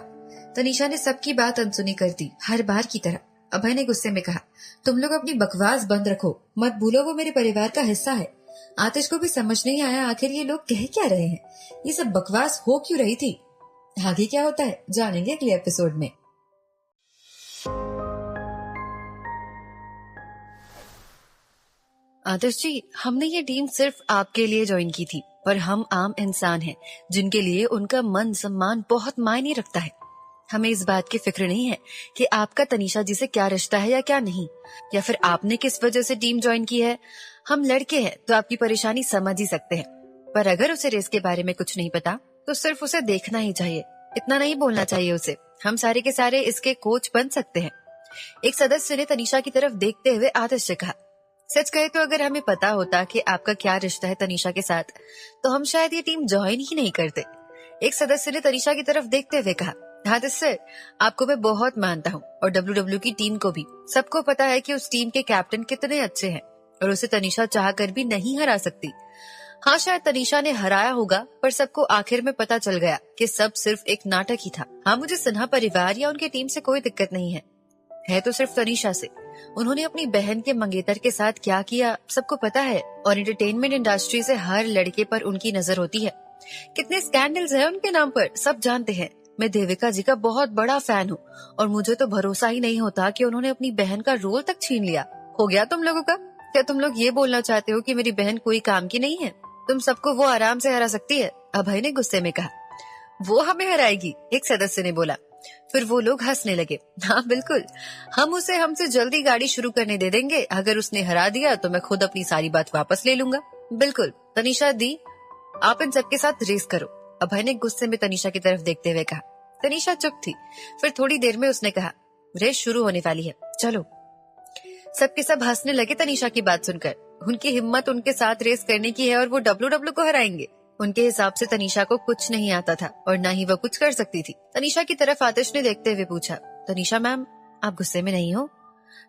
तनीषा ने सबकी बात अनसुनी कर दी, हर बार की तरह। अभय ने गुस्से में कहा, तुम लोग अपनी बकवास बंद रखो, मत भूलो वो मेरे परिवार का हिस्सा है। आतिश को भी समझ नहीं आया आखिर ये लोग कह क्या रहे हैं, ये सब बकवास हो क्यों रही थी। आगे क्या होता है जानेंगे अगले एपिसोड में। आदर्श जी, हमने ये टीम सिर्फ आपके लिए ज्वाइन की थी, पर हम आम इंसान हैं जिनके लिए उनका मन सम्मान बहुत मायने रखता है। हमें इस बात की फिक्र नहीं है कि आपका तनीषा जी से क्या रिश्ता है या क्या नहीं, या फिर आपने किस वजह से टीम ज्वाइन की है। हम लड़के हैं तो आपकी परेशानी समझ ही सकते हैं, पर अगर उसे रेस के बारे में कुछ नहीं पता तो सिर्फ उसे देखना ही चाहिए, इतना नहीं बोलना चाहिए उसे। हम सारे के सारे इसके कोच बन सकते हैं। एक सदस्य ने तनीषा की तरफ देखते हुए आदर्श से कहा, सच कहे तो अगर हमें पता होता कि आपका क्या रिश्ता है तनीषा के साथ तो हम शायद ये टीम ज्वाइन ही नहीं करते। एक सदस्य ने तनीषा की तरफ देखते हुए कहा, आदर्श सर, आपको मैं बहुत मानता हूँ और डब्ल्यूडब्ल्यू की टीम को भी। सबको पता है कि उस टीम के कैप्टन कितने अच्छे हैं और उसे तनीषा चाह कर भी नहीं हरा सकती। हाँ, शायद तनीषा ने हराया होगा, पर सबको आखिर में पता चल गया कि सब सिर्फ एक नाटक ही था। हाँ, मुझे सिन्हा परिवार या उनकी टीम से कोई दिक्कत नहीं है तो सिर्फ तनीषा से। उन्होंने अपनी बहन के मंगेतर के साथ क्या किया सबको पता है, और एंटरटेनमेंट इंडस्ट्री से हर लड़के पर उनकी नजर होती है। कितने स्कैंडल्स हैं उनके नाम पर सब जानते हैं। मैं देविका जी का बहुत बड़ा फैन हूँ और मुझे तो भरोसा ही नहीं होता कि उन्होंने अपनी बहन का रोल तक छीन लिया। हो गया तुम लोगों का? क्या तुम लोग ये बोलना चाहते हो कि मेरी बहन कोई काम की नहीं है? तुम सबको वो आराम से हरा सकती है? अभय ने गुस्से में कहा। वो हमें हराएगी, एक सदस्य ने बोला। फिर वो लोग हंसने लगे। हाँ बिल्कुल, हम उसे हमसे जल्दी गाड़ी शुरू करने दे देंगे। अगर उसने हरा दिया तो मैं खुद अपनी सारी बात वापस ले लूंगा। बिल्कुल तनीषा दी, आप इन सबके साथ रेस करो, अभय ने गुस्से में तनीषा की तरफ देखते हुए कहा। तनीषा चुप थी। फिर थोड़ी देर में उसने कहा, रेस शुरू होने वाली है, चलो। सबके सब हंसने लगे तनीषा की बात सुनकर। उनकी हिम्मत उनके साथ रेस करने की है और वो डब्ल्यूडब्ल्यू को हराएंगे। उनके हिसाब से तनीषा को कुछ नहीं आता था और न ही वो कुछ कर सकती थी। तनीषा की तरफ आतिश ने देखते हुए पूछा, तनीषा मैम, आप गुस्से में नहीं हो?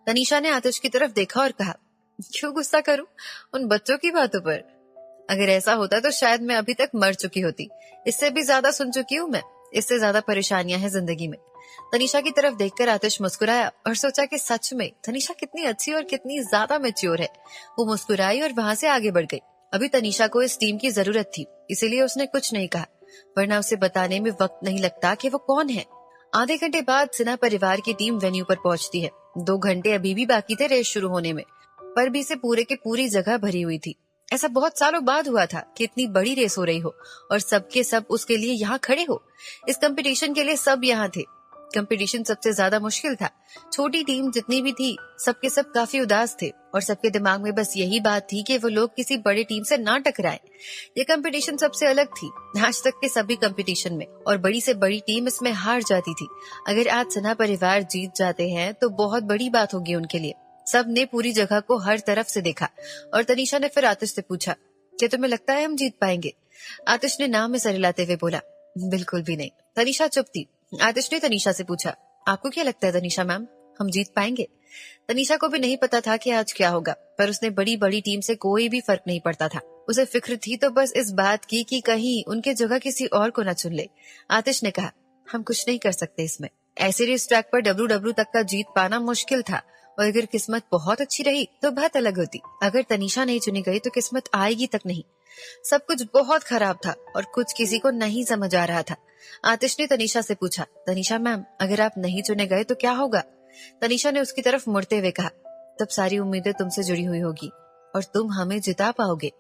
तनीषा ने आतिश की तरफ देखा और कहा, क्यों गुस्सा करूं उन बच्चों की बातों पर? अगर ऐसा होता तो शायद मैं अभी तक मर चुकी होती। इससे भी ज्यादा सुन चुकी हूँ मैं। इससे ज्यादा परेशानियां हैं जिंदगी में। तनीषा की तरफ देखकर आतिश मुस्कुराया और सोचा कि सच में तनीषा कितनी अच्छी और कितनी ज्यादा मैच्योर है। वो मुस्कुराई और वहां से आगे बढ़ गई। अभी तनीषा को इस टीम की जरूरत थी, इसीलिए उसने कुछ नहीं कहा, वरना उसे बताने में वक्त नहीं लगता कि वो कौन है। आधे घंटे बाद सिन्हा परिवार की टीम वेन्यू पर पहुंचती है। 2 घंटे अभी भी बाकी थे रेस शुरू होने में, पर भी से पूरे के पूरी जगह भरी हुई थी। ऐसा बहुत सालों बाद हुआ था कि इतनी बड़ी रेस हो रही हो और सबके सब उसके लिए यहाँ खड़े हो। इस कंपटीशन के लिए सब यहाँ थे। कंपटीशन सबसे ज्यादा मुश्किल था। छोटी टीम जितनी भी थी सबके सब काफी उदास थे और सबके दिमाग में बस यही बात थी कि वो लोग किसी बड़ी टीम से ना टकराएं। ये कंपटीशन सबसे अलग थी आज तक के सभी कंपटीशन में, और बड़ी से बड़ी टीम इसमें हार जाती थी। अगर आज सिन्हा परिवार जीत जाते हैं तो बहुत बड़ी बात होगी उनके लिए। सब ने पूरी जगह को हर तरफ से देखा और तनीषा ने फिर आतिश से पूछा, क्या तुम्हें लगता है हम जीत पाएंगे? आतिश ने नाम में सर हिलाते हुए बोला, बिल्कुल भी नहीं। तनीषा चुप थी। आतिश ने तनीषा से पूछा, आपको क्या लगता है तनीषा मैम, हम जीत पाएंगे? तनीषा को भी नहीं पता था कि आज क्या होगा, पर उसने बड़ी बड़ी टीम से कोई भी फर्क नहीं पड़ता था। उसे फिक्र थी तो बस इस बात की कि कहीं उनके जगह किसी और को न चुन ले। आतिश ने कहा, हम कुछ नहीं कर सकते इसमें। ऐसे रेस ट्रैक पर डब्ल्यूडब्ल्यू तक का जीत पाना मुश्किल था और अगर किस्मत बहुत अच्छी रही तो बात अलग होती। अगर तनीषा नहीं चुनी गई तो किस्मत आएगी तक नहीं। सब कुछ बहुत खराब था और कुछ किसी को नहीं समझ आ रहा था। आतिश ने तनीषा से पूछा, तनीषा मैम, अगर आप नहीं चुने गए तो क्या होगा? तनीषा ने उसकी तरफ मुड़ते हुए कहा, तब सारी उम्मीदें तुमसे जुड़ी हुई होगी और तुम हमें जिता पाओगे।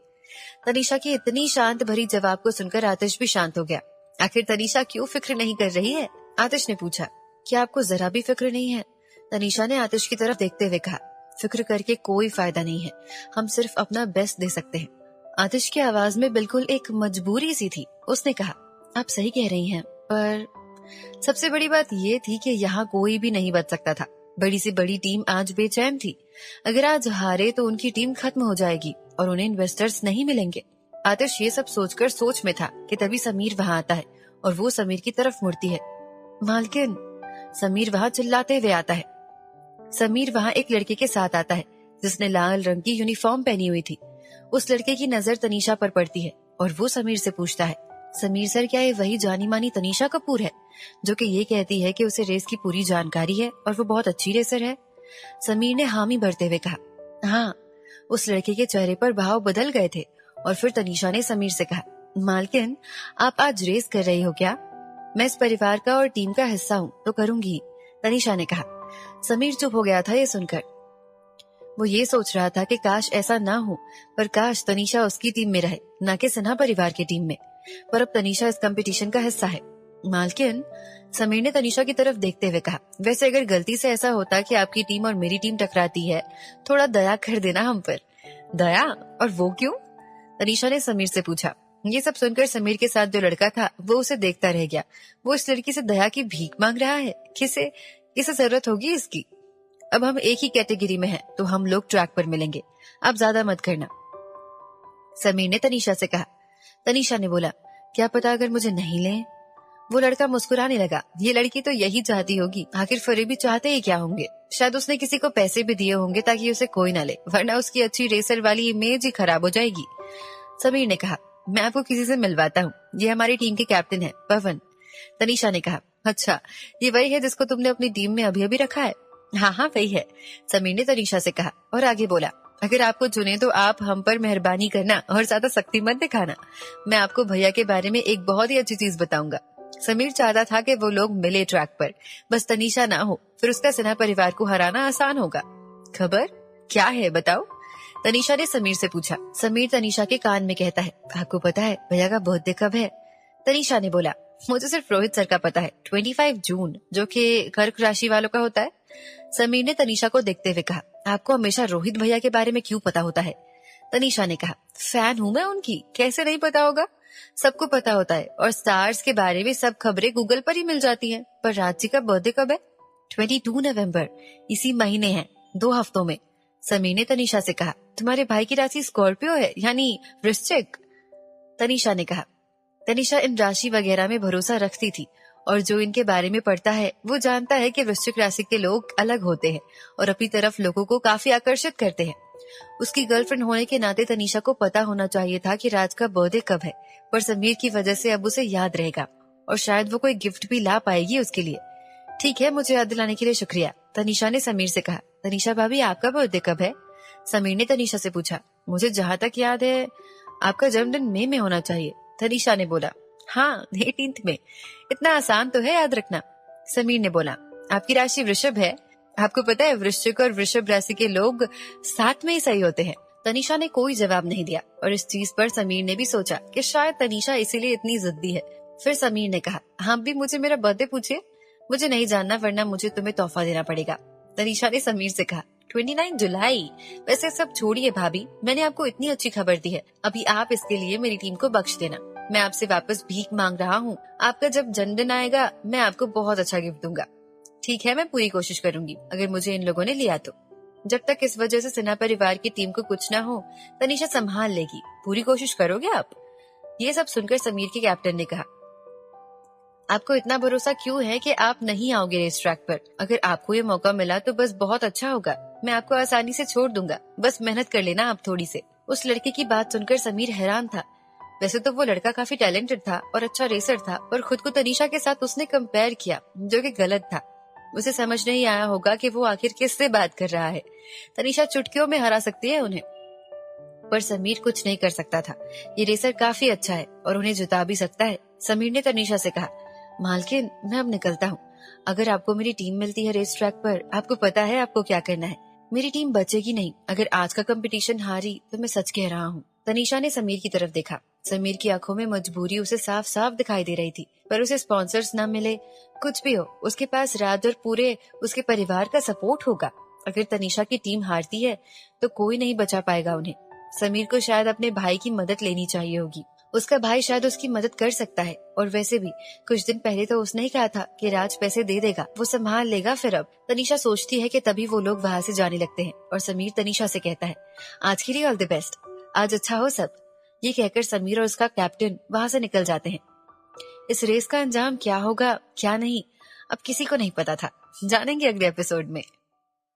तनीषा की इतनी शांत भरी जवाब को सुनकर आतिश भी शांत हो गया। आखिर तनीषा क्यों फिक्र नहीं कर रही है? आतिश ने पूछा, क्या आपको जरा भी फिक्र नहीं है? तनीषा ने आतिश की तरफ देखते हुए कहा, फिक्र करके कोई फायदा नहीं है, हम सिर्फ अपना बेस्ट दे सकते हैं। आतिश की आवाज में बिल्कुल एक मजबूरी सी थी। उसने कहा, आप सही कह रही हैं, पर सबसे बड़ी बात ये थी कि यहाँ कोई भी नहीं बच सकता था। बड़ी से बड़ी टीम आज बेचैन थी। अगर आज हारे तो उनकी टीम खत्म हो जाएगी और उन्हें इन्वेस्टर्स नहीं मिलेंगे। आतिश ये सब सोचकर सोच में था कि तभी समीर वहाँ आता है और वो समीर की तरफ मुड़ती है। मालकिन, समीर वहाँ चिल्लाते हुए आता है। समीर वहाँ एक लड़के के साथ आता है जिसने लाल रंग की यूनिफॉर्म पहनी हुई थी। उस लड़के की नजर तनीषा पर पड़ती है और वो समीर से पूछता है, समीर सर, क्या ये वही जानी मानी तनीषा कपूर है जो कि ये कहती है कि उसे रेस की पूरी जानकारी है और वो बहुत अच्छी रेसर है? समीर ने हामी भरते हुए कहा, हाँ। उस लड़के के चेहरे पर भाव बदल गए थे और फिर तनीषा ने समीर से कहा, मालकिन आप आज रेस कर रही हो क्या? मैं इस परिवार का और टीम का हिस्सा हूँ तो करूंगी, तनीषा ने कहा। समीर चुप हो गया था ये सुनकर। वो ये सोच रहा था कि काश ऐसा ना हो, पर काश तनीषा उसकी टीम में रहे, न कि सिन्हा परिवार की टीम में। पर अब तनीषा इस कंपटीशन का हिस्सा है। मालकिन, समीर ने तनीषा की तरफ देखते हुए कहा, वैसे अगर गलती से ऐसा होता कि आपकी टीम और मेरी टीम टकराती है, थोड़ा दया कर देना हम पर। दया? और वो क्यों? तनीषा ने समीर से पूछा। ये सब सुनकर समीर के साथ जो लड़का था वो उसे देखता रह गया। वो इस लड़की से दया की भीख मांग रहा है। किसे जरूरत होगी इसकी? अब हम एक ही कैटेगरी में हैं, तो हम लोग ट्रैक पर मिलेंगे, आप ज्यादा मत करना, समीर ने तनीषा से कहा। तनीषा ने बोला, क्या पता अगर मुझे नहीं ले? वो लड़का मुस्कुराने लगा। ये लड़की तो यही चाहती होगी, आखिर फरीबी चाहते ही क्या होंगे? शायद उसने किसी को पैसे भी दिए होंगे ताकि उसे कोई ना ले, वरना उसकी अच्छी रेसर वाली इमेज ही खराब हो जाएगी। समीर ने कहा, मैं आपको किसी से मिलवाता हूँ, ये हमारी टीम के कैप्टन है, पवन। तनीषा ने कहा, अच्छा, ये वही है जिसको तुमने अपनी टीम में अभी अभी रखा है? हाँ, वही है, समीर ने तनीषा से कहा और आगे बोला, अगर आपको चुने तो आप हम पर मेहरबानी करना और ज्यादा सख्ती मत दिखाना। मैं आपको भैया के बारे में एक बहुत ही अच्छी चीज बताऊंगा। समीर चाहता था कि वो लोग मिले ट्रैक पर, बस तनीषा ना हो, फिर उसका सिन्हा परिवार को हराना आसान होगा। खबर क्या है, बताओ, तनीषा ने समीर से पूछा। समीर तनीषा के कान में कहता है, आपको पता है भैया का बर्थडे कब है? तनीषा ने बोला, मुझे सिर्फ रोहित सर का पता है, 25 जून, जो कि कर्क राशि वालों का होता है। समीर ने तनीषा को देखते हुए कहा, आपको हमेशा रोहित भैया के बारे में क्यों पता होता है? तनीषा ने कहा, फैन हूँ मैं उनकी, कैसे नहीं पता होगा? सबको पता होता है, और स्टार्स के बारे में सब खबरें गूगल पर ही मिल जाती हैं। पर राज जी का बर्थडे कब है? 22 नवंबर, इसी महीने है, 2 हफ्तों में। समीर ने तनीषा से कहा, तुम्हारे भाई की राशि स्कॉर्पियो है, यानी वृश्चिक? तनीषा ने कहा। तनीषा इन राशि वगैरह में भरोसा रखती थी, और जो इनके बारे में पढ़ता है वो जानता है कि वृश्चिक राशि के लोग अलग होते हैं और अपनी तरफ लोगों को काफी आकर्षित करते हैं। उसकी गर्लफ्रेंड होने के नाते तनीषा को पता होना चाहिए था कि राज का बर्थडे कब है, पर समीर की वजह से अब उसे याद रहेगा और शायद वो कोई गिफ्ट भी ला पाएगी उसके लिए। ठीक है, मुझे याद दिलाने के लिए शुक्रिया, तनीषा ने समीर से कहा। तनीषा भाभी, आपका बर्थडे कब है? समीर ने तनीषा से पूछा। मुझे जहाँ तक याद है आपका जन्मदिन मई में होना चाहिए, तनीषा ने बोला। हाँ, 18 में। इतना आसान तो है याद रखना, समीर ने बोला। आपकी राशि वृषभ है, आपको पता है वृश्चिक और वृषभ राशि के लोग साथ में ही सही होते हैं। तनीषा ने कोई जवाब नहीं दिया, और इस चीज पर समीर ने भी सोचा कि शायद तनीषा इसीलिए इतनी जिद्दी है। फिर समीर ने कहा, हाँ भी मुझे मेरा बर्थडे पूछिए, मुझे नहीं जानना वरना मुझे तुम्हें तोहफा देना पड़ेगा। तनीषा ने समीर से कहा, 29 जुलाई। वैसे सब छोड़िए भाभी, मैंने आपको इतनी अच्छी खबर दी है, अभी आप इसके लिए मेरी टीम को बख्श देना। मैं आपसे वापस भीख मांग रहा हूँ, आपका जब जन्मदिन आएगा मैं आपको बहुत अच्छा गिफ्ट दूंगा। ठीक है, मैं पूरी कोशिश करूंगी, अगर मुझे इन लोगों ने लिया तो। जब तक इस वजह से सिन्हा परिवार की टीम को कुछ ना हो, तनीषा संभाल लेगी। पूरी कोशिश करोगे आप? ये सब सुनकर समीर के कैप्टन ने कहा, आपको इतना भरोसा क्यों है कि आप नहीं आओगे रेस ट्रैक पर? अगर आपको ये मौका मिला तो बस बहुत अच्छा होगा, मैं आपको आसानी से छोड़ दूंगा, बस मेहनत कर लेना आप थोड़ी से। उस लड़के की बात सुनकर समीर हैरान था। वैसे तो वो लड़का काफी टैलेंटेड था और अच्छा रेसर था, पर खुद को तनीषा के साथ उसने कंपेयर किया, जो कि गलत था। उसे समझ नहीं आया होगा कि वो आखिर किससे बात कर रहा है। तनीषा चुटकियों में हरा सकती है उन्हें, पर समीर कुछ नहीं कर सकता था। ये रेसर काफी अच्छा है और उन्हें जिता भी सकता है। समीर ने तनीषा से कहा, मालकिन मैं अब निकलता हूँ, अगर आपको मेरी टीम मिलती है रेस ट्रैक पर, आपको पता है आपको क्या करना है। मेरी टीम बचेगी नहीं, अगर आज का कंपटीशन हारी तो मैं सच कह रहा हूँ। तनीषा ने समीर की तरफ देखा। समीर की आंखों में मजबूरी उसे साफ साफ दिखाई दे रही थी, पर उसे स्पॉन्सर्स ना मिले, कुछ भी हो, उसके पास राज और पूरे उसके परिवार का सपोर्ट होगा। अगर तनीषा की टीम हारती है तो कोई नहीं बचा पाएगा उन्हें। समीर को शायद अपने भाई की मदद लेनी चाहिए होगी, उसका भाई शायद उसकी मदद कर सकता है। और वैसे भी कुछ दिन पहले तो उसने ही कहा था कि राज पैसे दे देगा, वो संभाल लेगा। फिर अब तनीषा सोचती है कि तभी वो लोग वहाँ से जाने लगते हैं और समीर तनीषा से कहता है, आज के लिए ऑल द बेस्ट, आज अच्छा हो सब। ये कहकर समीर और उसका कैप्टन वहाँ से निकल जाते हैं। इस रेस का अंजाम क्या होगा क्या नहीं, अब किसी को नहीं पता था। जानेंगे अगले एपिसोड में।